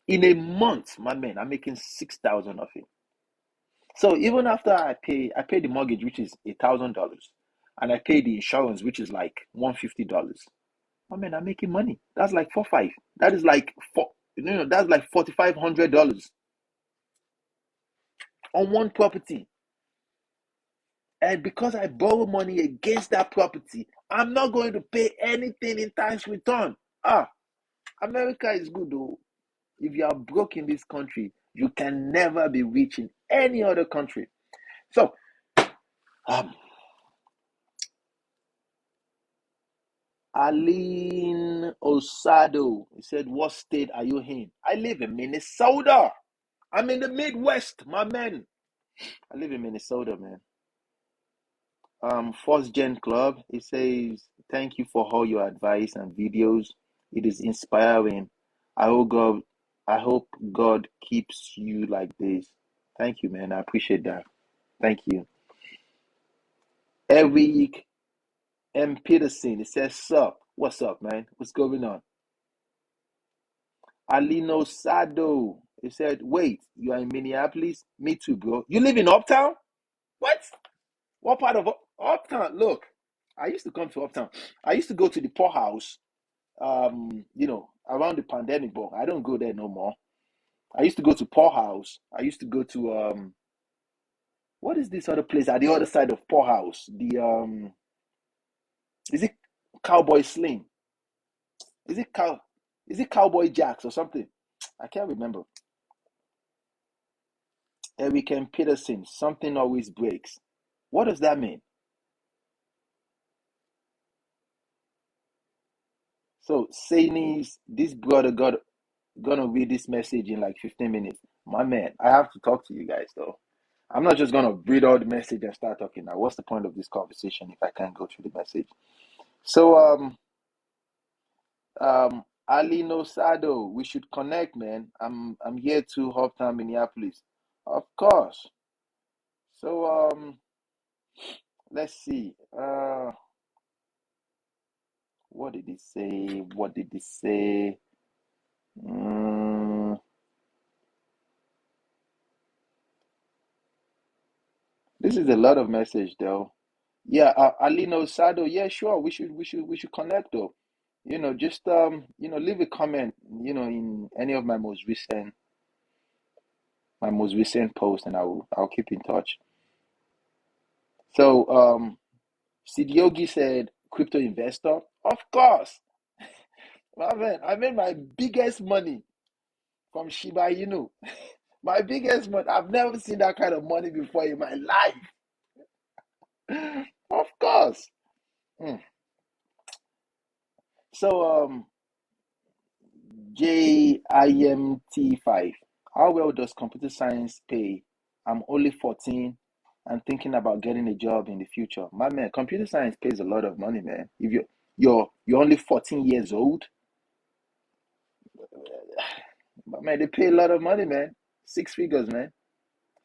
In a month, my man, I'm making 6,000 of it. So even after I pay the mortgage, which is $1,000, and I pay the insurance, which is like $150. I mean, I'm making money. That's like 4 5. That is like that's like $4,500 on one property. And because I borrow money against that property, I'm not going to pay anything in tax return. Ah, America is good though. If you are broke in this country, you can never be rich in any other country. So, um, Aline Osado, he said, "What state are you in?" I live in Minnesota. I'm in the Midwest, my man. I live in Minnesota, man. First Gen Club, it says, "Thank you for all your advice and videos. It is inspiring. I hope God, I hope God keeps you like this." Thank you, man. I appreciate that. Thank you. Eric M. Peterson, it says, "Sup? What's up, man? What's going on?" Alino Sado, it said, "Wait, you are in Minneapolis? Me too, bro. You live in Uptown? What? What part of Uptown? Look, I used to come to Uptown. I used to go to the poorhouse, around the pandemic, but I don't go there no more. I used to go to poorhouse. I used to go to what is this other place at the other side of poorhouse? The is it Cowboy Slim? Is it cow? Is it Cowboy Jacks or something? I can't remember. Eric M. Peterson, something always breaks. What does that mean? So Sanis, this brother got gonna read this message in like 15 minutes. My man, I have to talk to you guys though. I'm not just gonna read all the message and start talking now. What's the point of this conversation if I can't go through the message? So Ali Nosado, we should connect, man. I'm here to Hopetown, Minneapolis. Of course. So let's see. What did he say? What did he say? Mm, this is a lot of message though. Yeah, Alino Sado. Yeah, sure. We should connect though. Just leave a comment. In any of my most recent post, and I'll keep in touch. So, Sidiogi said, "Crypto investor." Of course, my man. I made my biggest money from Shiba Inu. My biggest money. I've never seen that kind of money before in my life. Of course. Hmm. So, JIMT5. How well does computer science pay? I'm only 14 and thinking about getting a job in the future. My man, computer science pays a lot of money, man. If you're only 14 years old, but man, they pay a lot of money, man. Six figures, man.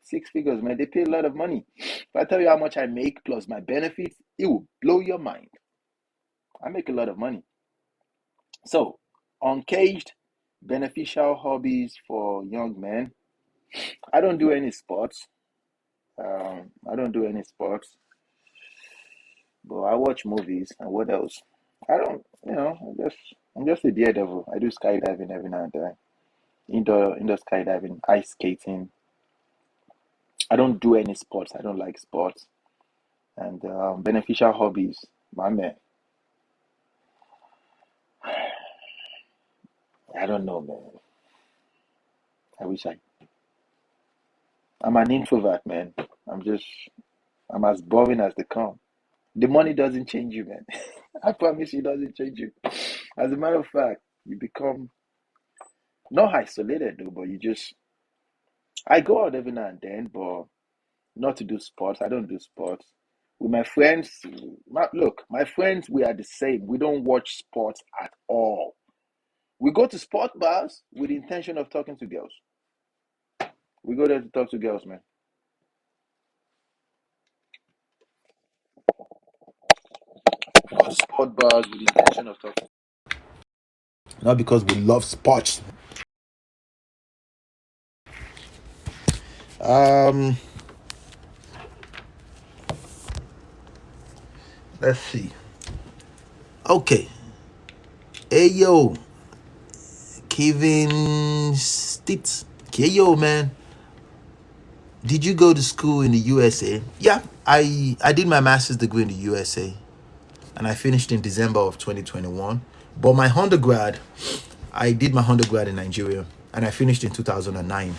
Six figures, man. They pay a lot of money. If I tell you how much I make plus my benefits, it will blow your mind. I make a lot of money. So, uncaged, beneficial hobbies for young men. I don't do any sports. I don't do any sports, but I watch movies. And what else? I don't, I'm just a daredevil. I do skydiving every now and then. Indoor skydiving, ice skating. I don't do any sports. I don't like sports. And beneficial hobbies, my man. I don't know, man. I wish I. I'm an introvert, man. I'm just. I'm as boring as they come. The money doesn't change you, man. I promise you, it doesn't change you. As a matter of fact, you become not isolated though, but you just. I go out every now and then, but not to do sports. I don't do sports. With my friends, look, my friends, we are the same. We don't watch sports at all. We go to sport bars with the intention of talking to girls. We go there to talk to girls, man. We go to sport bars with the intention of talking. Not because we love sports. Um, let's see. Okay. Hey yo, Kevin Stitz. Hey yo, man. Did you go to school in the USA? Yeah, I did my master's degree in the USA, and I finished in December of 2021. But my undergrad, I did my undergrad in Nigeria, and I finished in 2009.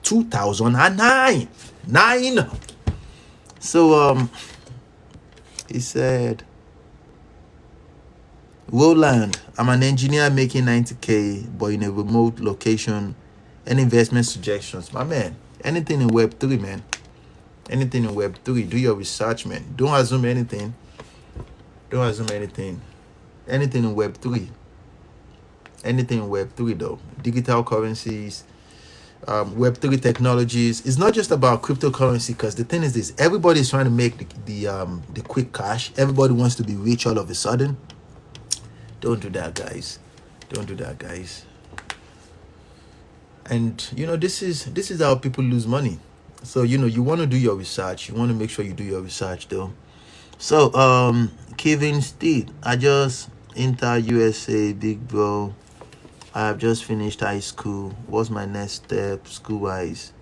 2009, 9. So he said, Roland, I'm an engineer making 90K, but in a remote location. Any investment suggestions? My man, anything in Web3, man. Anything in Web3. Do your research, man. Don't assume anything. Don't assume anything. Anything in Web3. Anything in Web3, though. Digital currencies, Web3 technologies. It's not just about cryptocurrency, because the thing is this: everybody's trying to make the quick cash. Everybody wants to be rich all of a sudden. Don't do that, guys. Don't do that, guys. And this is how people lose money. So you want to do your research. You want to make sure you do your research, though. So Kevin Steed, I just enter USA, big bro. I have just finished high school. What's my next step school wise?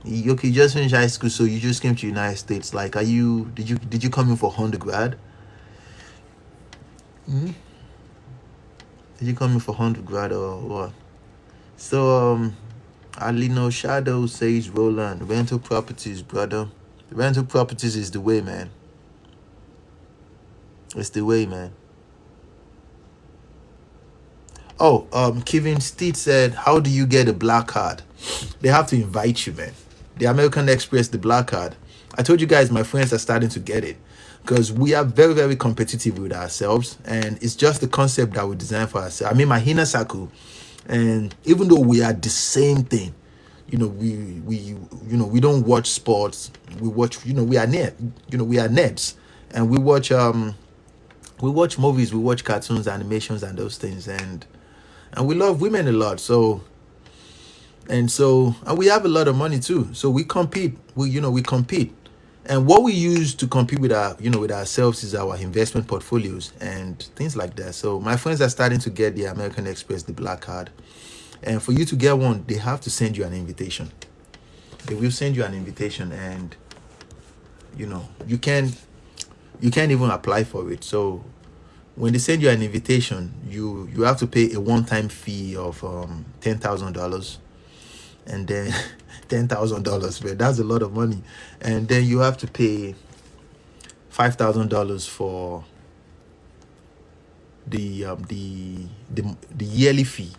Okay, you just finished high school, so you just came to United States. Like, did you come in for undergrad? Did you come in for undergrad or what? So Alino Shadow says, Roland, rental properties, brother. Rental properties is the way, man. It's the way, man. Oh, Kevin Steed said, how do you get a black card? They have to invite you, man. The American Express, the black card. I told you guys, my friends are starting to get it, because we are very, very competitive with ourselves, and it's just the concept that we design for ourselves. I mean, my inner circle, and even though we are the same thing, we don't watch sports. We watch, we are we are nerds, and we watch movies, we watch cartoons, animations, and those things, and we love women a lot. And we have a lot of money too. So we compete. We compete. And what we use to compete with with ourselves is our investment portfolios and things like that. So my friends are starting to get the American Express, the black card. And for you to get one, they have to send you an invitation. They will send you an invitation, and you can't even apply for it. So when they send you an invitation, you have to pay a one-time fee of $10,000, and then $10,000, man, that's a lot of money. And then you have to pay $5,000 for the yearly fee.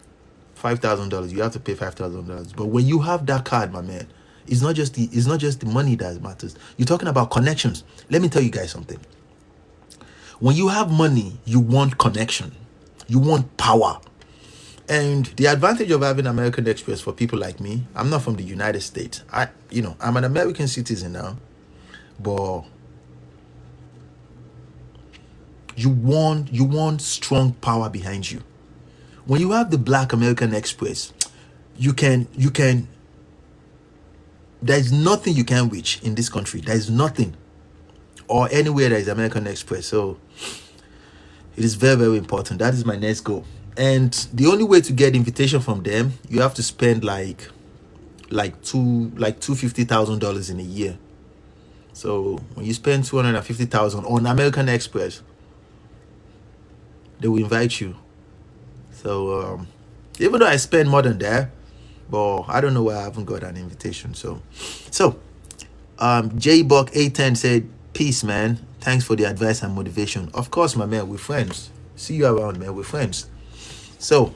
$5,000. You have to pay $5,000. But when you have that card, my man, it's not just the money that matters. You're talking about connections. Let me tell you guys something. When you have money, you want connection. You want power. And the advantage of having American Express for people like me, I'm not from the United States. I'm an American citizen now, but you want strong power behind you. When you have the Black American Express, you can there's nothing you can reach in this country. There's nothing, or anywhere there is American Express. So it is very, very important. That is my next goal. And the only way to get invitation from them, you have to spend like $250,000 in a year. So when you spend 250,000 on American Express, they will invite you. So even though I spend more than that, but I don't know why I haven't got an invitation. So J Buck 810 said, "Peace, man. Thanks for the advice and motivation." Of course, my man, we're friends. See you around, man. We're friends. So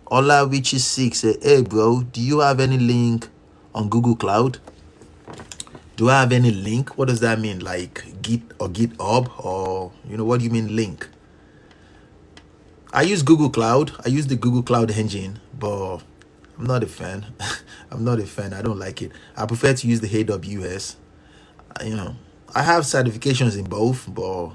Ola Richie 6 said, "Hey, bro, do you have any link on Google Cloud?" Do I have any link? What does that mean? Like Git or GitHub, or what do you mean link? I use Google Cloud. I use the Google Cloud engine, but I'm not a fan. I'm not a fan. I don't like it. I prefer to use the AWS. I have certifications in both, but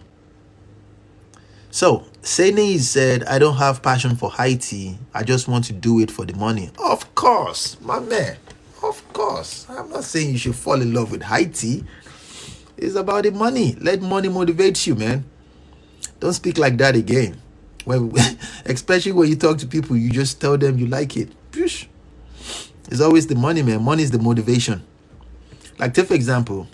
so Sene said, "I don't have passion for IT. I just want to do it for the money." Of course, my man. Of course. I'm not saying you should fall in love with IT. It's about the money. Let money motivate you, man. Don't speak like that again. Well, especially when you talk to people, you just tell them you like it. It's always the money, man. Money is the motivation. Like, take for example,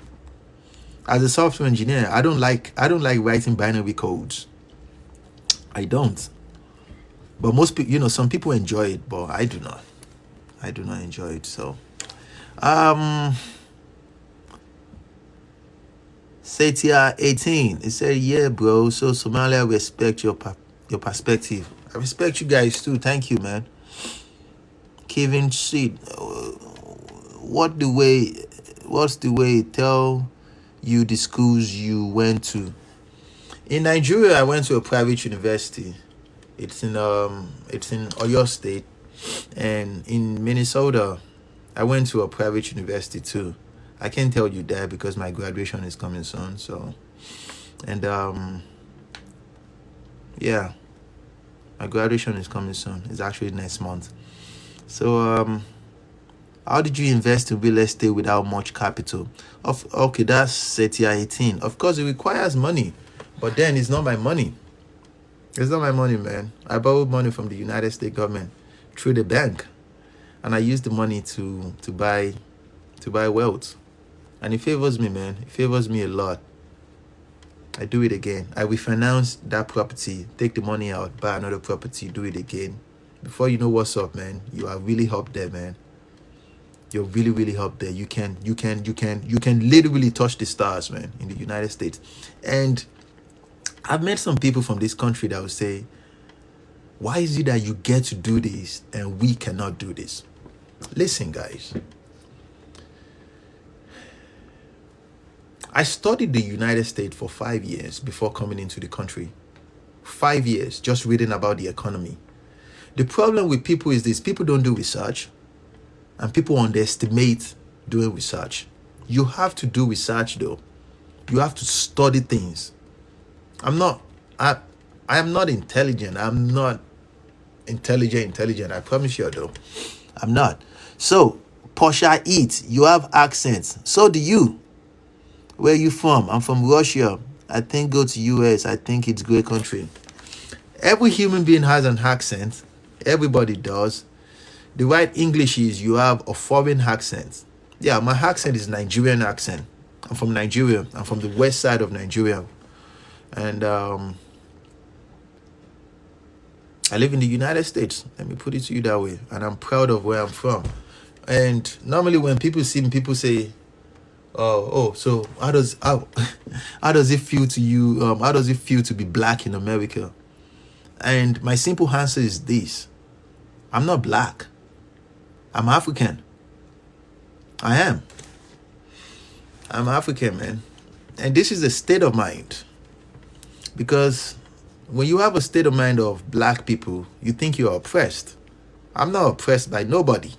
as a software engineer, I don't like writing binary codes. I don't. But most people, some people enjoy it, but I do not. I do not enjoy it. So, Satia 18, it said, "Yeah, bro. So Somalia respect your perspective." I respect you guys too. Thank you, man. Kevin Seed, what's the way? Tell you the schools you went to. In Nigeria, I went to a private university. It's in Oyo State, and in Minnesota, I went to a private university too. I can't tell you that because my graduation is coming soon. So, and yeah, my graduation is coming soon. It's actually next month. So, how did you invest in real estate without much capital? Okay, that's Setia 18. Of course, it requires money, but then it's not my money. It's not my money, man. I borrowed money from the United States government through the bank, and I used the money to buy wealth, and it favors me, man. It favors me a lot. I do it again. I refinance that property, take the money out, buy another property, do it again. Before you know what's up, man, you are really up there, man. You're really, really up there. You can literally touch the stars, man, in the United States. And I've met some people from this country that will say, "Why is it that you get to do this and we cannot do this?" Listen, guys. I studied the United States for 5 years before coming into the country. 5 years just reading about the economy. The problem with people is this: people don't do research, and people underestimate doing research. You have to do research, though. You have to study things. I am not intelligent. I'm not intelligent. I promise you, though. I'm not. So, Portia eats. You have accents. So do you. Where are you from? I'm from Russia. I think go to US. I think it's a great country. Every human being has an accent. Everybody does. The right English is you have a foreign accent. Yeah, my accent is Nigerian accent. I'm from Nigeria. I'm from the west side of Nigeria. And I live in the United States. Let me put it to you that way. And I'm proud of where I'm from. And normally when people see me, people say, so how does it feel to you? How does it feel to be black in America? And my simple answer is this: I'm not black. I'm African. I am. I'm African, man. And this is a state of mind. Because when you have a state of mind of black people, you think you're oppressed. I'm not oppressed by nobody.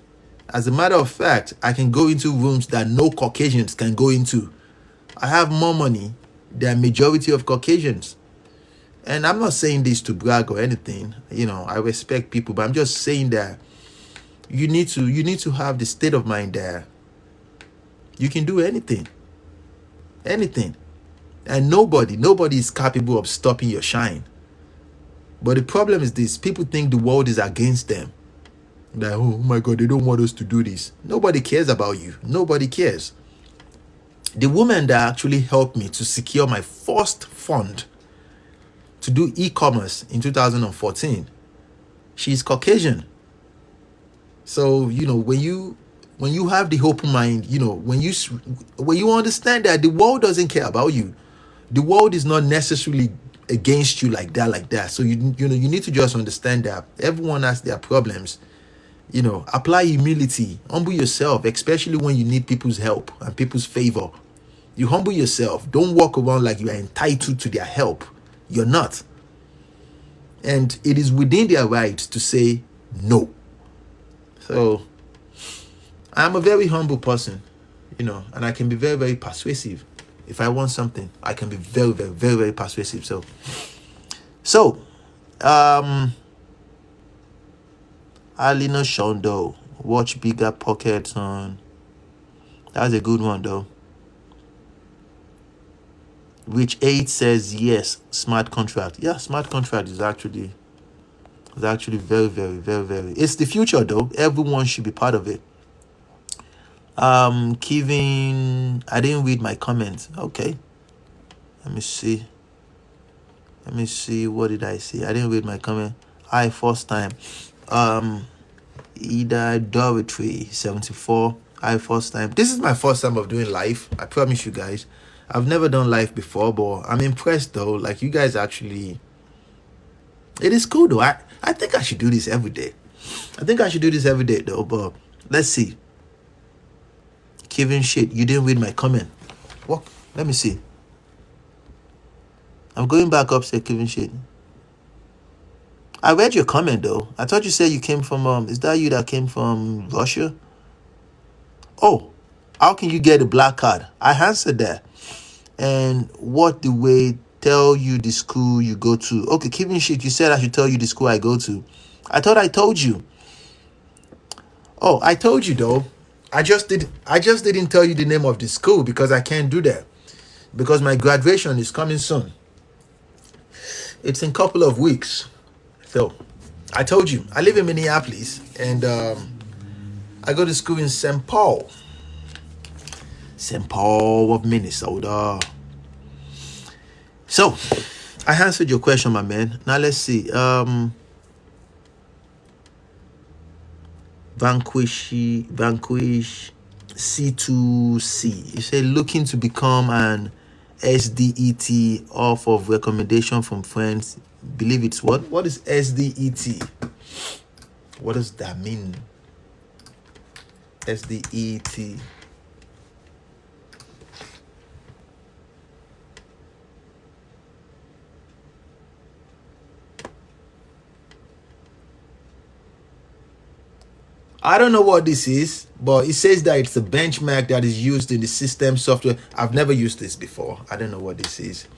As a matter of fact, I can go into rooms that no Caucasians can go into. I have more money than majority of Caucasians. And I'm not saying this to brag or anything. I respect people, but I'm just saying that you need to have the state of mind there. You can do anything. Anything. And nobody is capable of stopping your shine. But the problem is this: people think the world is against them. Like, oh my God, they don't want us to do this. Nobody cares about you. Nobody cares. The woman that actually helped me to secure my first fund to do e-commerce in 2014, she's Caucasian. So, when you have the open mind, when you understand that the world doesn't care about you, the world is not necessarily against you like that. So you need to just understand that everyone has their problems. Apply humility, humble yourself, especially when you need people's help and people's favor. You humble yourself. Don't walk around like you are entitled to their help. You're not. And it is within their right to say no. So I'm a very humble person, and I can be very, very persuasive. If I want something, I can be very, very, very, very persuasive. So, Alina Shondo, watch Bigger Pockets on. That's a good one, though. Which 8 says yes, smart contract. Yeah, smart contract is actually very, very, very, very. It's the future, though. Everyone should be part of it. Kevin, I didn't read my comments. Okay. Let me see. What did I see? I didn't read my comment. First time. Ida Dorotry 74. First time. This is my first time of doing live. I promise you guys. I've never done live before, but I'm impressed though. Like, you guys actually. It is cool though. I think I should do this every day. Though, but let's see. Kevin shit, you didn't read my comment. What? Let me see. I'm going back upstairs, Kevin shit. I read your comment though. I thought you said you came from is that you that came from Russia? Oh, how can you get a black card? I answered that. And what the way tell you the school you go to? Okay, Kevin shit, you said I should tell you the school I go to. I thought I told you. Oh, I told you though. I just didn't tell you the name of the school because I can't do that. Because my graduation is coming soon. It's in a couple of weeks. So, I told you, I live in Minneapolis, and I go to school in St. Paul of Minnesota. So, I answered your question, my man. Now, let's see. Vanquish C2C. You say looking to become an SDET off of recommendation from friends. Believe it's what? What is SDET? What does that mean? SDET. I don't know what this is, but it says that it's a benchmark that is used in the system software. I've never used this before. I don't know what this is,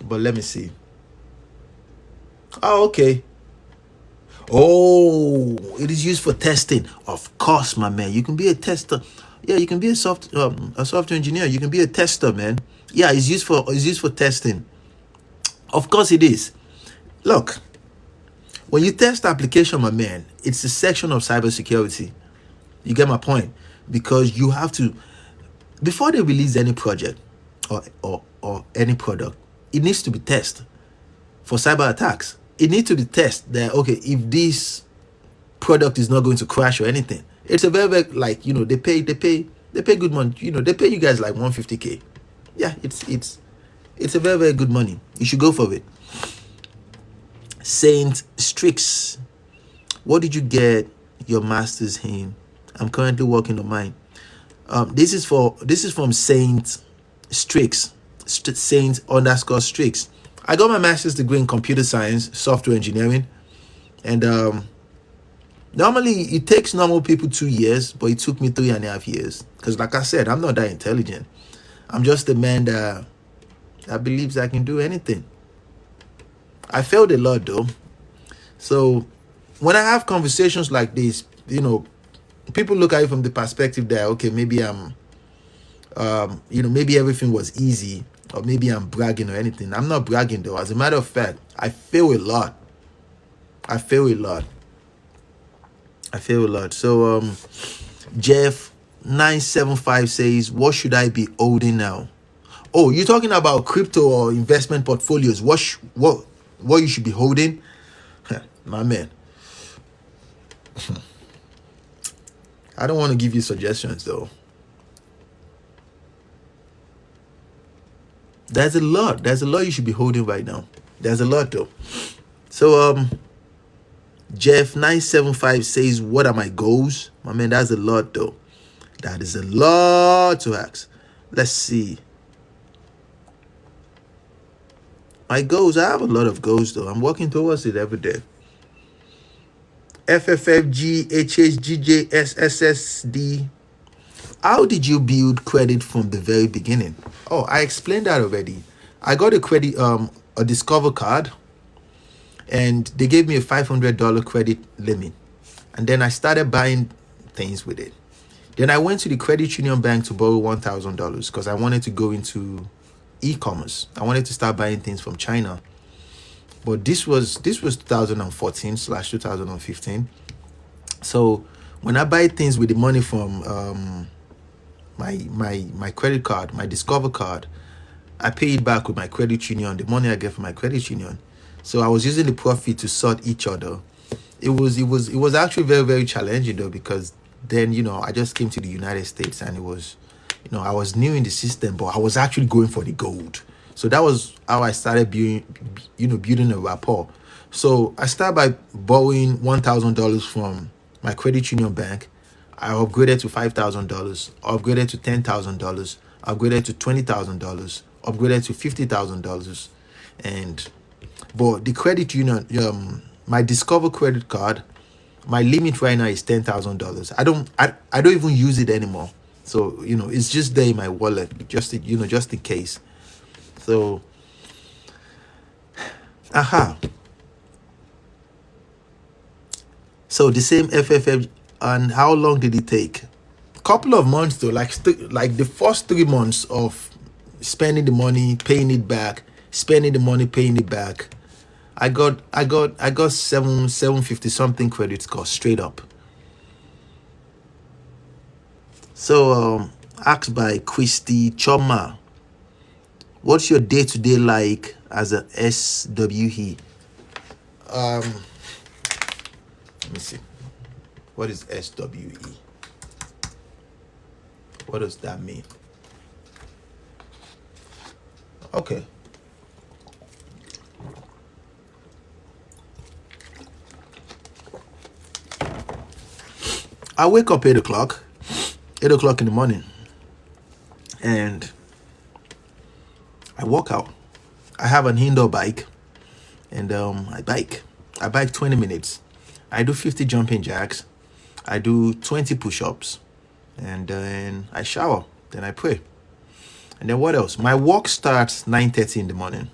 but let me see. Oh, okay. Oh, it is used for testing. Of course, my man. You can be a tester. Yeah, you can be a software engineer. You can be a tester, man. Yeah, it's used for testing. Of course it is. Look, when you test application, my man, it's a section of cybersecurity. You get my point? Because you have to, before they release any project or any product, it needs to be tested for cyber attacks. It needs to be tested that, okay, if this product is not going to crash or anything. It's a very, very, like, they pay good money. They pay you guys like 150K. Yeah, it's a very, very good money. You should go for it. Saint Strix, what did you get your master's in? I'm currently working on mine. This is from Saint Strix, Saint_Strix. I got my master's degree in computer science, software engineering, and normally it takes normal people 2 years, but it took me 3.5 years. Because, like I said, I'm not that intelligent. I'm just a man that believes I can do anything. I failed a lot though. So when I have conversations like this, people look at it from the perspective that, okay, maybe I'm, maybe everything was easy, or maybe I'm bragging or anything. I'm not bragging though. As a matter of fact, I fail a lot. So, Jeff 975 says, what should I be holding now? Oh, you're talking about crypto or investment portfolios. What you should be holding? My man, I don't want to give you suggestions though. There's a lot. There's a lot you should be holding right now. There's a lot though. So Jeff 975 says, what are my goals? My man, that's a lot though. That is a lot to ask. Let's see. My goals, I have a lot of goals though. I'm working towards it every day. FFFG, HHGJ, SSSD. How did you build credit from the very beginning? Oh, I explained that already. I got a Discover card, and they gave me a $500 credit limit. And then I started buying things with it. Then I went to the credit union bank to borrow $1,000 because I wanted to go into e-commerce. I wanted to start buying things from China. But this was 2014/2015. So when I buy things with the money from my credit card, my Discover card, I pay it back with my credit union, the money I get from my credit union. So I was using the profit to sort each other. It was actually very, very challenging though, because then, I just came to the United States, and it was, I was new in the system, but I was actually going for the gold. So that was how I started building a rapport. So I started by borrowing $1,000 from my credit union bank. I upgraded to $5,000, upgraded to $10,000, upgraded to $20,000, upgraded to $50,000, but the credit union, my Discover credit card, my limit right now is $10,000. I don't even use it anymore. So it's just there in my wallet, just in case. So so the same FFF. And how long did it take? Couple of months though, like the first 3 months of spending the money, paying it back, spending the money, paying it back. I got 750 something credit score straight up. So asked by Christy Choma, what's your day-to-day like as a SWE? Let me see. What is SWE? What does that mean? Okay. I wake up 8 o'clock in the morning, and I walk out. I have an indoor bike, and I bike 20 minutes. I do 50 jumping jacks. I do 20 push-ups, and then I shower. Then I pray. And then what else? My walk starts 9:30 in the morning.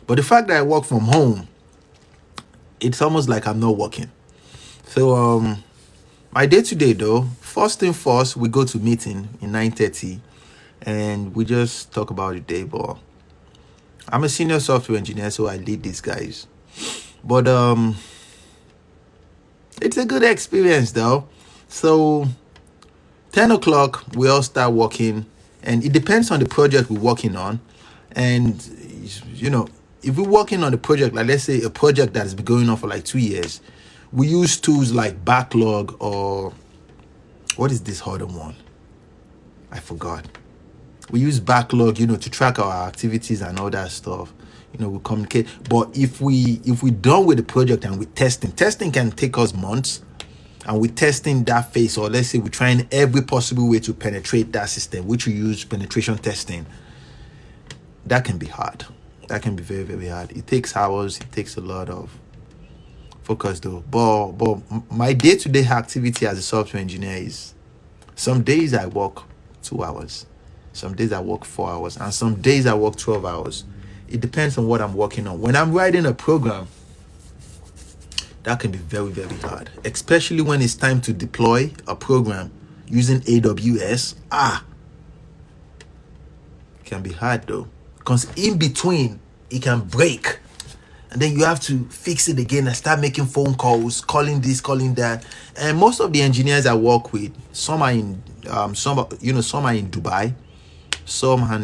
But the fact that I work from home, it's almost like I'm not working. So my day-to-day though, first thing first, we go to meeting in 9:30, and we just talk about the day. But I'm a senior software engineer, so I lead these guys. But it's a good experience though. So 10 o'clock, we all start working, and it depends on the project we're working on. And, if we're working on a project, like let's say a project that has been going on for like 2 years, we use tools like Backlog, or what is this other one? I forgot. We use Backlog, to track our activities and all that stuff. We communicate. But if we're done with the project and we're testing can take us months, and we're testing that phase, or let's say we're trying every possible way to penetrate that system, which we use penetration testing. That can be hard. That can be very, very hard. It takes hours. It takes a lot of focus though. But my day-to-day activity as a software engineer is, some days I work 2 hours, some days I work 4 hours, and some days I work 12 hours. It depends on what I'm working on. When I'm writing a program, that can be very, very hard, especially when it's time to deploy a program using AWS. It can be hard though, because in between it can break, and then you have to fix it again and start making phone calls, calling this, calling that. And most of the engineers I work with, some are in Some some are in Dubai, some are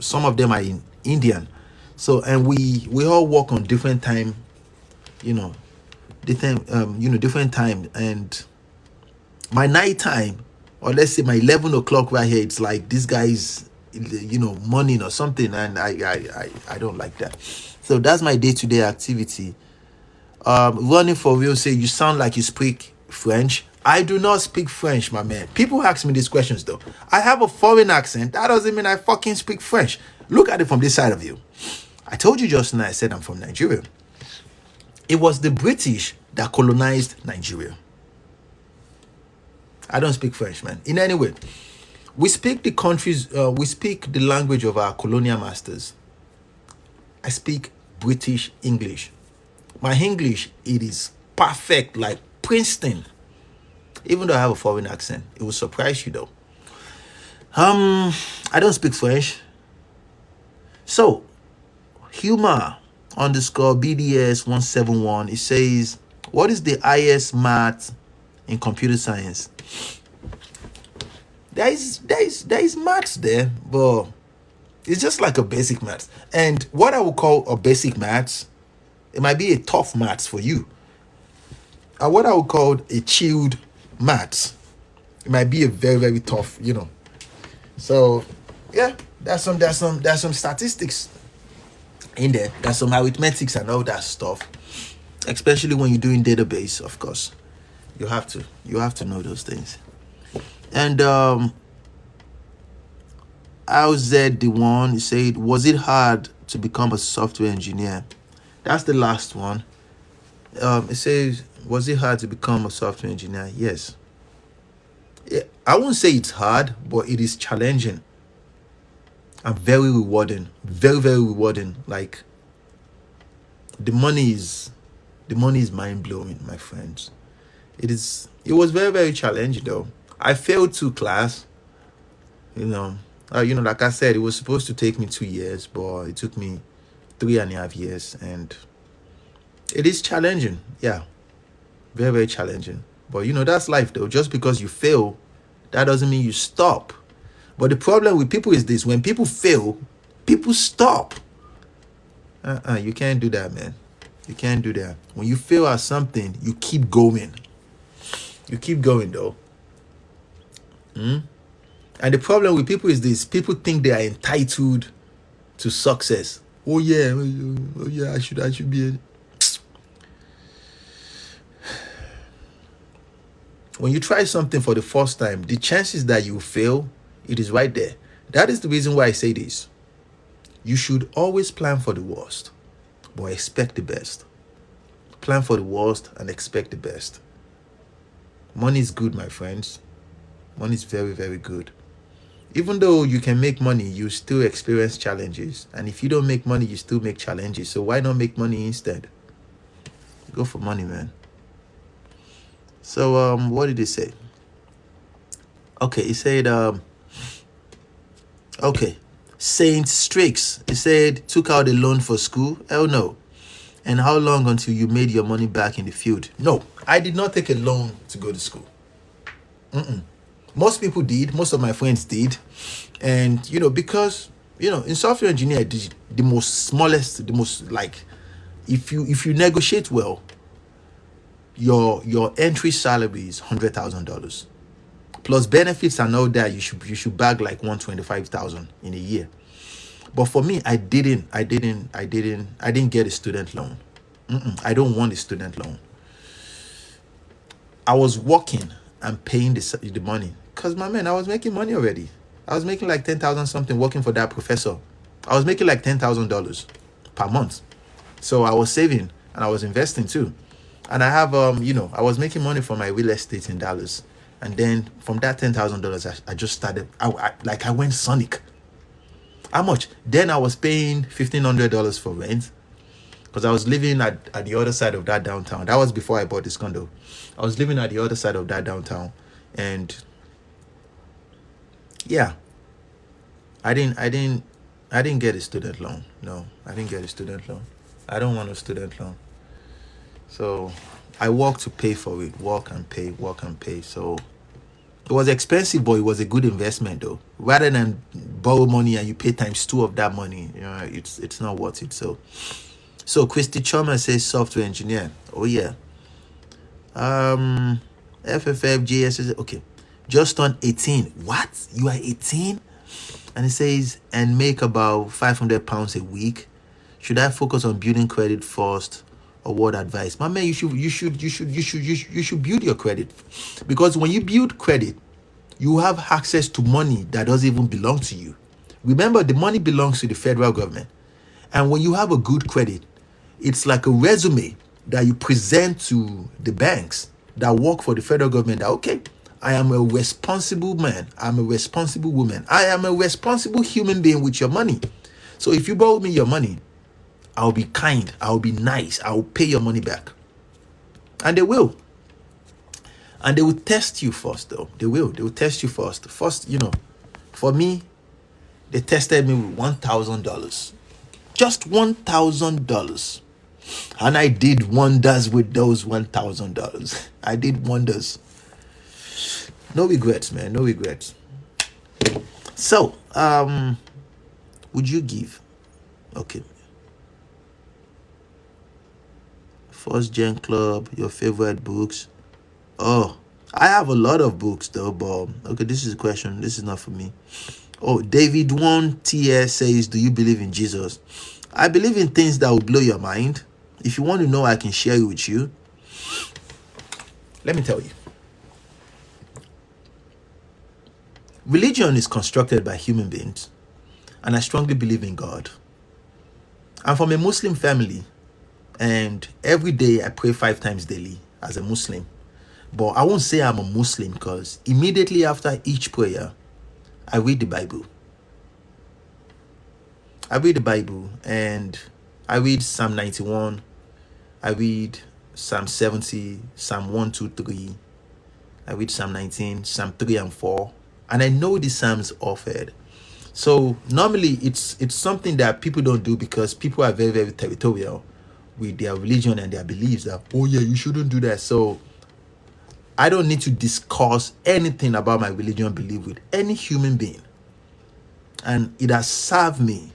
some of them are in Indian. So and we all work on different time, you know, different time. And my night time, or let's say my 11 o'clock right here, it's like this guy's morning or something, and I don't like that. So that's my day-to-day activity. Running for real say you sound like you speak French. I do not speak French, my man. People ask me these questions though. I have a foreign accent. That doesn't mean I fucking speak French. Look at it from this side of you. I told you just now, I said I'm from Nigeria. It was the British that colonized Nigeria. I don't speak French, man. In any way, we speak we speak the language of our colonial masters. I speak British English. My English, it is perfect, like Princeton. Even though I have a foreign accent, it will surprise you though. I don't speak French. So, humor underscore BDS 171, it says, what is the highest math in computer science? There is maths there, but it's just like a basic maths. And what I would call a basic maths, it might be a tough maths for you. What I would call a chilled maths, it might be a very, very tough, So yeah, there's some statistics in there. There's some arithmetics and all that stuff. Especially when you're doing database, of course. You have to know those things. And RZ the one, he said, was it hard to become a software engineer? That's the last one. It says, was it hard to become a software engineer? Yes. Yeah, I won't say it's hard, but it is challenging and very rewarding. Very, very rewarding. Like, the money is mind-blowing, my friends. It was very, very challenging though. I failed 2 class. Like I said, it was supposed to take me 2 years, but it took me 3.5 years, and it is challenging. Yeah, very, very challenging. But that's life though. Just because you fail, that doesn't mean you stop. But the problem with people is this: when people fail, people stop. You can't do that, man. You can't do that. When you fail at something, you keep going. You keep going though. And the problem with people is this: people think they are entitled to success. Oh yeah, I should be. When you try something for the first time, the chances that you fail, it is right there. That is the reason why I say this. You should always plan for the worst, but expect the best. Plan for the worst and expect the best. Money is good, my friends. Money is very, very good. Even though you can make money, you still experience challenges. And if you don't make money, you still make challenges. So why not make money instead? Go for money, man. So what did he say? Okay, he said Saint Strix, he said, took out a loan for school? Hell no. And how long until you made your money back in the field? No, I did not take a loan to go to school. Most people did. Most of my friends did. And, because, in software engineering, the most like, if you negotiate well, your entry salary is $100,000 plus benefits and all that. You should bag like 125,000 in a year. But for me, I didn't get a student loan. I don't want a student loan. I was working and paying the money because, my man, I was making money already. I was making like 10,000 something working for that professor. I was making like $10,000 per month. So I was saving and I was investing too. And I have, I was making money from my real estate in Dallas. And then from that $10,000, I just started, I went Sonic. How much? Then I was paying $1,500 for rent because I was living at the other side of that downtown. That was before I bought this condo. I was living at the other side of that downtown. And yeah, I didn't get a student loan. No, I didn't get a student loan. I don't want a student loan. So I work to pay for it. Work and pay. So It was expensive, but it was a good investment though. Rather than borrow money and you pay times two of that money, it's not worth it. So Christy Choma says software engineer. Oh yeah. FFF JS. Okay. Just turned 18. What? You are 18? And it says, and make about £500 a week. Should I focus on building credit first, or what advice? My man, you should build your credit, because when you build credit, you have access to money that doesn't even belong to you. Remember, the money belongs to the federal government, and when you have a good credit, it's like a resume that you present to the banks that work for the federal government. That, okay, I am a responsible man, I'm a responsible woman, I am a responsible human being with your money. So if you borrow me your money, I'll be kind, I'll be nice, I'll pay your money back. And they will. And they will test you first, though. They will test you first. First, for me, they tested me with $1,000. Just $1,000. And I did wonders with those $1,000. I did wonders. No regrets, man. No regrets. So, would you give? Okay. First Gen Club, your favorite books? Oh, I have a lot of books though, but okay, this is a question. This is not for me. Oh, David 1TS says, do you believe in Jesus? I believe in things that will blow your mind. If you want to know, I can share it with you. Let me tell you. Religion is constructed by human beings, and I strongly believe in God. I'm from a Muslim family, and every day I pray 5 times daily as a Muslim. But I won't say I'm a Muslim, because immediately after each prayer, I read the Bible. I read the Bible, and I read Psalm 91. I read Psalm 70, Psalm 1, 2, 3. I read Psalm 19, Psalm 3 and 4. And I know the Psalms offered. So normally it's something that people don't do, because people are very, very territorial with their religion and their beliefs that, oh yeah, you shouldn't do that. So I don't need to discuss anything about my religion belief with any human being. And it has served me.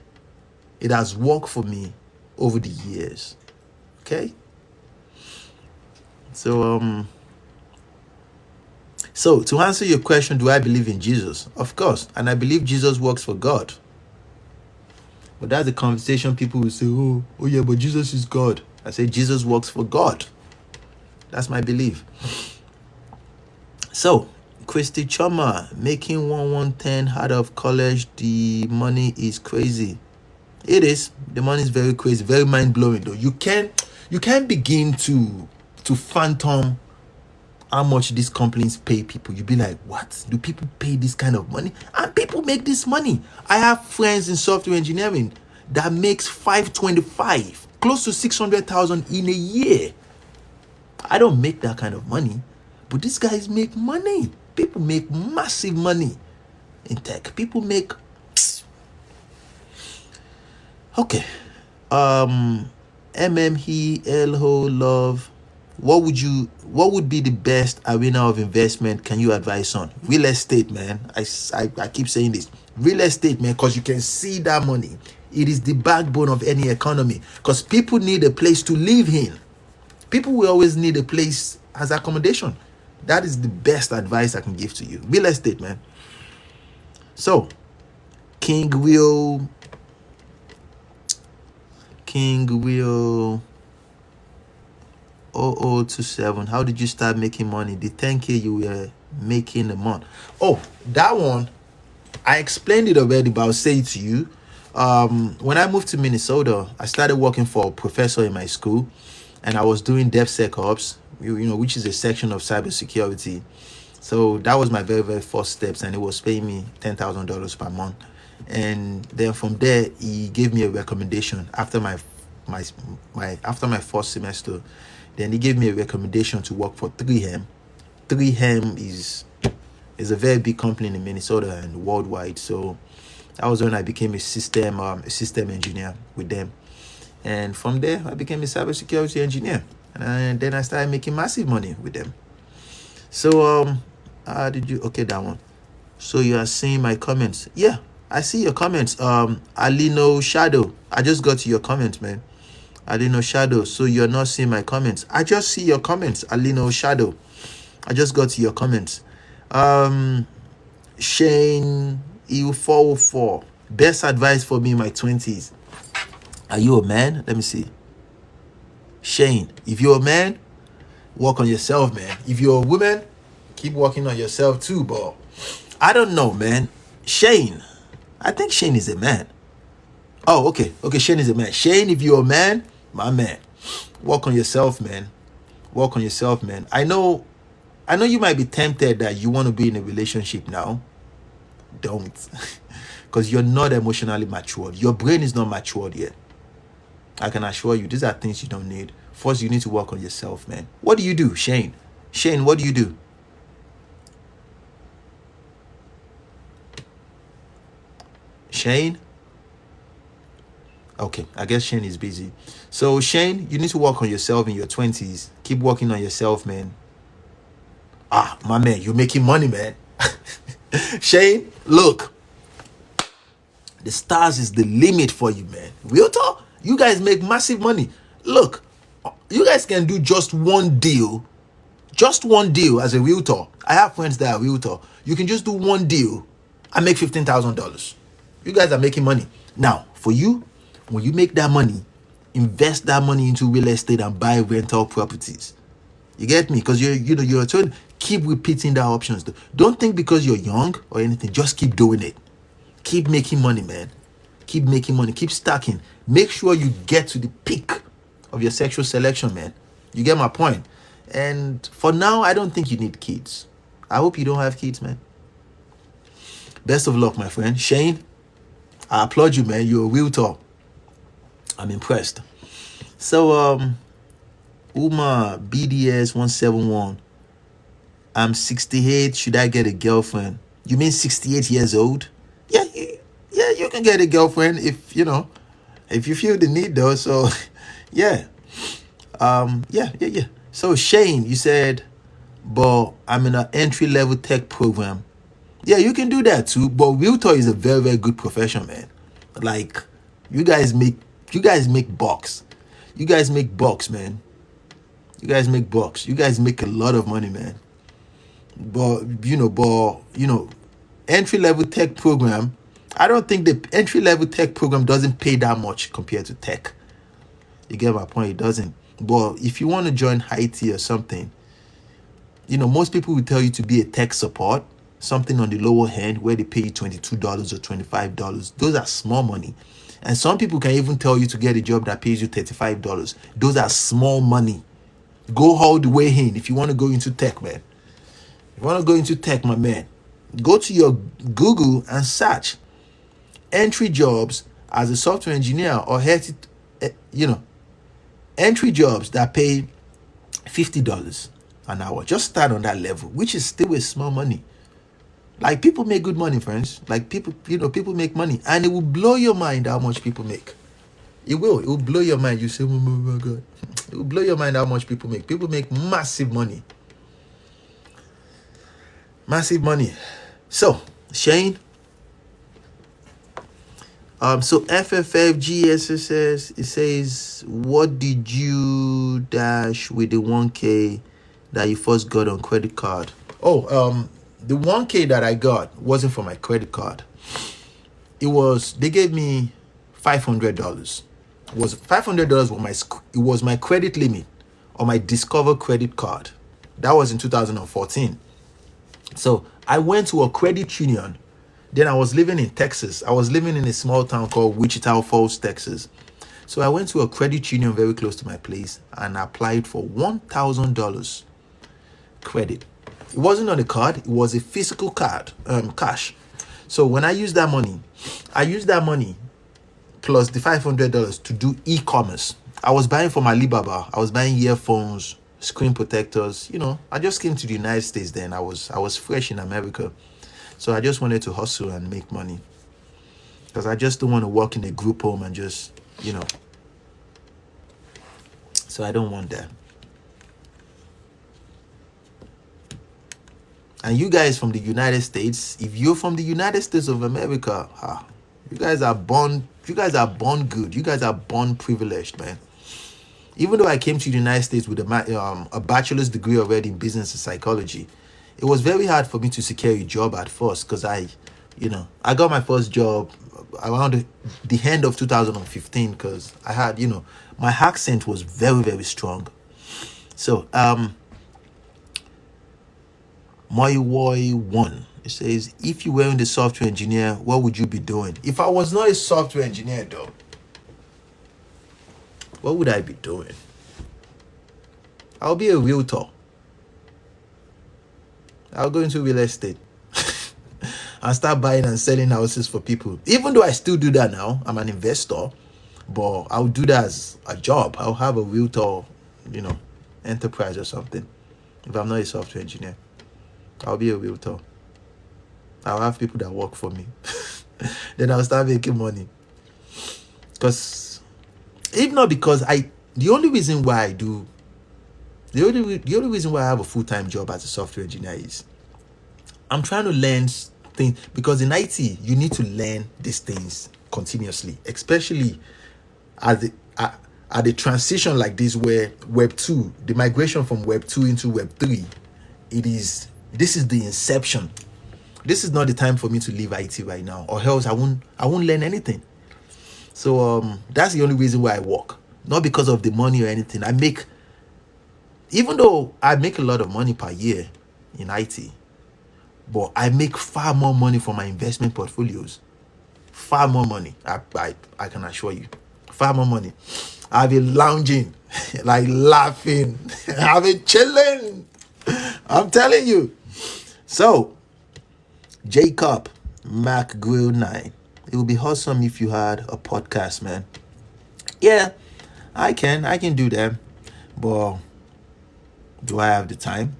It has worked for me over the years. Okay? So to answer your question, do I believe in Jesus? Of course. And I believe Jesus works for God. But that's the conversation people will say, oh yeah, but Jesus is God. I say Jesus works for God. That's my belief. So, Christy Choma, making 110 out of college, the money is crazy. It is. The money is very crazy, very mind-blowing though. You can't begin to phantom how much these companies pay people. You'll be like, what? Do people pay this kind of money? And people make this money. I have friends in software engineering that makes 525, close to 600,000 in a year. I don't make that kind of money, but these guys make money. People make massive money in tech. People make... Okay. MME, Elho, Love. What would be the best arena of investment can you advise on? Real estate, man. I keep saying this. Real estate, man, because you can see that money. It is the backbone of any economy, because people need a place to live in. People will always need a place as accommodation. That is the best advice I can give to you. Real estate, man. So, King Will 0027. How did you start making money? The 10K you were making a month. Oh, that one, I explained it already, but I'll say it to you. When I moved to Minnesota, I started working for a professor in my school, and I was doing DevSecOps, which is a section of cybersecurity. So that was my very, very first steps, and it was paying me $10,000 per month. And then from there, he gave me a recommendation after my first semester. Then he gave me a recommendation to work for 3M. 3M is a very big company in Minnesota and worldwide. So that was when I became a system engineer with them. And from there, I became a cybersecurity engineer. And then I started making massive money with them. So Did you? Okay, that one. So you are seeing my comments. Yeah, I see your comments. Alino Shadow. I just got to your comments, man. Alino Shadow. So you're not seeing my comments. I just see your comments. Alino Shadow. I just got to your comments. Shane EU404. Best advice for me in my 20s. Are you a man? Let me see. Shane, if you're a man, work on yourself, man. If you're a woman, keep working on yourself too, but I don't know, man. Shane. I think Shane is a man. Oh, okay. Okay, Shane is a man. Shane, if you're a man, my man. Work on yourself, man. Work on yourself, man. I know you might be tempted that you want to be in a relationship now. Don't. Because you're not emotionally matured. Your brain is not matured yet. I can assure you, these are things you don't need. First, you need to work on yourself, man. What do you do, Shane? Shane, what do you do? Shane? Okay, I guess Shane is busy. So, Shane, you need to work on yourself in your 20s. Keep working on yourself, man. My man, you're making money, man. Shane, look. The stars is the limit for you, man. Real talk, you guys make massive money. Look, you guys can do just one deal as a realtor. I have friends that are realtor. You can just do one deal and make $15,000. You guys are making money. Now, for you, when you make that money, invest that money into real estate and buy rental properties. You get me? Because you're trying. Keep repeating that options. Don't think because you're young or anything. Just keep doing it. Keep making money, man. Keep making money. Keep stacking. Make sure you get to the peak of your sexual selection, man. You get my point? And for now, I don't think you need kids. I hope you don't have kids, man. Best of luck, my friend. Shane, I applaud you, man. You're a realtor. I'm impressed. So, Uma BDS 171. I'm 68. Should I get a girlfriend? You mean 68 years old? Yeah, you can get a girlfriend if you feel the need though. So, yeah. Yeah. So Shane, you said, but I'm in an entry-level tech program. Yeah, you can do that too. But realtor is a very, very good profession, man. Like, you guys make bucks. You guys make bucks, man. You guys make bucks. You guys make a lot of money, man. But entry-level tech program, I don't think the entry-level tech program doesn't pay that much compared to tech. You get my point? It doesn't. But if you want to join IT or something, most people will tell you to be a tech support, something on the lower end where they pay you $22 or $25. Those are small money. And some people can even tell you to get a job that pays you $35. Those are small money. Go all the way in if you want to go into tech, man. If you want to go into tech, my man, go to your Google and search entry jobs as a software engineer or entry jobs that pay $50 an hour. Just start on that level, which is still a small money. Like, people make good money, friends. Like, people make money, and it will blow your mind how much people make. It will blow your mind. You say, oh my God. It will blow your mind how much people make. People make massive money. Massive money. So, Shane. So FFFGSSS, it says, what did you dash with the 1K that you first got on credit card? The 1K that I got wasn't for my credit card. They gave me $500. It was $500 it was my credit limit on my Discover credit card. That was in 2014. So I went to a credit union. Then I was living in Texas. I was living in a small town called Wichita Falls, Texas. So I went to a credit union very close to my place and applied for $1,000 credit. It wasn't on a card. It was a physical card, cash. So when I used that money plus the $500 to do e-commerce. I was buying from Alibaba. I was buying earphones, screen protectors. I just came to the United States then. I was fresh in America. So I just wanted to hustle and make money. Because I just don't want to work in a group home and just, So I don't want that. And you guys from the United States, if you're from the United States of America, you guys are born good. You guys are born privileged, man. Even though I came to the United States with a bachelor's degree already in business and psychology, it was very hard for me to secure a job at first because I got my first job around the end of 2015 because I had, my accent was very, very strong. So, Moiwoi1, it says, if you weren't a software engineer, what would you be doing? If I was not a software engineer, though, what would I be doing? I'll be a realtor. I'll go into real estate and start buying and selling houses for people. Even though I still do that now, I'm an investor, but I'll do that as a job. I'll have a realtor, enterprise or something. If I'm not a software engineer, I'll be a realtor. I'll have people that work for me. Then I'll start making money. Because if not because the only reason why I have a full-time job as a software engineer is I'm trying to learn things, because in IT you need to learn these things continuously, especially at the transition like this where Web 2, the migration from Web 2 into Web 3, this is the inception. This is not the time for me to leave IT right now, or else I won't learn anything. So that's the only reason why I work, not because of the money or anything. Even though I make a lot of money per year in IT, but I make far more money from my investment portfolios. Far more money, I can assure you. Far more money. I've been lounging, like laughing. I've been chilling. I'm telling you. So, Jacob Mac Grill 9. It would be awesome if you had a podcast, man. Yeah, I can do that. But do I have the time?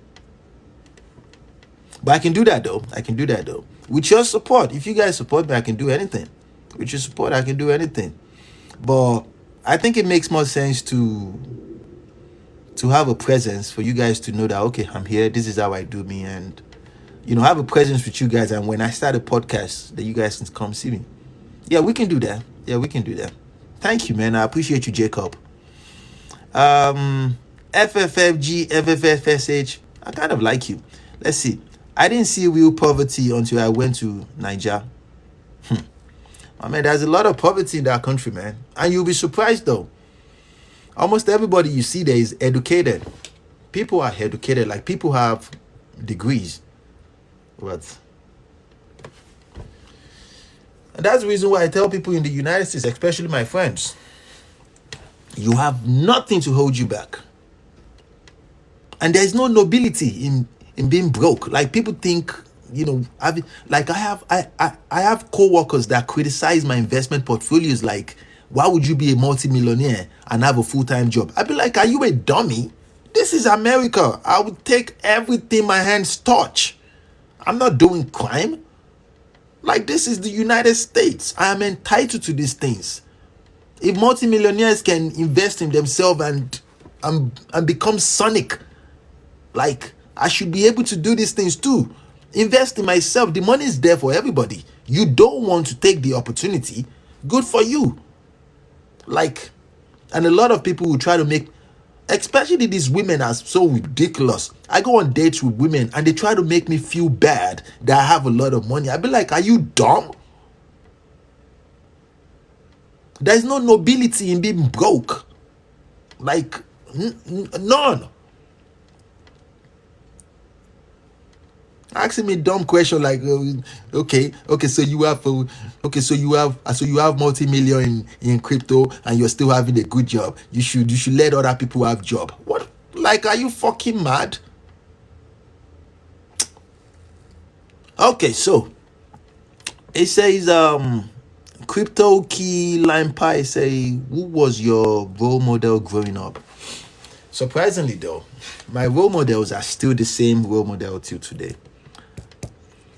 But I can do that though. With your support. If you guys support me, I can do anything. With your support, I can do anything. But I think it makes more sense to have a presence for you guys to know that, okay, I'm here, this is how I do me, and have a presence with you guys, and when I start a podcast that you guys can come see me. Yeah, we can do that. Thank you, man. I appreciate you, Jacob. FFFG, FFFSH, I kind of like you. Let's see. I didn't see real poverty until I went to Niger. I mean, there's a lot of poverty in that country, man. And you'll be surprised, though. Almost everybody you see there is educated. People are educated. Like, people have degrees. But and that's the reason why I tell people in the United States, especially my friends, you have nothing to hold you back. And there's no nobility in being broke. Like, people think, I have co-workers that criticize my investment portfolios, like, why would you be a multimillionaire and have a full-time job? I'd be like, are you a dummy? This is America. I would take everything my hands touch. I'm not doing crime. Like, this is the United States. I am entitled to these things. If multimillionaires can invest in themselves and become sonic, like, I should be able to do these things too. Invest in myself. The money is there for everybody. You don't want to take the opportunity. Good for you. Like, and a lot of people will try to make, especially these women, are so ridiculous. I go on dates with women and they try to make me feel bad that I have a lot of money. I'd be like, are you dumb? There's no nobility in being broke. Like, none. Asking me dumb question like, so you have multi-million in crypto and you're still having a good job. You should let other people have job. What? Like, are you fucking mad? Okay, so it says Crypto Key Line Pie say, who was your role model growing up? Surprisingly though, my role models are still the same role model till today.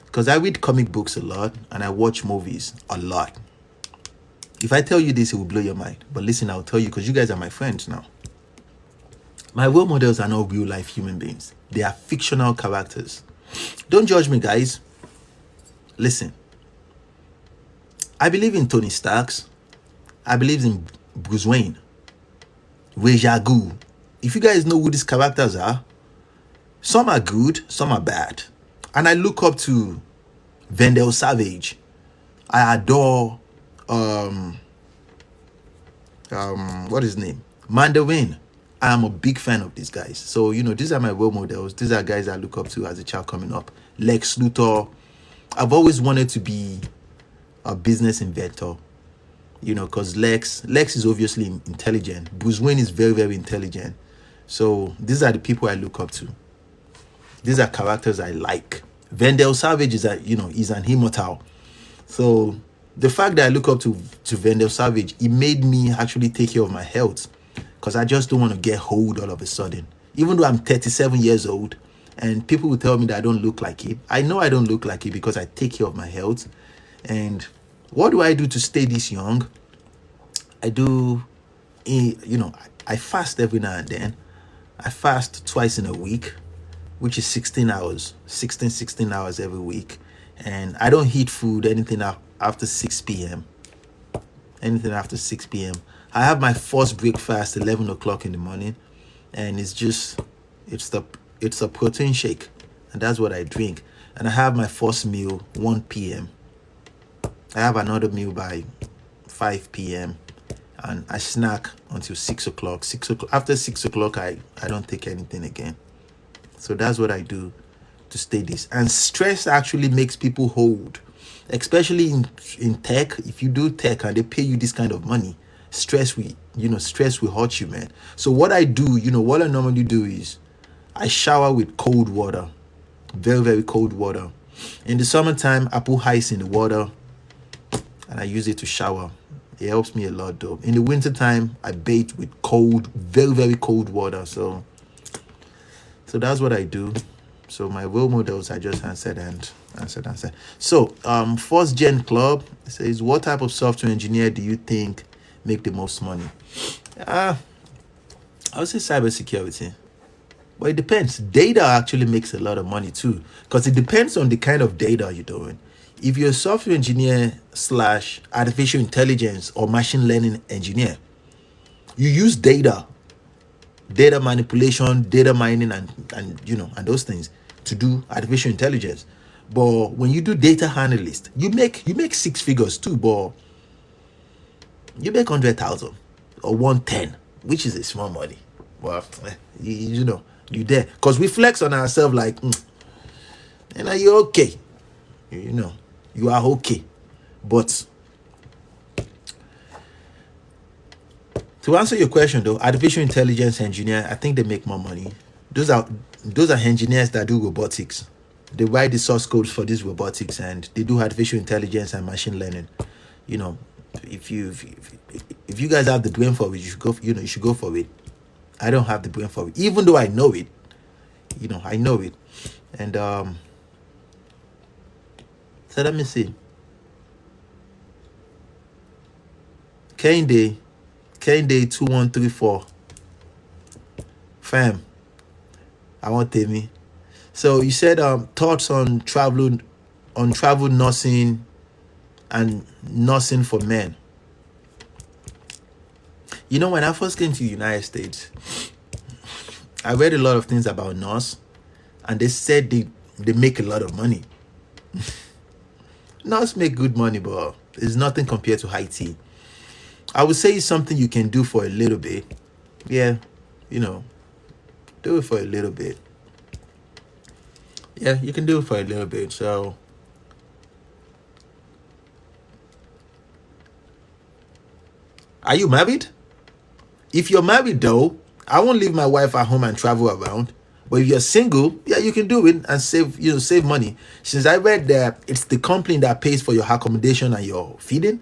Because I read comic books a lot and I watch movies a lot. If I tell you this, it will blow your mind. But listen, I'll tell you because you guys are my friends now. My role models are not real life human beings. They are fictional characters. Don't judge me, guys. Listen, I believe in Tony Starks. I believe in Bruce Wayne, Wejagu. If you guys know who these characters are, some are good, some are bad. And I look up to Vendel Savage. I adore what is his name? Mandarin. I am a big fan of these guys. So, these are my role models. These are guys I look up to as a child coming up. Lex Luthor. I've always wanted to be a business inventor. Because Lex is obviously intelligent. Bruce Wayne is very, very intelligent. So these are the people I look up to. These are characters I like. Vendel Savage is he's an immortal. So the fact that I look up to Vendel Savage, it made me actually take care of my health, because I just don't want to get old all of a sudden. Even though I'm 37 years old, and people will tell me that I don't look like it. I know I don't look like it because I take care of my health. And what do I do to stay this young? I do, I fast every now and then. I fast twice in a week, which is 16 hours, 16 hours every week. And I don't eat food, anything after 6 p.m. Anything after 6 p.m. I have my first breakfast 11 o'clock in the morning, and it's a protein shake, and that's what I drink. And I have my first meal 1 p.m. I have another meal by 5 p.m. and I snack until 6 o'clock. 6 o'clock. After 6 o'clock, I don't take anything again. So that's what I do to stay this. And stress actually makes people hold, especially in tech. If you do tech and they pay you this kind of money, stress will hurt you, man. So what I do, what I normally do is I shower with cold water, very, very cold water. In the summertime, I put ice in the water and I use it to shower. It helps me a lot, though. In the wintertime, I bathe with cold, very, very cold water. So that's what I do. So my role models, I just answered. So first gen club says, what type of software engineer do you think make the most money? I would say cybersecurity. But it depends. Data actually makes a lot of money too, because it depends on the kind of data you're doing. If you're a software engineer / artificial intelligence or machine learning engineer, you use data manipulation, data mining, and those things to do artificial intelligence. But when you do data analyst, you make 6 figures too, but you make 100,000 or 110, which is a small money. Well, you there, because we flex on ourselves like, you're okay, you are okay. But to answer your question though, artificial intelligence engineer, I think they make more money. Those are engineers that do robotics. They write the source codes for these robotics, and they do artificial intelligence and machine learning. If you guys have the brain for it, you should go for it. I don't have the brain for it, even though I know it. I know it. And so let me see. Kende 2134. Fam, I want Temi. So you said thoughts on travel nursing and nursing for men. When I first came to the United States, I read a lot of things about nurse, and they said they make a lot of money. Nurse make good money, but it's nothing compared to IT. I would say it's something you can do for a little bit. Yeah, do it for a little bit. Yeah, you can do it for a little bit. So are you married? If you're married though, I won't leave my wife at home and travel around. But if you're single, yeah, you can do it and save money. Since I read that it's the company that pays for your accommodation and your feeding,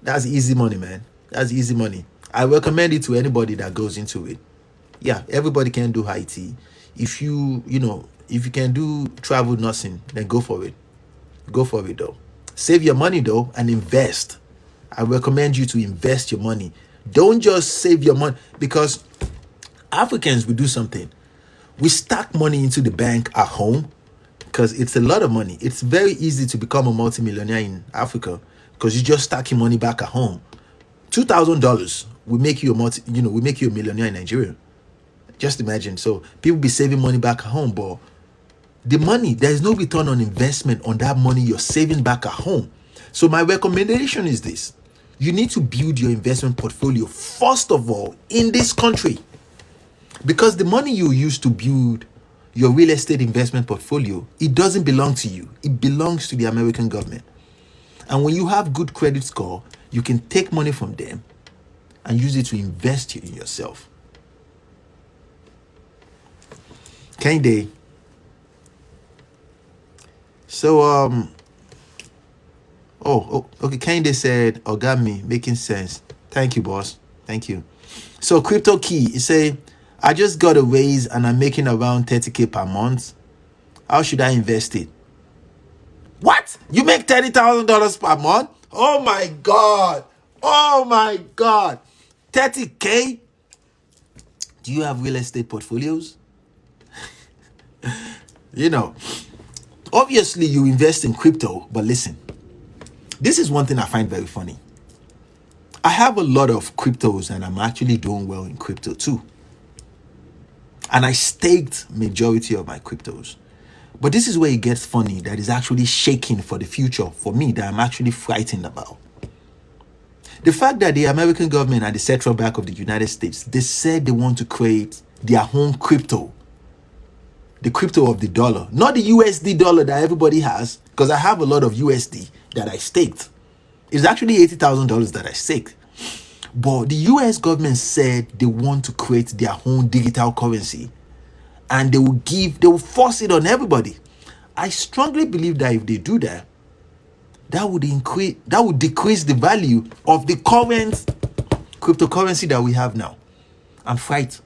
that's easy money, man. That's easy money. I recommend it to anybody that goes into it. Yeah, everybody can do IT. If you can do travel nursing, then go for it. Go for it though. Save your money though and invest. I recommend you to invest your money. Don't just save your money, because Africans will do something. We stack money into the bank at home because it's a lot of money. It's very easy to become a multimillionaire in Africa because you just stack your money back at home. $2,000 will make you will make you a millionaire in Nigeria. Just imagine. So people be saving money back at home, but the money, there is no return on investment on that money you're saving back at home. So my recommendation is this: you need to build your investment portfolio first of all in this country, because the money you use to build your real estate investment portfolio, it doesn't belong to you. It belongs to the American government. And when you have good credit score, you can take money from them and use it to invest in yourself. Kende. So okay. Kende said, Ogami, making sense. Thank you, boss. Thank you. So Crypto Key, he say, I just got a raise and I'm making around 30K per month. How should I invest it? What? You make $30,000 per month? Oh my God. Oh my God. 30K? Do you have real estate portfolios? Obviously you invest in crypto, but listen, this is one thing I find very funny. I have a lot of cryptos and I'm actually doing well in crypto too. And I staked majority of my cryptos. But this is where it gets funny, that is actually shaking for the future for me, that I'm actually frightened about. The fact that the American government and the Central Bank of the United States, they said they want to create their own crypto. The crypto of the dollar, not the USD dollar that everybody has, because I have a lot of USD that I staked. It's actually $80,000 that I staked. But the US government said they want to create their own digital currency, and they will force it on everybody. I strongly believe that if they do that, that would decrease the value of the current cryptocurrency that we have now. I'm frightened.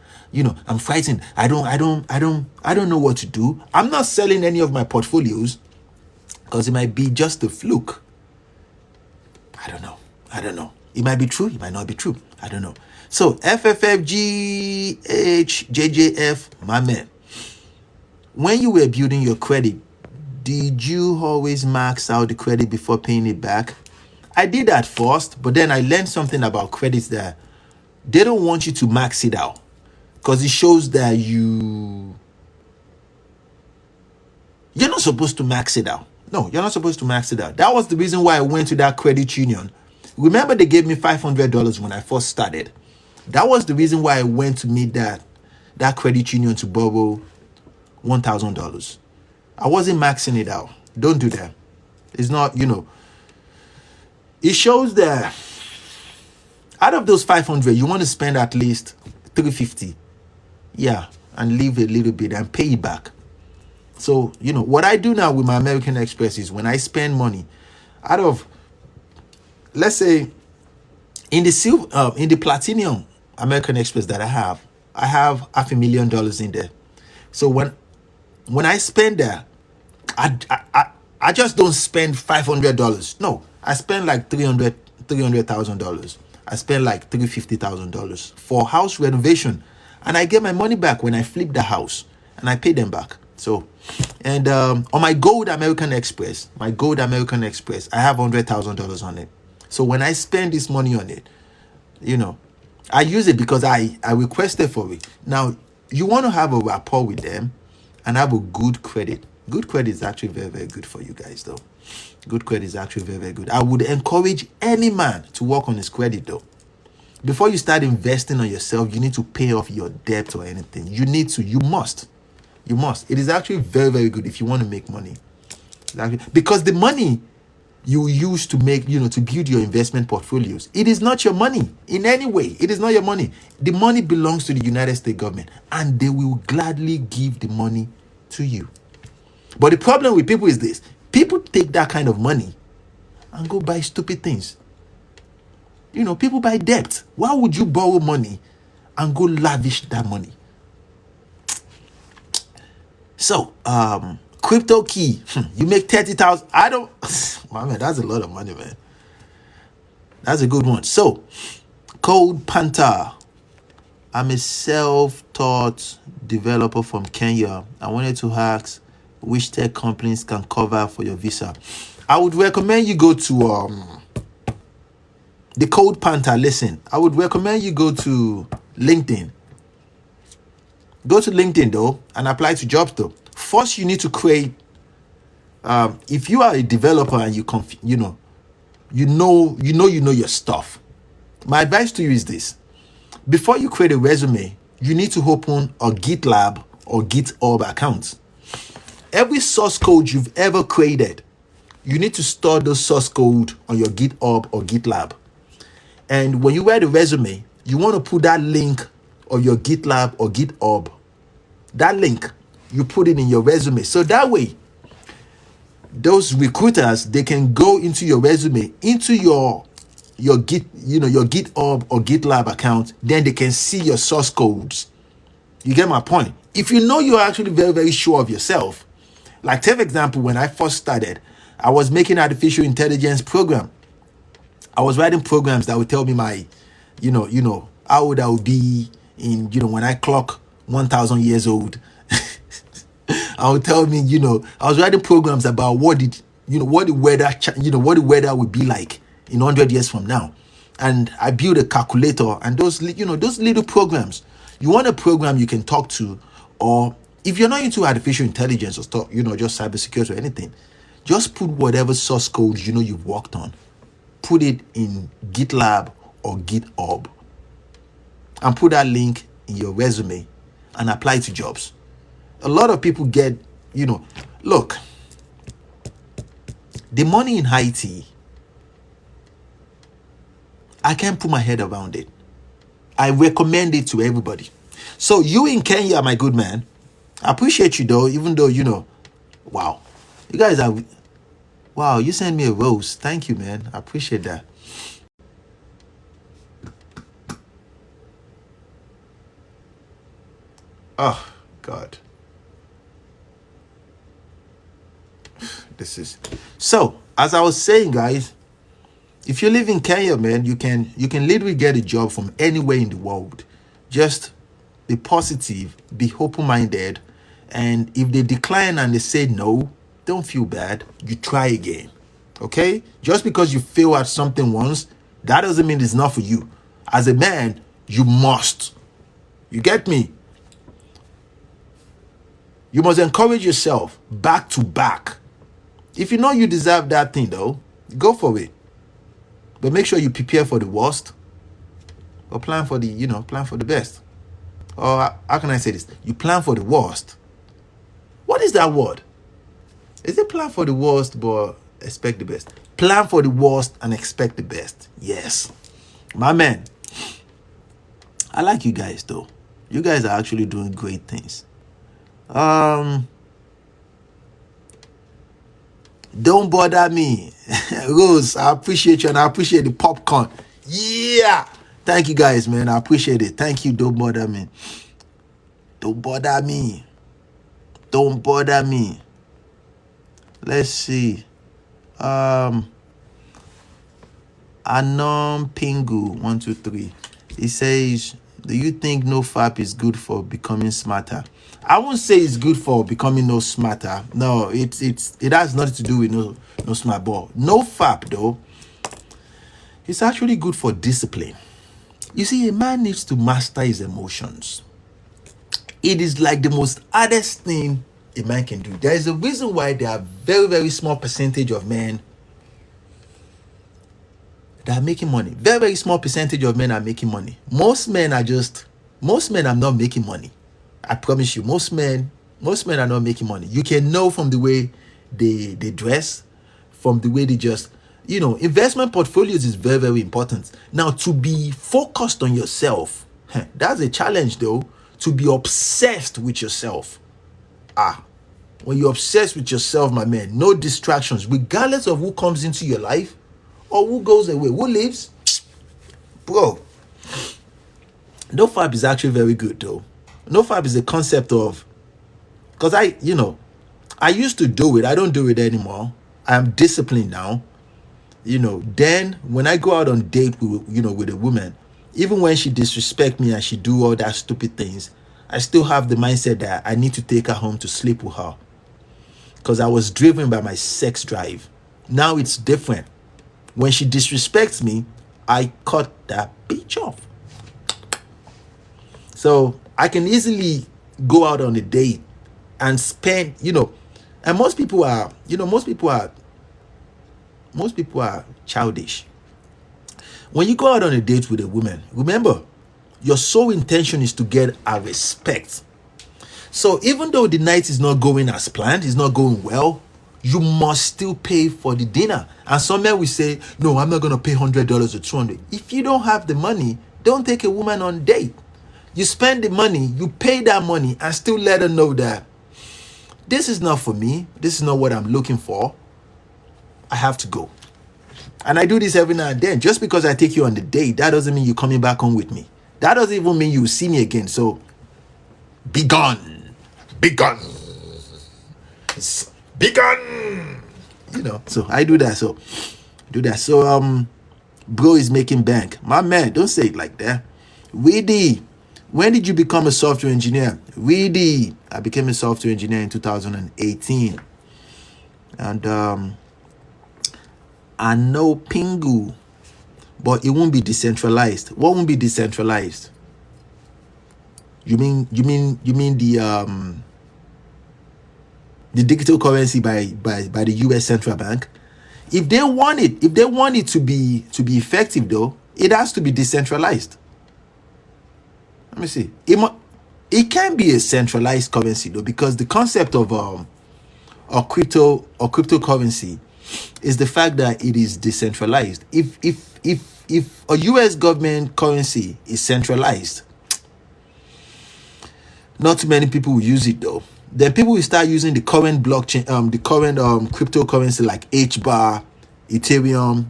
I'm frightened. I don't know what to do. I'm not selling any of my portfolios because it might be just a fluke. I don't know. It might be true. It might not be true. I don't know. So FFFGHJJF, my man. When you were building your credit, did you always max out the credit before paying it back? I did that first, but then I learned something about credits that they don't want you to max it out because it shows that you're not supposed to max it out. No, you're not supposed to max it out. That was the reason why I went to that credit union. Remember, they gave me $500 when I first started. That was the reason why I went to meet that credit union to borrow $1,000. I wasn't maxing it out. Don't do that. It's not, it shows that out of those 500, you want to spend at least 350. Yeah, and leave a little bit and pay it back. So, what I do now with my American Express is when I spend money, out of, let's say, in the platinum American Express that I have $500,000 in there. So when I spend that, I just don't spend $500. No, I spend like $300,000. I spend like $350,000 for house renovation, and I get my money back when I flip the house, and I pay them back. So, and on my Gold American Express, I have $100,000 on it. So when I spend this money on it, I use it because I requested for it. Now, you want to have a rapport with them and have a good credit. Good credit is actually very, very good for you guys, though. Good credit is actually very, very good. I would encourage any man to work on his credit, though. Before you start investing on yourself, you need to pay off your debt or anything. You must. It is actually very, very good if you want to make money. Because the money you use to make, to build your investment portfolios, it is not your money in any way. It is not your money. The money belongs to the United States government, and they will gladly give the money to you. But the problem with people is this: people take that kind of money and go buy stupid things. People buy debt. Why would you borrow money and go lavish that money? So, Crypto Key, you make 30,000. I don't, man, that's a lot of money, man. That's a good one. So, Cold Panther, I'm a self-taught developer from Kenya. I wanted to ask which tech companies can cover for your visa. I would recommend you go to the Code Panther. Listen, I would recommend you go to LinkedIn. Go to LinkedIn though and apply to jobs though. First, you need to create. If you are a developer and you know your stuff. My advice to you is this: before you create a resume, you need to open a GitLab or GitHub account. Every source code you've ever created, you need to store those source code on your GitHub or GitLab. And when you write a resume, you want to put that link on your GitLab or GitHub. That link, you put it in your resume. So that way, those recruiters, they can go into your resume, into your Git, your GitHub or GitLab account, then they can see your source codes. You get my point? If you know you're actually very, very sure of yourself, like take example, when I first started, I was making artificial intelligence program. I was writing programs that would tell me my, how old I would be in, when I clock 1,000 years old. I would tell me, I was writing programs about what the weather would be like in 100 years from now. And I built a calculator and those little programs. You want a program you can talk to, or if you're not into artificial intelligence or stuff, just cybersecurity or anything, just put whatever source code you've worked on, put it in GitLab or GitHub, and put that link in your resume and apply to jobs. A lot of people get, look, the money in IT, I can't put my head around it. I recommend it to everybody. So you in Kenya, my good man, I appreciate you though, even though, wow, you guys are, wow, you sent me a rose. Thank you, man. I appreciate that. Oh, God. This is so, as I was saying, guys, if you live in Kenya, man, you can literally get a job from anywhere in the world. Just be positive, be open-minded, and if they decline and they say no, don't feel bad. You try again. Okay? Just because you fail at something once, that doesn't mean it's not for you. As a man, you must. You get me? You must encourage yourself back to back. If you know you deserve that thing, though, go for it. But make sure you prepare for the worst or plan for the best. Or how can I say this? You plan for the worst. What is that word? Is it plan for the worst but expect the best? Plan for the worst and expect the best. Yes. My man. I like you guys though. You guys are actually doing great things. Don't bother me. Rose, I appreciate you and I appreciate the popcorn. Yeah. Thank you guys, man. I appreciate it. Thank you. Don't bother me. Don't bother me. Don't bother me. Let's see. Anom Pingu 123. He says, do you think no fap is good for becoming smarter? I won't say it's good for becoming no smarter. No, it has nothing to do with no smart ball. No fap though, it's actually good for discipline. You see, a man needs to master his emotions. It is like the most hardest thing a man can do. There is a reason why there are very, very small percentage of men that are making money. Very, very small percentage of men are making money. Most men are not making money. I promise you, most men are not making money. You can know from the way they dress, from the way they just, investment portfolios is very, very important. Now, to be focused on yourself, that's a challenge though. To be obsessed with yourself. When you're obsessed with yourself, my man, no distractions, regardless of who comes into your life or who goes away, who lives, bro. NoFap is actually very good though. NoFap is a concept of, because I used to do it. I don't do it anymore. I'm disciplined now. Then when I go out on date with a woman, even when she disrespect me and she do all that stupid things, I still have the mindset that I need to take her home to sleep with her, because I was driven by my sex drive. Now it's different. When she disrespects me, I cut that bitch off. So I can easily go out on a date and spend, and most people are childish. When you go out on a date with a woman, remember, your sole intention is to get her respect. So even though the night is not going as planned, it's not going well, you must still pay for the dinner. And some men will say, no, I'm not going to pay $100 or $200. If you don't have the money, don't take a woman on a date. You spend the money, you pay that money, and still let her know that this is not for me. This is not what I'm looking for. I have to go. And I do this every now and then. Just because I take you on the date, that doesn't mean you're coming back home with me. That doesn't even mean you will see me again. So, be gone. Be gone. Be gone. So I do that. So, bro is making bank. My man, don't say it like that. Weedy, when did you become a software engineer? Weedy, I became a software engineer in 2018. And I know Pingu, but it won't be decentralized. What won't be decentralized? You mean the digital currency by the US Central Bank? If they want it to be effective, though, it has to be decentralized. Let me see. It can be a centralized currency, though, because the concept of cryptocurrency is the fact that it is decentralized. If a US government currency is centralized, not too many people will use it, though. Then people will start using the current blockchain, the current cryptocurrency like HBAR, Ethereum,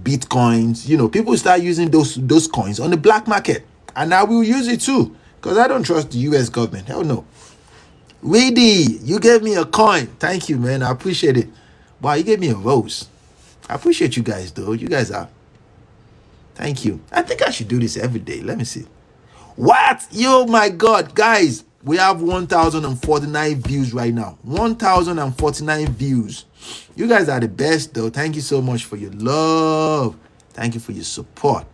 Bitcoins. People will start using those coins on the black market, and I will use it too, because I don't trust the US government. Hell no. Weedy, you gave me a coin. Thank you, man. I appreciate it. Wow, you gave me a rose. I appreciate you guys, though. You guys are. Thank you. I think I should do this every day. Let me see. What? Yo, my God, guys. We have 1,049 views right now. 1,049 views. You guys are the best, though. Thank you so much for your love. Thank you for your support.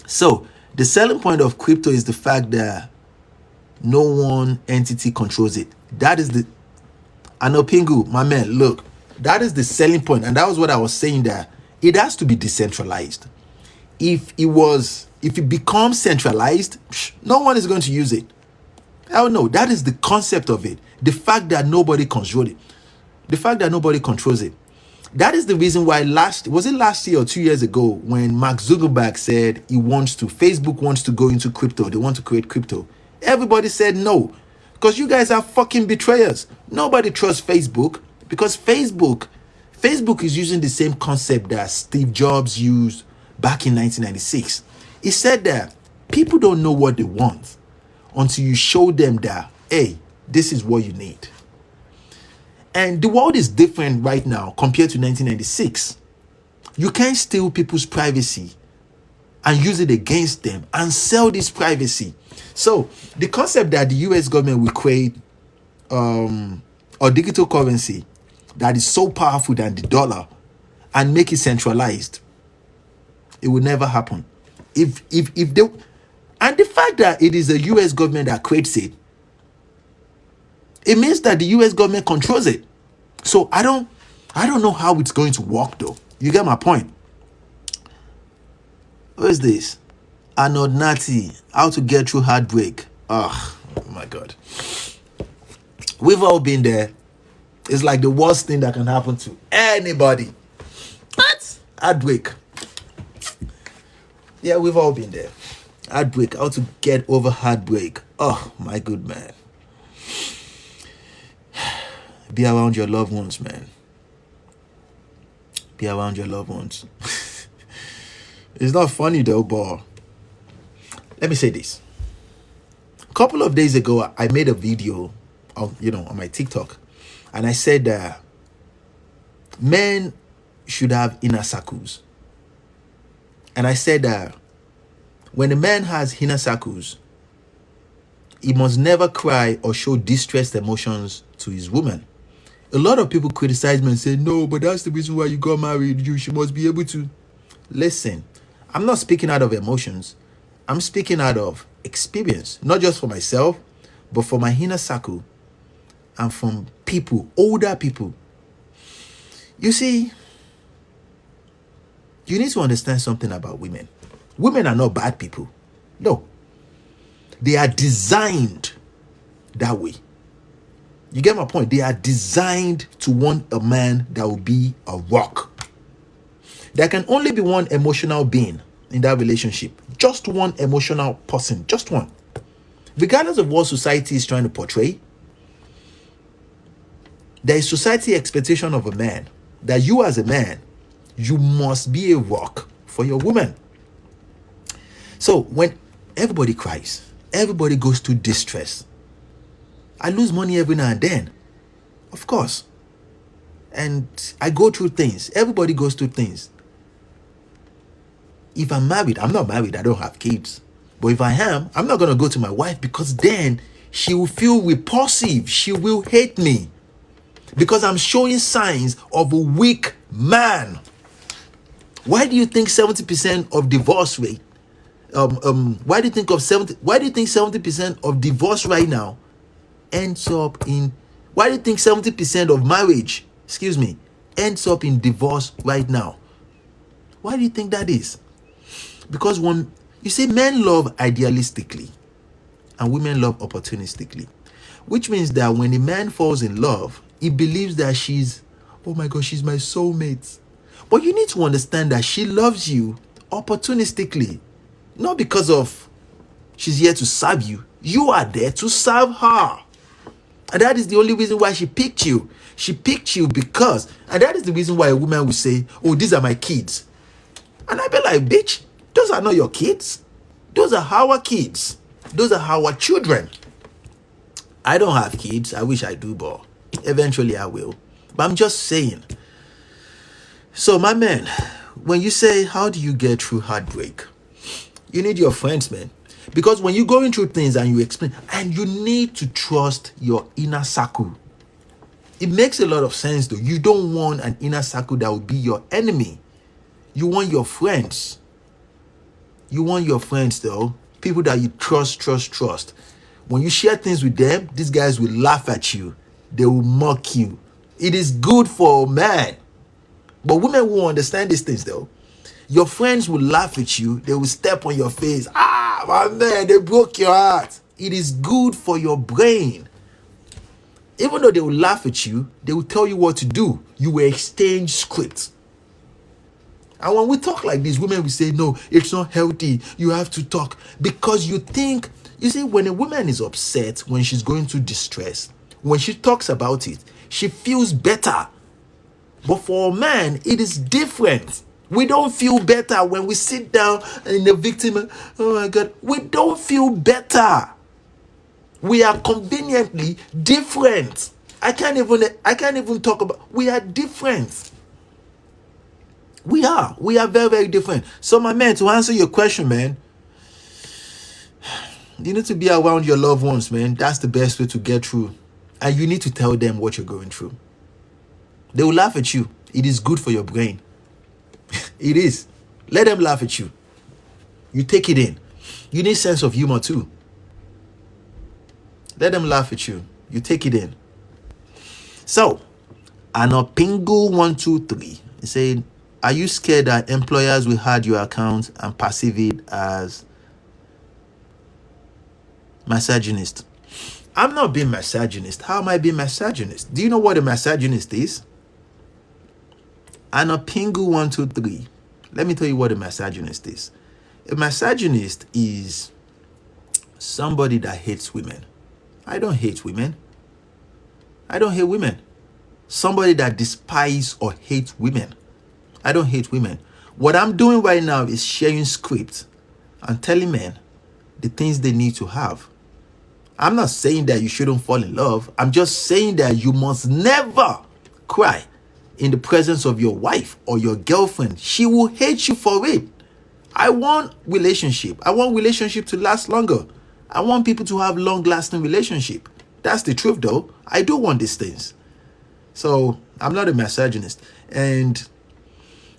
So, the selling point of crypto is the fact that no one entity controls it. That is the... I know, Pingu, my man, look. That is the selling point. And that was what I was saying, that it has to be decentralized. If it becomes centralized, no one is going to use it. Hell no. That is the concept of it. The fact that nobody controls it. The fact that nobody controls it. That is the reason why last year or 2 years ago, when Mark Zuckerberg said Facebook wants to go into crypto, they want to create crypto, everybody said no, because you guys are fucking betrayers. Nobody trusts Facebook, because Facebook is using the same concept that Steve Jobs used back in 1996. He said that people don't know what they want until you show them that, hey, this is what you need. And the world is different right now compared to 1996. You can't steal people's privacy and use it against them and sell this privacy. So the concept that the US government will create a digital currency that is so powerful than the dollar and make it centralized, it will never happen. If they, and the fact that it is the US government that creates it, it means that the US government controls it. So I don't know how it's going to work, though. You get my point? What is this? Arnold Nati, how to get through heartbreak. Oh my God. We've all been there. It's like the worst thing that can happen to anybody. What? Heartbreak. Yeah, we've all been there. Heartbreak. How to get over heartbreak. Oh my good man. Be around your loved ones, man. Be around your loved ones. It's not funny though, but let me say this. A couple of days ago, I made a video on my TikTok, and I said that men should have inner circles. And I said that When a man has inner circles, he must never cry or show distressed emotions to his woman. A lot of people criticize me and say, no, but that's the reason why you got married. You must be able to. Listen, I'm not speaking out of emotions. I'm speaking out of experience, not just for myself, but for my inner circle and from people, older people. You see, you need to understand something about women. Women are not bad people. No. They are designed that way. You get my point? They are designed to want a man that will be a rock. There can only be one emotional being in that relationship. Just one emotional person. Just one. Regardless of what society is trying to portray, there is society expectation of a man that you as a man, you must be a rock for your woman. So when everybody cries, everybody goes through distress. I lose money every now and then, of course. And I go through things. Everybody goes through things. If I'm married, I'm not married, I don't have kids. But if I am, I'm not going to go to my wife because then she will feel repulsive. She will hate me because I'm showing signs of a weak man. Why do you think 70% of divorce rate? Why do you think 70% of divorce right now ends up in? Why do you think 70% of marriage, ends up in divorce right now? Why do you think that is? Because when you say men love idealistically and women love opportunistically, which means that when a man falls in love, he believes that she's, oh my God, she's my soulmate. But you need to understand that she loves you opportunistically, not because of she's here to serve you. You are there to serve her. And that is the only reason why she picked you. She picked you because, and that is the reason why a woman will say, oh, these are my kids. And I be like, bitch, those are not your kids. Those are our kids. Those are our children. I don't have kids. I wish I do, but eventually I will. But I'm just saying. So, my man, when you say, how do you get through heartbreak? You need your friends, man. Because when you're going through things and you explain, and you need to trust your inner circle. It makes a lot of sense, though. You don't want an inner circle that will be your enemy. You want your friends. You want your friends, though. People that you trust. When you share things with them, these guys will laugh at you. They will mock you. It is good for a man. But women won't understand these things, though. Your friends will laugh at you. They will step on your face. Ah, my man, they broke your heart. It is good for your brain. Even though they will laugh at you, they will tell you what to do. You will exchange scripts. And when we talk like this, women will say, no, it's not healthy. You have to talk. Because you think, you see, when a woman is upset, when she's going through distress, when she talks about it, she feels better. But for a man, it is different. We don't feel better when we sit down in the victim. Oh my God, we don't feel better. We are conveniently different. I can't even talk about. We are different. We are very, very different. So, my man, to answer your question, man, you need to be around your loved ones, man. That's the best way to get through. And you need to tell them what you're going through. They will laugh at you. It is good for your brain. It is. Let them laugh at you. You take it in. You need sense of humor too. Let them laugh at you. You take it in. So, Anopingu123 is saying, are you scared that employers will hide your account and perceive it as misogynist? I'm not being misogynist. How am I being misogynist? Do you know what a misogynist is? Anopingu123. Let me tell you what a misogynist is. A misogynist is somebody that hates women. I don't hate women. I don't hate women. Somebody that despises or hates women. I don't hate women. What I'm doing right now is sharing scripts and telling men the things they need to have. I'm not saying that you shouldn't fall in love. I'm just saying that you must never cry in the presence of your wife or your girlfriend. She will hate you for it. I want relationship. I want relationship to last longer. I want people to have long-lasting relationship. That's the truth, though. I do want these things. So I'm not a misogynist. And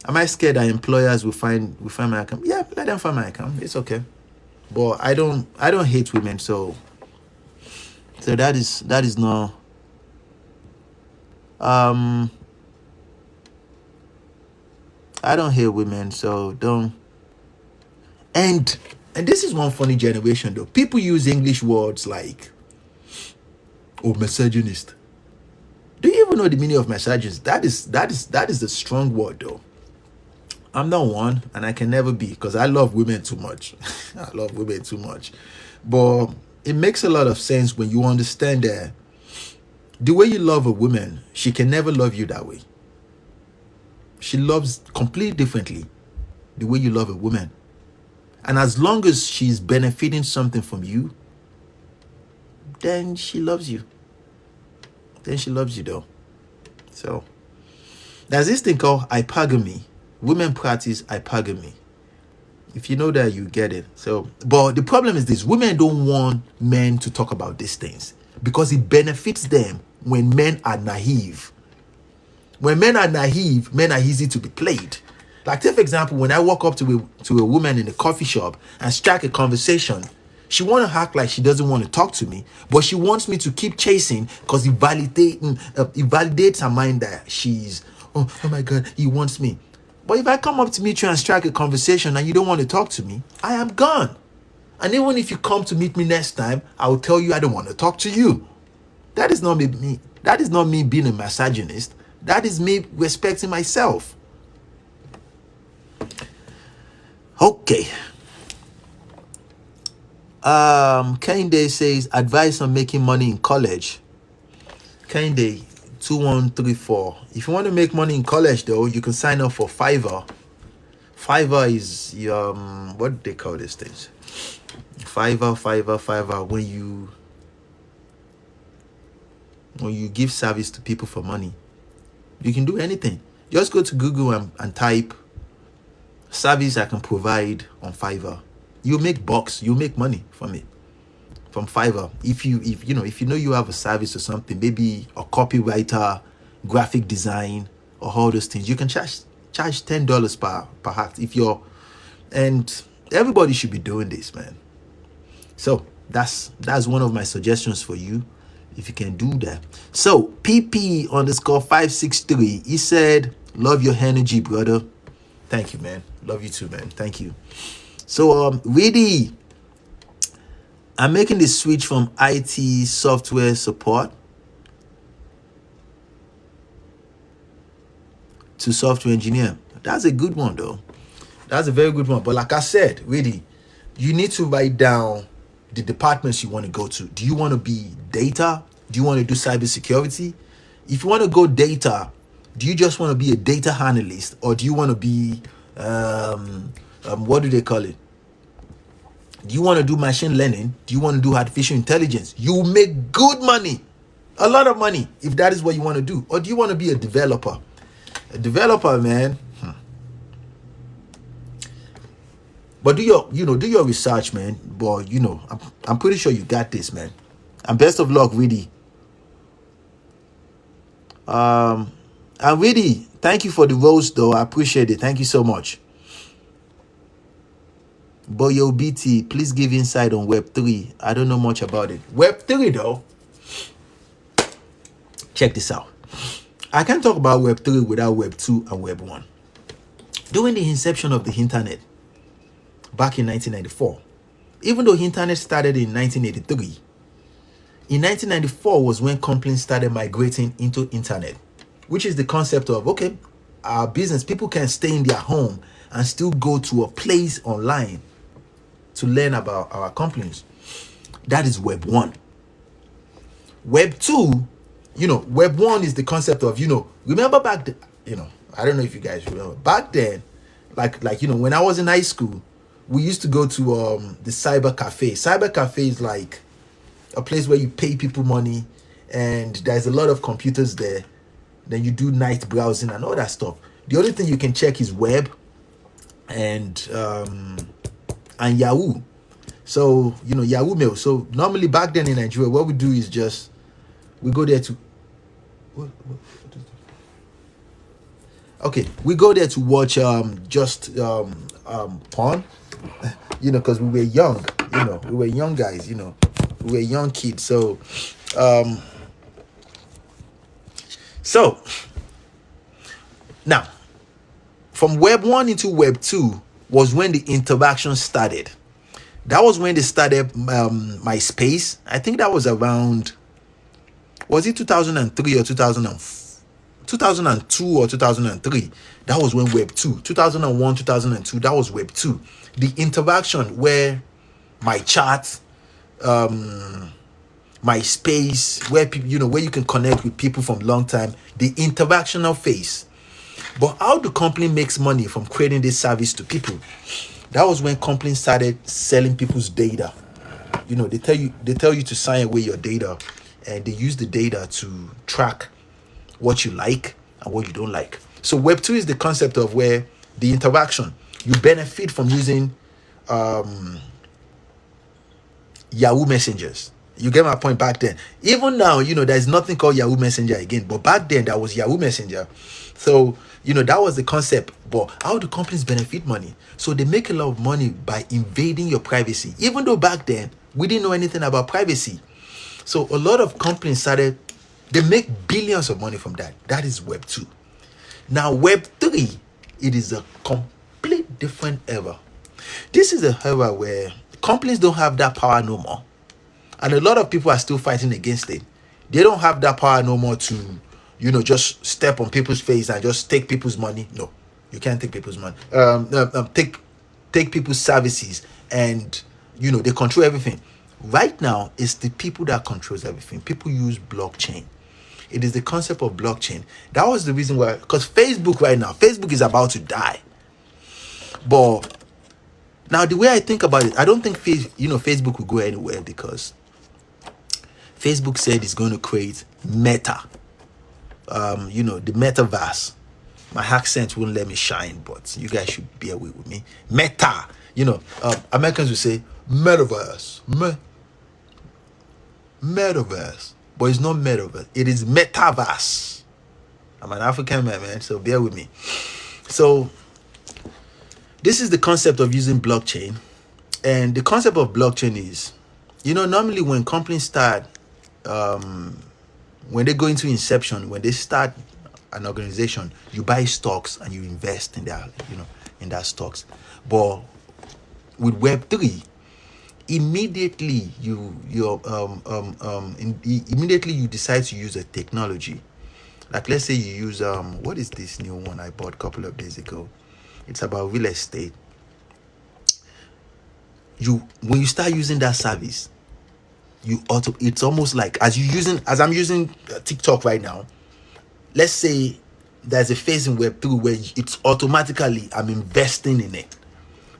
am I scared that employers will find my account? Yeah, let them find my account. It's okay. But I don't hate women, so that is not I don't hate women, so don't. And this is one funny generation though. People use English words like misogynist. Do you even know the meaning of misogynist? That is the strong word though. I'm not one, and I can never be, because I love women too much. I love women too much. But it makes a lot of sense when you understand that the way you love a woman, she can never love you that way. She loves completely differently the way you love a woman. And as long as she's benefiting something from you, then she loves you. Then she loves you though. So there's this thing called hypergamy. Women practice hypergamy. If you know that, you get it. So, but the problem is this: women don't want men to talk about these things because it benefits them when men are naive. When men are naive, men are easy to be played. Like, take for example, when I walk up to a woman in a coffee shop and strike a conversation, she want to act like she doesn't want to talk to me, but she wants me to keep chasing because it validates her mind that she's, oh my God, he wants me. But if I come up to meet you and strike a conversation and you don't want to talk to me, I am gone. And even if you come to meet me next time, I will tell you I don't want to talk to you. That is not me. That is not me being a misogynist. That is me respecting myself. Okay. Kende says advice on making money in college. Kende 2134. If you want to make money in college though, you can sign up for Fiverr. Fiverr is what do they call these things? Fiverr. When you give service to people for money, you can do anything. Just go to Google and type service I can provide on Fiverr. You make bucks, you make money from it, from Fiverr. If you know you have a service or something, maybe a copywriter, graphic design, or all those things, you can charge $10 per act. And everybody should be doing this, man. So that's one of my suggestions for you, if you can do that. So PP_563, he said, love your energy, brother. Thank you, man. Love you too, man. Thank you. So really, I'm making the switch from IT software support to software engineer. That's a good one though. That's a very good one. But like I said, really, you need to write down the departments you want to go to. Do you want to be data? Do you want to do cybersecurity? If you want to go data, do you just want to be a data analyst, or do you want to be what do they call it? Do you want to do machine learning? Do you want to do artificial intelligence? You make good money, a lot of money, if that is what you want to do. Or do you want to be a developer? A developer, man. But do your research, man. But I'm pretty sure you got this, man. And best of luck, really. And really, thank you for the rose, though. I appreciate it. Thank you so much. Boyo BT, please give insight on Web3. I don't know much about it. Web3, though. Check this out. I can't talk about Web3 without Web2 and Web1. During the inception of the internet, back in 1994, even though the internet started in 1983, in 1994 was when companies started migrating into internet, which is the concept of, okay, our business, people can stay in their home and still go to a place online to learn about our companies. That is Web 1. Web 2, Web 1 is the concept of, remember back then, I don't know if you guys remember, back then, like when I was in high school, we used to go to the cyber cafe. Cyber cafe is like a place where you pay people money and there's a lot of computers there. Then you do night browsing and all that stuff. The only thing you can check is web. and Yahoo. So Yahoo Mail. So normally back then in Nigeria, what we do is just we go there to we go there to watch just porn, because we were young, we were young guys, we were young kids. So now, from Web 1 into Web 2 was when the interaction started. That was when they started MySpace. I think that was around, was it 2003 or 2002 or 2003? That was when Web 2, 2001, 2002, that was Web 2. The interaction where my chat, MySpace, where people, where you can connect with people from long time, the interactional phase. But how do company makes money from creating this service to people? That was when companies started selling people's data. They tell you to sign away your data, and they use the data to track what you like and what you don't like. So Web 2 is the concept of where the interaction, you benefit from using Yahoo messengers. You get my point. Back then, even now, there's nothing called Yahoo Messenger again, but back then that was Yahoo Messenger. So that was the concept. But how do companies benefit money? So they make a lot of money by invading your privacy, even though back then we didn't know anything about privacy. So a lot of companies they make billions of money from that. That is Web 2. Now Web 3, it is a complete different era. This is a era where companies don't have that power no more. And a lot of people are still fighting against it. They don't have that power no more to, just step on people's face and just take people's money. No, you can't take people's money. Take people's services, and they control everything. Right now, it's the people that controls everything. People use blockchain. It is the concept of blockchain. That was the reason why, because Facebook is about to die. But now the way I think about it, I don't think Facebook will go anywhere, because Facebook said it's going to create Meta, the metaverse. My accent won't let me shine, but you guys should bear with me. Meta, Americans will say metaverse, metaverse, but it's not metaverse. It is metaverse. I'm an African man, so bear with me. So this is the concept of using blockchain, and the concept of blockchain is, normally when companies start, when they go into inception, when they start an organization, you buy stocks and you invest in that, in that stocks. But with Web 3, immediately immediately you decide to use a technology. Like, let's say you use what is this new one I bought a couple of days ago? It's about real estate. When you start using that service, it's almost like as I'm using TikTok right now. Let's say there's a phase in Web 3 where it's automatically, I'm investing in it.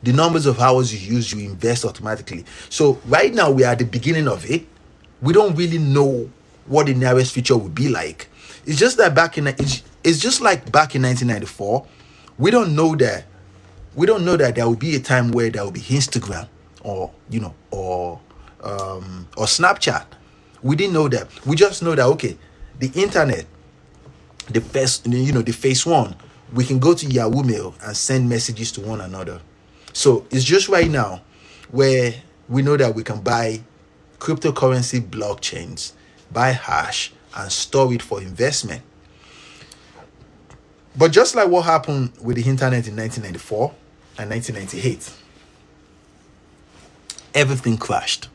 The numbers of hours you use, you invest automatically. So right now we are at the beginning of it. We don't really know what the nearest future will be like. It's just that it's just like back in 1994. We don't know that there will be a time where there will be Instagram or Snapchat. We didn't know that. We just know that, okay, the internet, the phase one, we can go to Yahoo Mail and send messages to one another. So it's just right now where we know that we can buy cryptocurrency blockchains, buy hash, and store it for investment. But just like what happened with the internet in 1994 and 1998, everything crashed.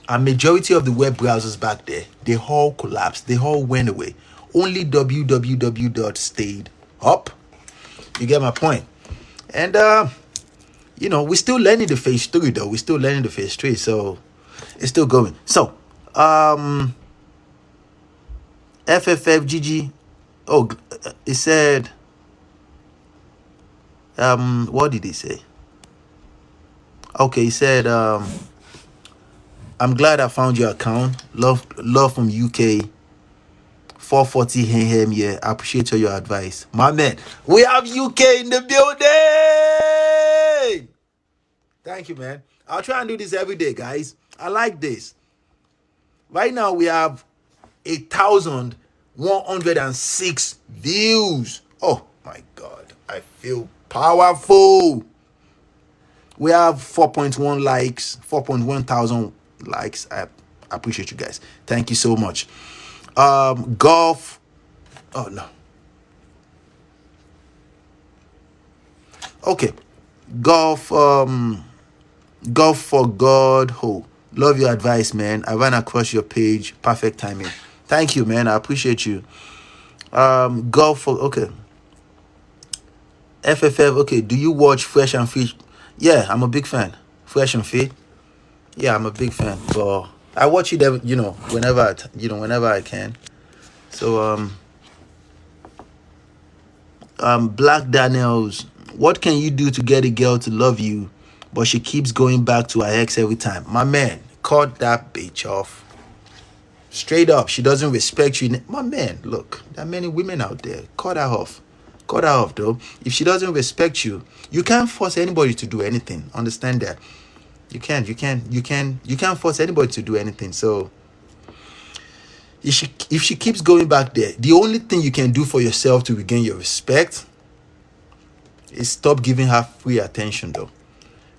A majority of the web browsers back there, they all collapsed. They all went away. Only www stayed up. You get my point? And we're still learning the phase 3 though. We're still learning the phase 3, so it's still going. So FFFGG. Oh, it said what did he say? Okay, he said I'm glad I found your account. Love from UK 4:40 a.m. here. I appreciate all your advice. My man, we have UK in the building. Thank you, man. I'll try and do this every day, guys. I like this. Right now, we have 1,106 views. Oh, my God. I feel powerful. We have 4.1 likes, 4.1 thousand likes. I appreciate you guys. Thank you so much. Golf. Oh, no. Okay. Golf. Golf for God. Oh, love your advice, man. I ran across your page. Perfect timing. Thank you, man. I appreciate you. Golf for okay. FFF. Okay. Do you watch Fresh and Fit? Yeah, I'm a big fan. Fresh and Fit. Yeah, I'm a big fan. But I watch it, whenever I can. So Black Daniels. What can you do to get a girl to love you, but she keeps going back to her ex every time? My man, cut that bitch off. Straight up, she doesn't respect you. My man, look, there are many women out there. Cut her off. Cut her off, though. If she doesn't respect you, you can't force anybody to do anything. Understand that. You can't force anybody to do anything. So if she keeps going back there, the only thing you can do for yourself to regain your respect is stop giving her free attention, though.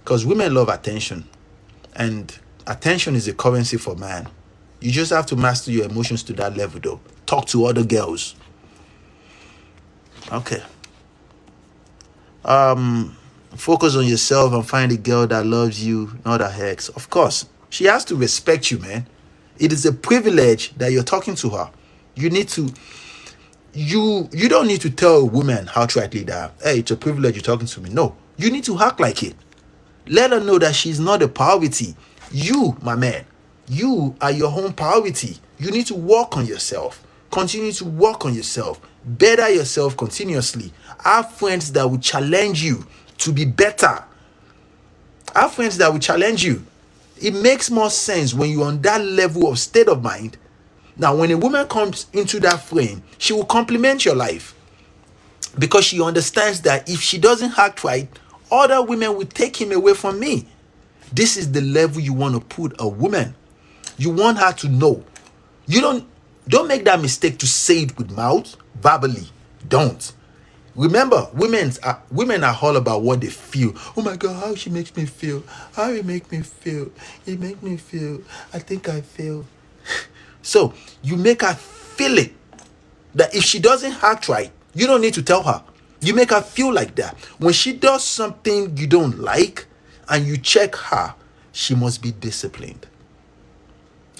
Because women love attention. And attention is a currency for man. You just have to master your emotions to that level, though. Talk to other girls. Okay. Focus on yourself and find a girl that loves you, not a ex. Of course, she has to respect you, man. It is a privilege that you're talking to her. You need to. You don't need to tell a woman outrightly that, hey, it's a privilege you're talking to me. No, you need to act like it. Let her know that she's not a priority. You, my man, you are your own priority. You need to work on yourself. Continue to work on yourself. Better yourself continuously. Have friends that will challenge you to be better. Have friends that will challenge you. It makes more sense when you're on that level of state of mind. Now, when a woman comes into that frame, she will complement your life because she understands that if she doesn't act right, other women will take him away from me. This is the level you want to put a woman. You want her to know. You don't make that mistake to say it with mouth, verbally. Don't. Remember, women are all about what they feel. Oh my God, how she makes me feel. How it make me feel. It make me feel. I think I feel. So you make her feel it. That if she doesn't act right, you don't need to tell her. You make her feel like that. When she does something you don't like and you check her, she must be disciplined.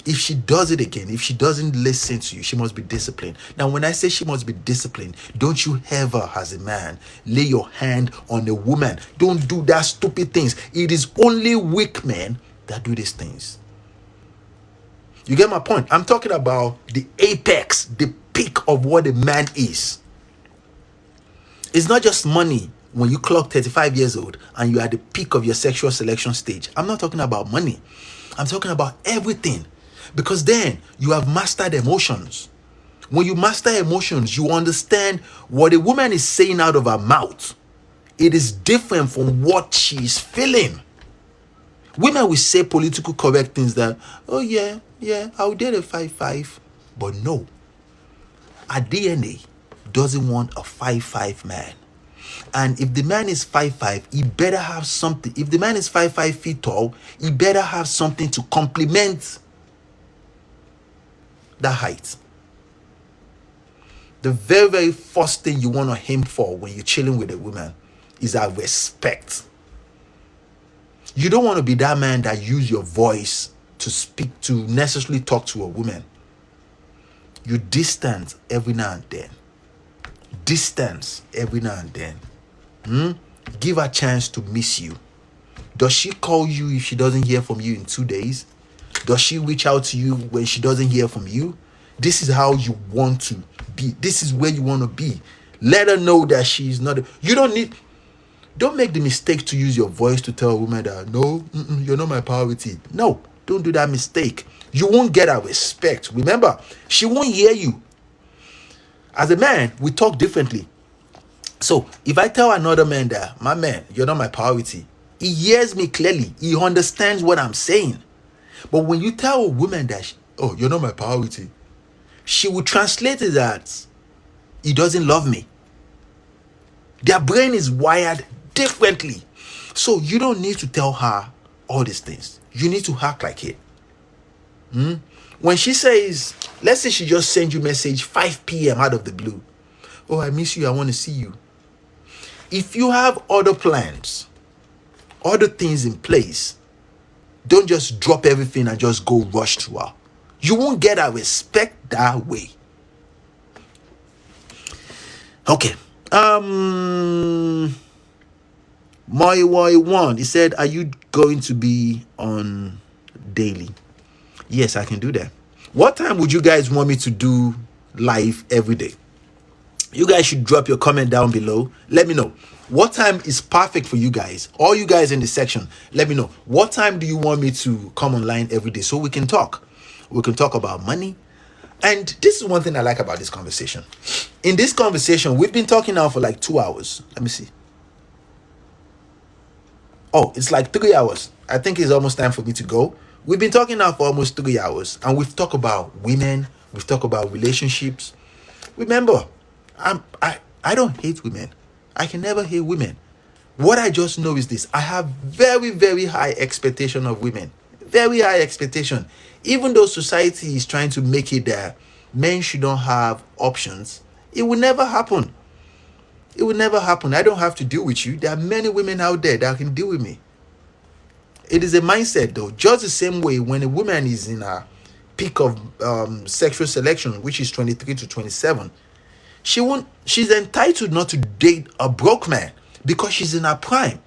If she does it again, if she doesn't listen to you, she must be disciplined. Now, when I say she must be disciplined, don't you ever, as a man, lay your hand on a woman. Don't do that stupid things. It is only weak men that do these things. You get my point? I'm talking about the apex, the peak of what a man is. It's not just money when you clock 35 years old and you are at the peak of your sexual selection stage. I'm not talking about money. I'm talking about everything. Because then you have mastered emotions. When you master emotions, you understand what a woman is saying out of her mouth. It is different from what she is feeling. Women will say political correct things that, oh yeah, I'll date a 5'5". But no, our DNA doesn't want a 5'5" man. And if the man is 5'5", he better have something. If the man is 5'5" feet tall, he better have something to complement that height. The very, very first thing you want to aim for when you're chilling with a woman is that respect. You don't want to be that man that use your voice to speak, to necessarily talk to a woman. You distance every now and then. Distance every now and then. Give her a chance to miss you. Does she call you if she doesn't hear from you in 2 days? Does she reach out to you when she doesn't hear from you? This is how you want to be. This is where you want to be. Let her know that she's not. Don't make the mistake to use your voice to tell a woman that, no, you're not my priority. No, don't do that mistake. You won't get her respect. Remember, she won't hear you. As a man, we talk differently. So if I tell another man that, my man, you're not my priority, he hears me clearly. He understands what I'm saying. But when you tell a woman that, oh, you're not my priority, she will translate it as, he doesn't love me. Their brain is wired differently. So you don't need to tell her all these things. You need to act like it. When she says, let's say she just sends you message 5 p.m. out of the blue. Oh, I miss you. I want to see you. If you have other plans, other things in place, don't just drop everything and just go rush to her. You won't get her respect that way. Okay. Moi one. He said, are you going to be on daily? Yes, I can do that. What time would you guys want me to do live every day? You guys should drop your comment down below. Let me know. What time is perfect for you guys? All you guys in the section, let me know. What time do you want me to come online every day so we can talk? We can talk about money. And this is one thing I like about this conversation. In this conversation, we've been talking now for like 2 hours. Let me see. Oh, it's like 3 hours. I think it's almost time for me to go. We've been talking now for almost 3 hours, and we've talked about women. We've talked about relationships. Remember, I don't hate women. I can never hate women. What I just know is this: I have very, very high expectation of women. Very high expectation. Even though society is trying to make it that men shouldn't have options, it will never happen. It will never happen. I don't have to deal with you. There are many women out there that can deal with me. It is a mindset, though. Just the same way when a woman is in a peak of sexual selection, which is 23 to 27, she's entitled not to date a broke man because she's in her prime.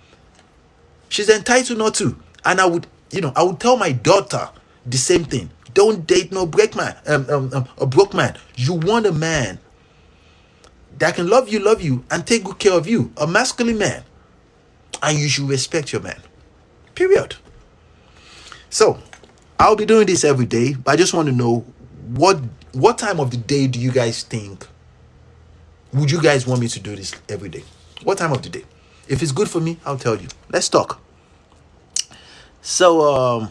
She's entitled not to. And I would tell my daughter the same thing. Don't date no broke man. A broke man. You want a man that can love you, and take good care of you. A masculine man. And you should respect your man. Period. So, I'll be doing this every day, but I just want to know what time of the day do you guys think would you guys want me to do this every day? What time of the day? If it's good for me, I'll tell you. Let's talk. So,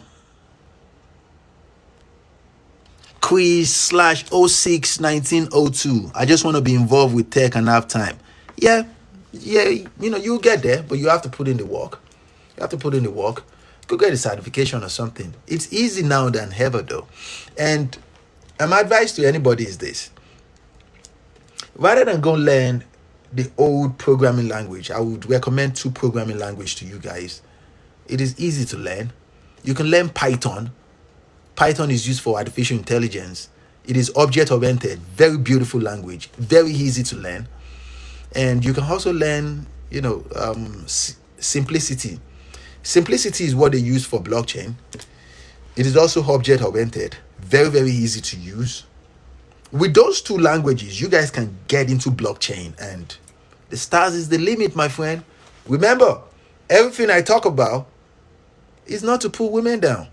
quiz /06-1902. I just want to be involved with tech and have time. Yeah, you'll get there, but you have to put in the work. Go get a certification or something. It's easy now than ever, though. And my advice to anybody is this: rather than go learn the old programming language, I would recommend 2 programming languages to you guys. It is easy to learn. You can learn Python. Python is used for artificial intelligence. It is object-oriented, very beautiful language, very easy to learn. And you can also learn, simplicity. Simplicity is what they use for blockchain. It is also object-oriented, very, very easy to use. With those 2 languages, you guys can get into blockchain, and the stars is the limit, my friend. Remember, everything I talk about is not to put women down.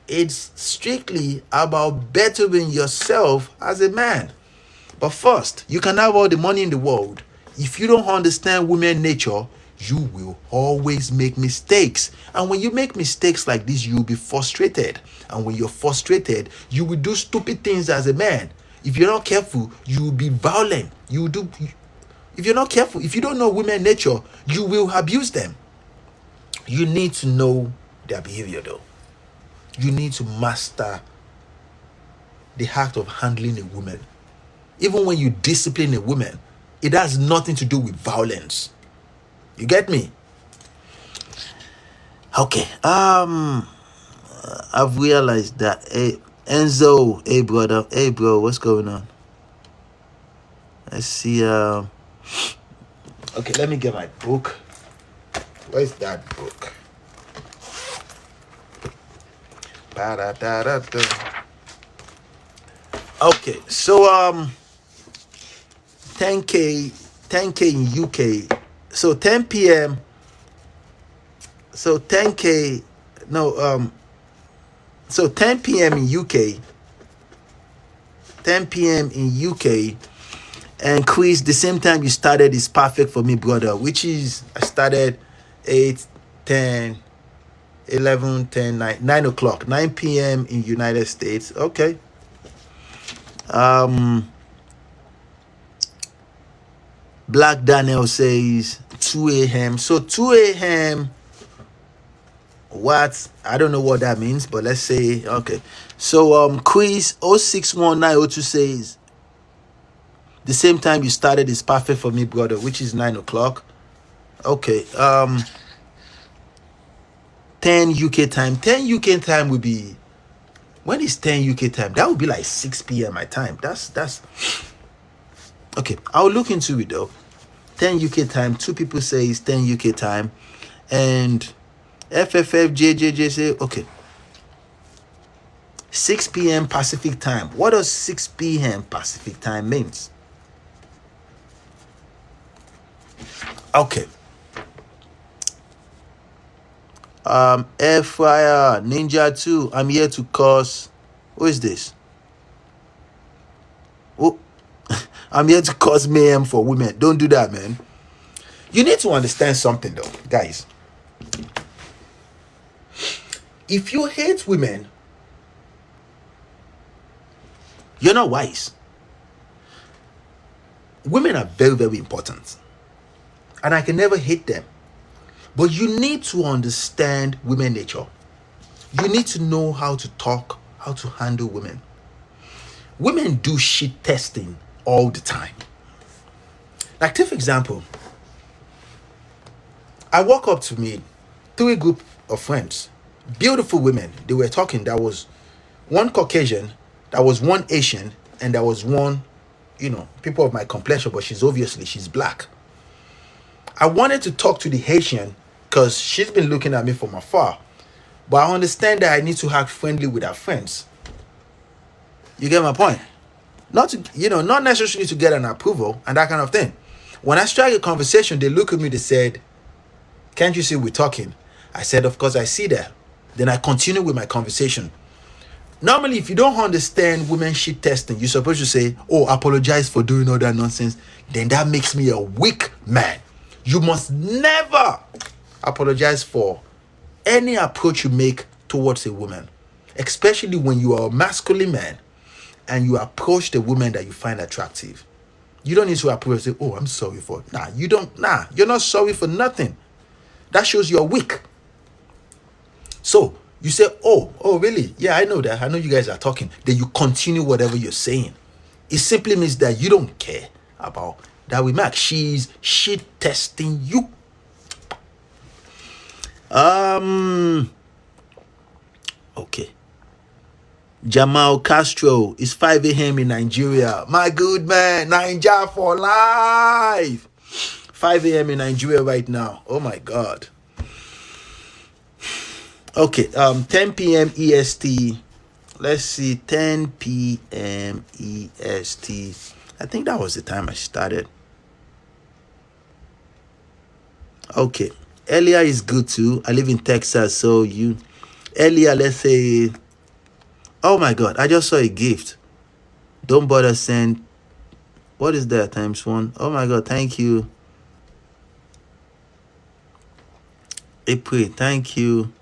It's strictly about bettering yourself as a man. But first, you can have all the money in the world. If you don't understand women's nature, you will always make mistakes. And when you make mistakes like this, you'll be frustrated. And when you're frustrated, you will do stupid things as a man. If you're not careful, you will be violent. If you're not careful, if you don't know women's nature, you will abuse them. You need to know their behavior, though. You need to master the act of handling a woman. Even when you discipline a woman, it has nothing to do with violence. You get me? Okay. I've realized that. Hey, Enzo, hey brother, hey bro, what's going on? Let's see. Okay, let me get my book. Where's that book? Okay, so 10k in UK. So 10 p.m. So 10k so 10 p.m. in UK. 10 p.m. in UK And quiz, the same time you started is perfect for me, brother, which is I started 8, 10, 11, 10, 9, 9 o'clock, 9 p.m. in United States. Okay. Black Daniel says 2 a.m. So 2 a.m. What? I don't know what that means, but let's say okay. So quiz 061902 says the same time you started is perfect for me, brother, which is 9 o'clock. Okay. 10 UK time. 10 UK time would be, when is 10 UK time? That would be like 6 p.m. my time. That's okay. I'll look into it though. 10 UK time. Two people say it's 10 UK time. And FFFJJJ say, okay. 6 p.m. Pacific time. What does 6 p.m. Pacific time means? Okay. FYR Ninja 2. I'm here to cause. Who is this? Oh, I'm here to cause mayhem for women. Don't do that, man. You need to understand something though, guys. If you hate women, you're not wise. Women are very, very important. And I can never hate them. But you need to understand women nature. You need to know how to talk, how to handle women. Women do shit testing all the time. Like, take for example, I walk up to me, 3 group of friends, beautiful women. They were talking. There was one Caucasian, there was one Asian, and there was one, people of my complexion, but she's black. I wanted to talk to the Haitian because she's been looking at me from afar. But I understand that I need to act friendly with our friends. You get my point? Not to, not necessarily to get an approval and that kind of thing. When I strike a conversation, they look at me, they said, "Can't you see we're talking?" I said, "Of course I see that." Then I continue with my conversation. Normally, if you don't understand women shit testing, you're supposed to say, "Oh, apologize for doing all that nonsense." Then that makes me a weak man. You must never apologize for any approach you make towards a woman, especially when you are a masculine man and you approach the woman that you find attractive. You don't need to approach and say, "Oh, I'm sorry for it." You don't. You're not sorry for nothing. That shows you're weak. So you say, oh, really? Yeah, I know that. I know you guys are talking. Then you continue whatever you're saying. It simply means that you don't care about that remark. She's shit testing you. Okay. Jamal Castro, it's 5 a.m. in Nigeria. My good man, Ninja for life. 5 a.m. in Nigeria right now. Oh my God. Okay, 10 p.m. EST. Let's see, 10 p.m. EST. I think that was the time I started. Okay, earlier is good too. I live in Texas, so earlier, let's say, oh my God, I just saw a gift. Don't bother send. What is that times 1? Oh my God, thank you. April, thank you.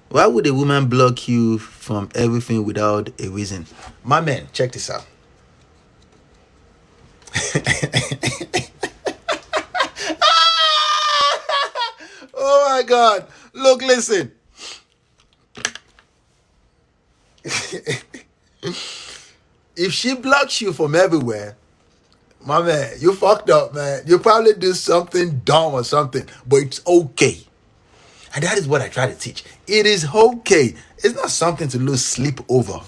Why would a woman block you from everything without a reason? My man, check this out. Oh my God. Look, listen. If she blocks you from everywhere, my man, you fucked up, man. You probably do something dumb or something, but it's okay. And that is what I try to teach. It is okay. It's not something to lose sleep over.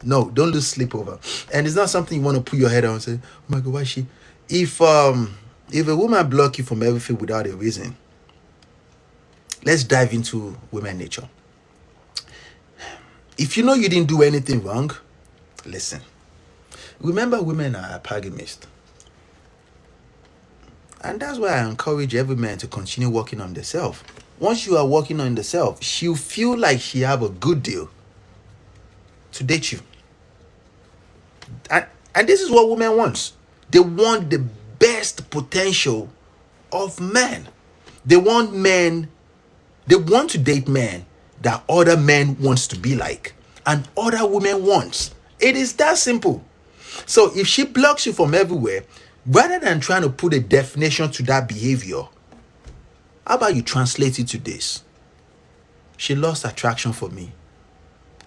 No, don't lose sleep over. And it's not something you want to put your head on and say, "Oh my God, why is she?" If a woman block you from everything without a reason, let's dive into women nature. If you know you didn't do anything wrong, listen. Remember, women are polygamists. And that's why I encourage every man to continue working on themselves. Once you are working on yourself, she'll feel like she have a good deal to date you. And this is what women wants. They want the best potential of men. They want men, they want to date men that other men wants to be like and other women wants. It is that simple. So if she blocks you from everywhere, rather than trying to put a definition to that behavior, how about you translate it to this? She lost attraction for me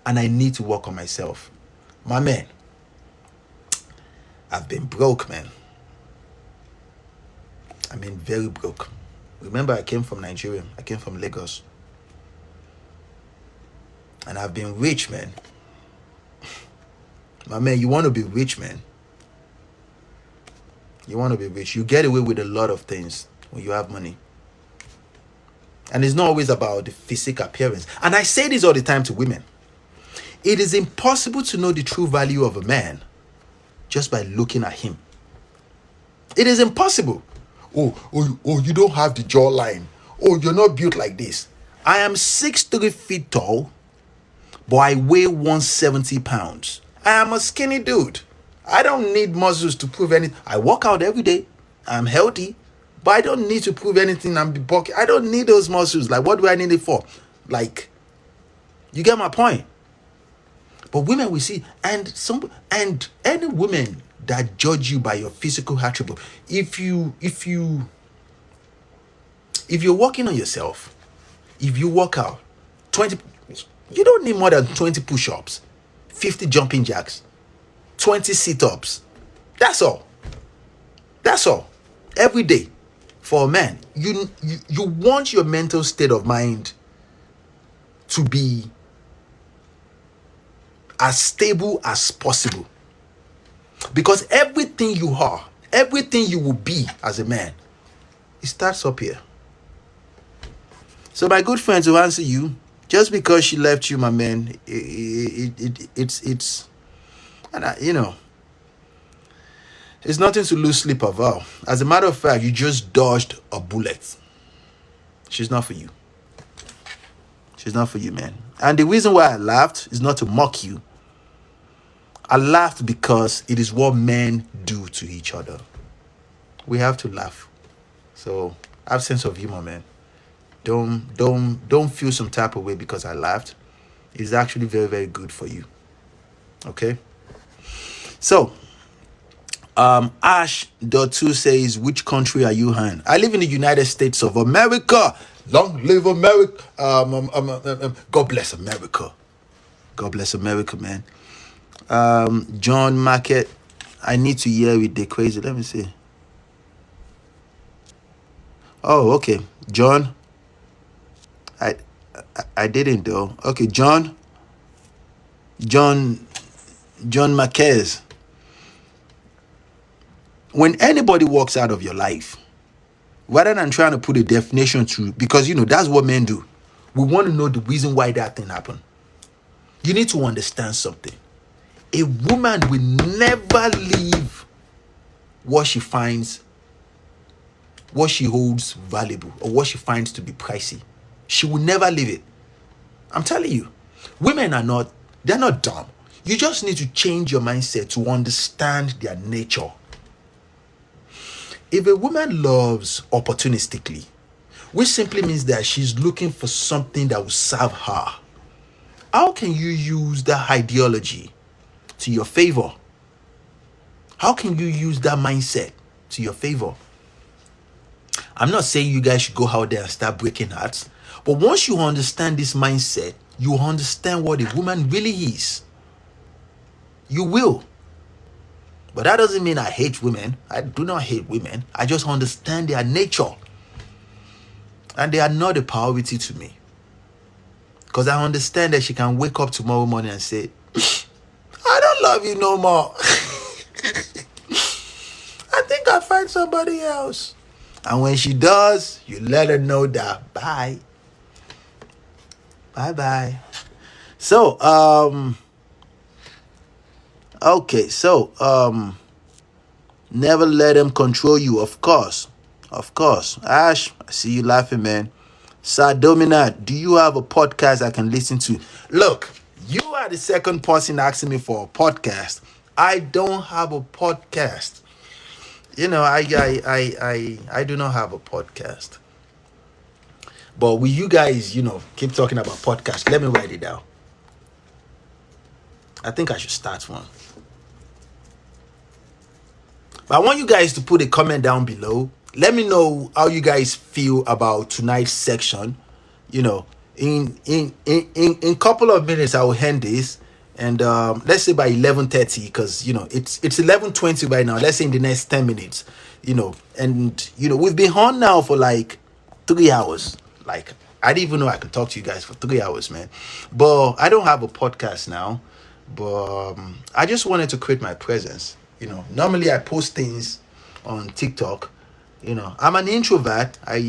and I need to work on myself. My man, I've been broke, man. I mean, very broke. Remember, I came from Nigeria. I came from Lagos. And I've been rich, man. My man, you want to be rich, man. You want to be rich. You get away with a lot of things when you have money. And it's not always about the physical appearance. And I say this all the time to women. It is impossible to know the true value of a man just by looking at him. It is impossible. Oh, you don't have the jawline. Oh, you're not built like this. I am 6'3" feet tall, but I weigh 170 pounds. I am a skinny dude. I don't need muscles to prove anything. I work out every day. I'm healthy, but I don't need to prove anything. I'm bulky. I don't need those muscles. Like, what do I need it for? Like, you get my point. But women we see, and any women that judge you by your physical attribute, if you're working on yourself, if you work out 20, you don't need more than 20 push-ups, 50 jumping jacks, 20 sit-ups. That's all. Every day. For a man, you want your mental state of mind to be as stable as possible. Because everything you are, everything you will be as a man, it starts up here. So my good friend, to answer you, just because she left you, my man, it's and it's nothing to lose sleep about. As a matter of fact, you just dodged a bullet. She's not for you. She's not for you, man. And the reason why I laughed is not to mock you. I laughed because it is what men do to each other. We have to laugh. So have sense of humor, man. Don't feel some type of way because I laughed. It's actually very, very good for you. Okay? So Ash.2 says, which country are you in? I live in the United States of America. Long live America. God bless America. God bless America, man. John Market, I need to hear it. They crazy. Let me see. Oh, okay. John. I didn't though. Okay, John Marquez. When anybody walks out of your life, rather than trying to put a definition to, because that's what men do. We want to know the reason why that thing happened. You need to understand something. A woman will never leave what she finds, what she holds valuable, or what she finds to be pricey. She will never leave it. I'm telling you, women they're not dumb. You just need to change your mindset to understand their nature. If a woman loves opportunistically, which simply means that she's looking for something that will serve her, how can you use that ideology to your favor? How can you use that mindset to your favor? I'm not saying you guys should go out there and start breaking hearts, but once you understand this mindset, you understand what a woman really is. You will. But that doesn't mean I hate women. I do not hate women. I just understand their nature. And they are not a priority to me. Because I understand that she can wake up tomorrow morning and say, I don't love you no more. I think I'll find somebody else. And when she does, you let her know that bye. Bye-bye. So, okay, so, never let them control you, of course. Of course. Ash, I see you laughing, man. Sir Dominat, do you have a podcast I can listen to? Look, you are the second person asking me for a podcast. I don't have a podcast. I do not have a podcast. But will you guys, keep talking about podcast? Let me write it down. I think I should start one. But I want you guys to put a comment down below. Let me know how you guys feel about tonight's section. You know, in couple of minutes I will end this, and let's say by 11:30, because it's 11:20 right now. Let's say in the next 10 minutes, and we've been on now for like 3 hours. Like, I didn't even know I could talk to you guys for 3 hours, man. But I don't have a podcast now. But I just wanted to create my presence. Normally I post things on TikTok. I'm an introvert. I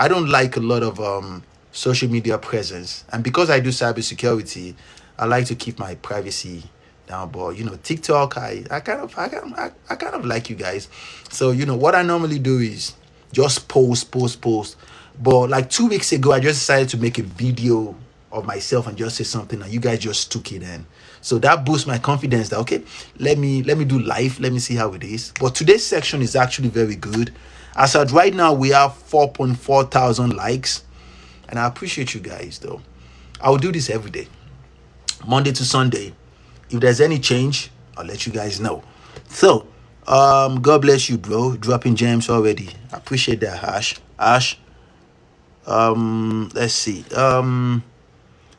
don't like a lot of social media presence, and because I do cybersecurity, I like to keep my privacy down. But TikTok, I kind of like you guys. So what I normally do is just post. But like 2 weeks ago, I just decided to make a video of myself and just say something, and you guys just took it in. So that boosts my confidence that, okay, let me do live, let me see how it is. But today's section is actually very good. As at right now, we have 4.4 thousand likes, and I appreciate you guys though. I will do this every day, Monday to Sunday. If there's any change, I'll let you guys know. So God bless you, bro, dropping gems already. I appreciate that. Ash. Let's see.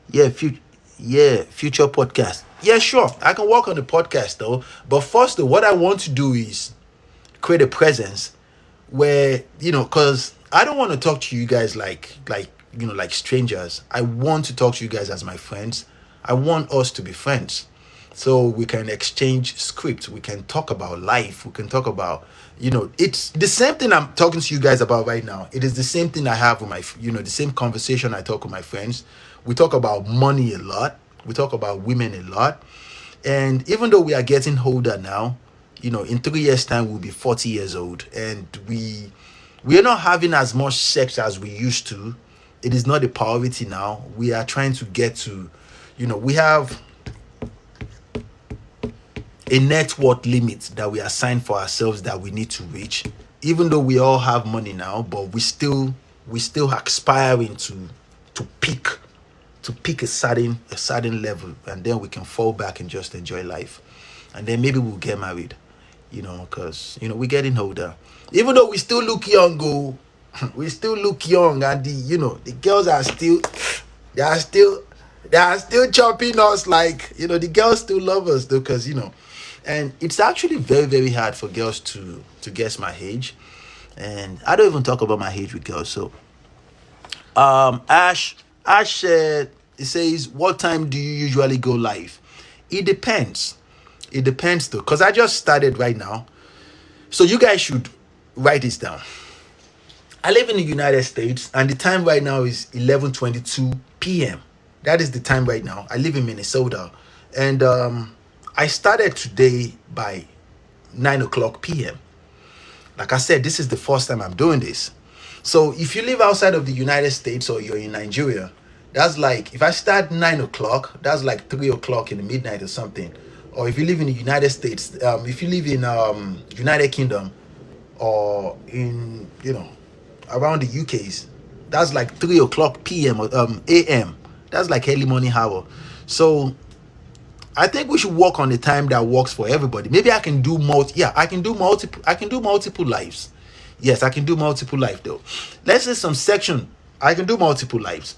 Yeah, future podcast. Yeah, sure. I can work on the podcast though. But first, though, what I want to do is create a presence where, because I don't want to talk to you guys like strangers. I want to talk to you guys as my friends. I want us to be friends, so we can exchange scripts. We can talk about life. We can talk about, it's the same thing I'm talking to you guys about right now. It is the same thing I have with the same conversation I talk with my friends. We talk about money a lot. We talk about women a lot. And even though we are getting older now, in 3 years' time we'll be 40 years old, and we are not having as much sex as we used to. It is not a priority now. We are trying to get to, we have a net worth limit that we assign for ourselves that we need to reach. Even though we all have money now, but we still aspiring to peak a certain level, and then we can fall back and just enjoy life, and then maybe we'll get married, because we're getting older. Even though we still look young, we still look young, and the girls are still they are still chopping us, like, the girls still love us though, because and it's actually very, very hard for girls to guess my age, and I don't even talk about my age with girls. So Ash said, it says, what time do you usually go live? It depends though, because I just started right now, so you guys should write this down. I live in the United States, and the time right now is 11:22 p.m. That is the time right now. I live in Minnesota, and I started today by 9 o'clock p.m. Like I said, this is the first time I'm doing this. So if you live outside of the United States or you're in Nigeria, that's like, if I start 9 o'clock, that's like 3 o'clock in the midnight or something. Or if you live in the United States, if you live in United Kingdom, or in around the UK's, that's like 3 o'clock p.m. or a.m. That's like early morning hour. So I think we should work on the time that works for everybody. Maybe I can do I can do multiple lives. Yes, I can do multiple lives though. Let's say some section, I can do multiple lives.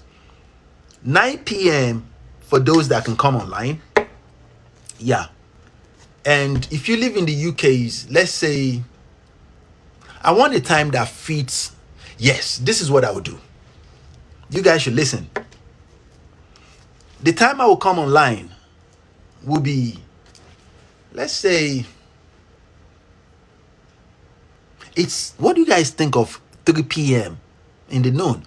9 p.m. for those that can come online. Yeah. And if you live in the UK's, let's say, I want a time that fits. Yes, this is what I would do. You guys should listen. The time I will come online will be, let's say, what do you guys think of 3 p.m. in the noon?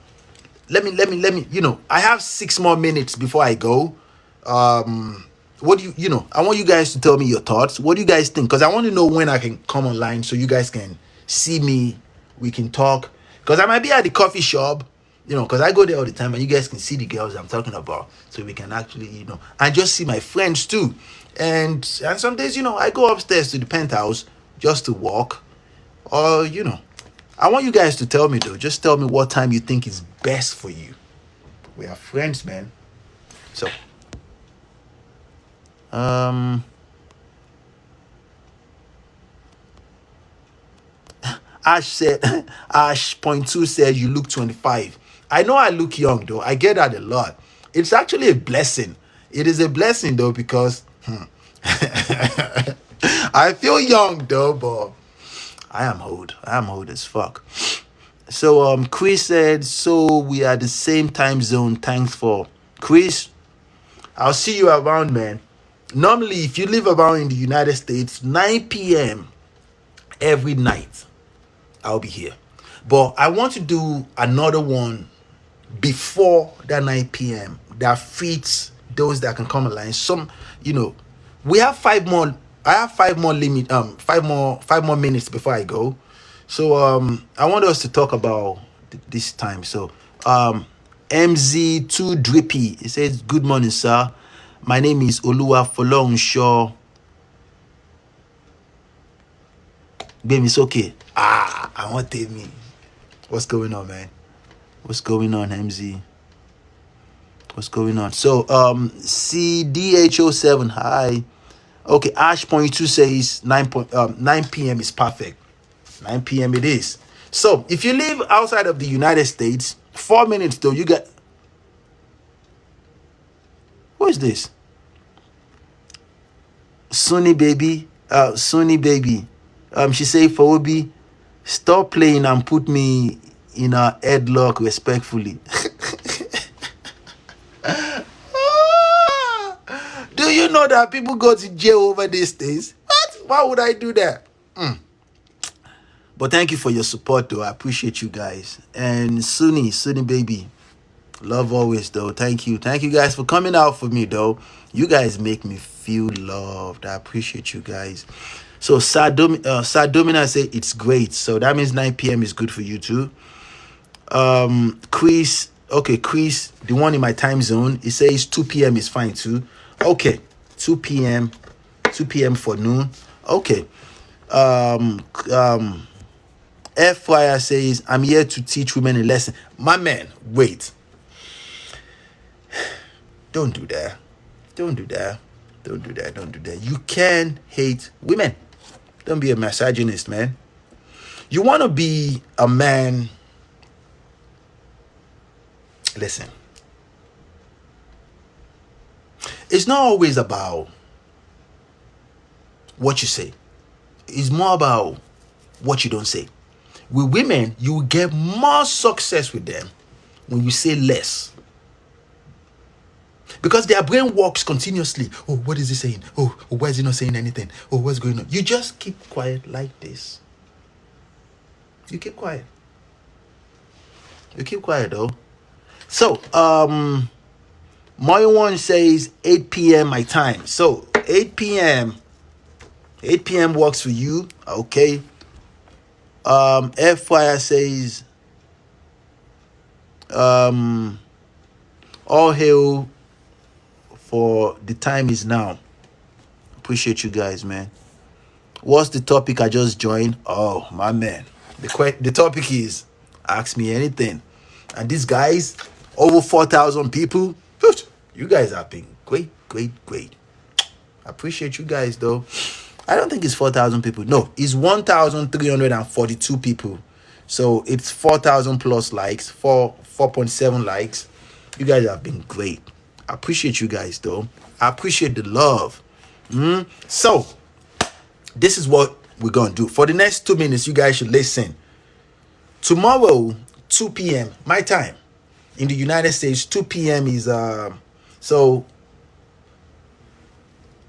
Let me, I have 6 more minutes before I go. What do I want you guys to tell me your thoughts. What do you guys think? Because I want to know when I can come online so you guys can see me. We can talk. Because I might be at the coffee shop, because I go there all the time, and you guys can see the girls I'm talking about. So we can actually, and just see my friends too. And some days, I go upstairs to the penthouse just to walk, Or, I want you guys to tell me though. Just tell me what time you think is best for you. We are friends, man. So, Ash said, Ash.2 said you look 25. I know I look young though. I get that a lot. It's actually a blessing. It is a blessing though because I feel young though, but I am old. I am old as fuck. So Chris said, so we are the same time zone. Thanks for Chris. I'll see you around, man. Normally, if you live around in the United States, 9 p.m. every night, I'll be here. But I want to do another one before that 9 p.m. that fits those that can come online. We have 5 more. I have 5 more limit. 5 more minutes before I go. So I want us to talk about this time. So MZ2 Drippy. It says, good morning, sir. My name is Olua Folonshaw. Baby, it's okay. I want to tell me. What's going on, man? What's going on, MZ? What's going on? So, CDHO7, hi. Okay, Ash.2 says 9 p.m. is perfect. 9 p.m. it is. So, if you live outside of the United States, 4 minutes though, you get... What is this? Sunny baby. She say, for Obi, stop playing and put me in a headlock respectfully. Do you know that people go to jail over these days? What? Why would I do that? But thank you for your support, though. I appreciate you guys. And Sunny baby, love always, though. Thank you guys for coming out for me, though. You guys make me feel loved. I appreciate you guys. So Sadomina say it's great. So that means 9 p.m. is good for you too. Chris, the one in my time zone, it says 2 p.m. is fine too. Okay, 2 p.m. for noon. Okay. FYI says, I'm here to teach women a lesson. My man, wait. Don't do that. You can hate women. Don't be a misogynist, man. You want to be a man. Listen. It's not always about what you say. It's more about what you don't say. With women, you will get more success with them when you say less. Because their brain works continuously. Oh, what is he saying? Oh, why is he not saying anything? Oh, what's going on? You just keep quiet like this. You keep quiet. Though. So, my one says 8 p.m. my time. So, 8 p.m. works for you. Okay. FYI says, all hail for the time is now. Appreciate you guys, man. What's the topic I just joined? Oh, my man. The topic is ask me anything. And these guys, over 4,000 people. You guys have been great. I appreciate you guys, though. I don't think it's 4,000 people. No, it's 1,342 people. So it's 4,000 plus likes, 4.7 likes. You guys have been great. I appreciate you guys, though. I appreciate the love. So, this is what we're going to do. For the next 2 minutes, you guys should listen. Tomorrow, 2 p.m., my time. In the United States, 2 p.m. is... So,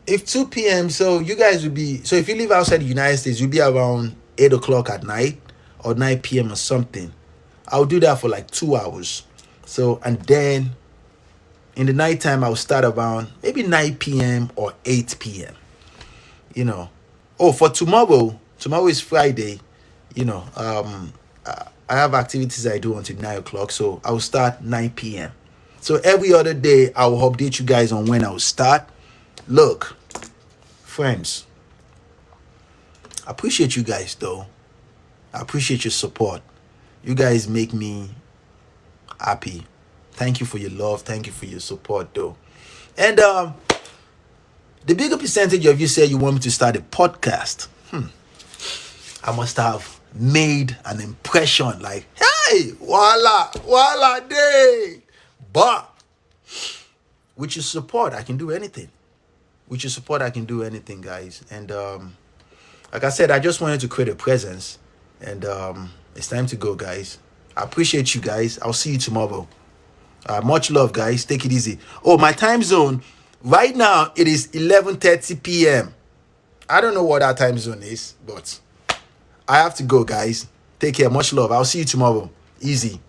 if 2 p.m., so you guys will be... So, if you live outside the United States, you'll be around 8 o'clock at night or 9 p.m. or something. I'll do that for like 2 hours. So, and then... In the nighttime, I'll start around maybe 9 p.m. or 8 p.m. Oh, for tomorrow is Friday. I have activities I do until 9 o'clock. So I will start 9 p.m. So every other day, I will update you guys on when I will start. Look, friends, I appreciate you guys, though. I appreciate your support. You guys make me happy. Thank you for your love. Thank you for your support, though. And the bigger percentage of you say you want me to start a podcast. I must have made an impression. Like, hey, voila, day. But with your support, I can do anything. With your support, I can do anything, guys. And like I said, I just wanted to create a presence. And it's time to go, guys. I appreciate you guys. I'll see you tomorrow. Much love, guys. Take it easy. Oh, my time zone. Right now, it is 11:30 p.m. I don't know what that time zone is, but I have to go, guys. Take care. Much love. I'll see you tomorrow. Easy.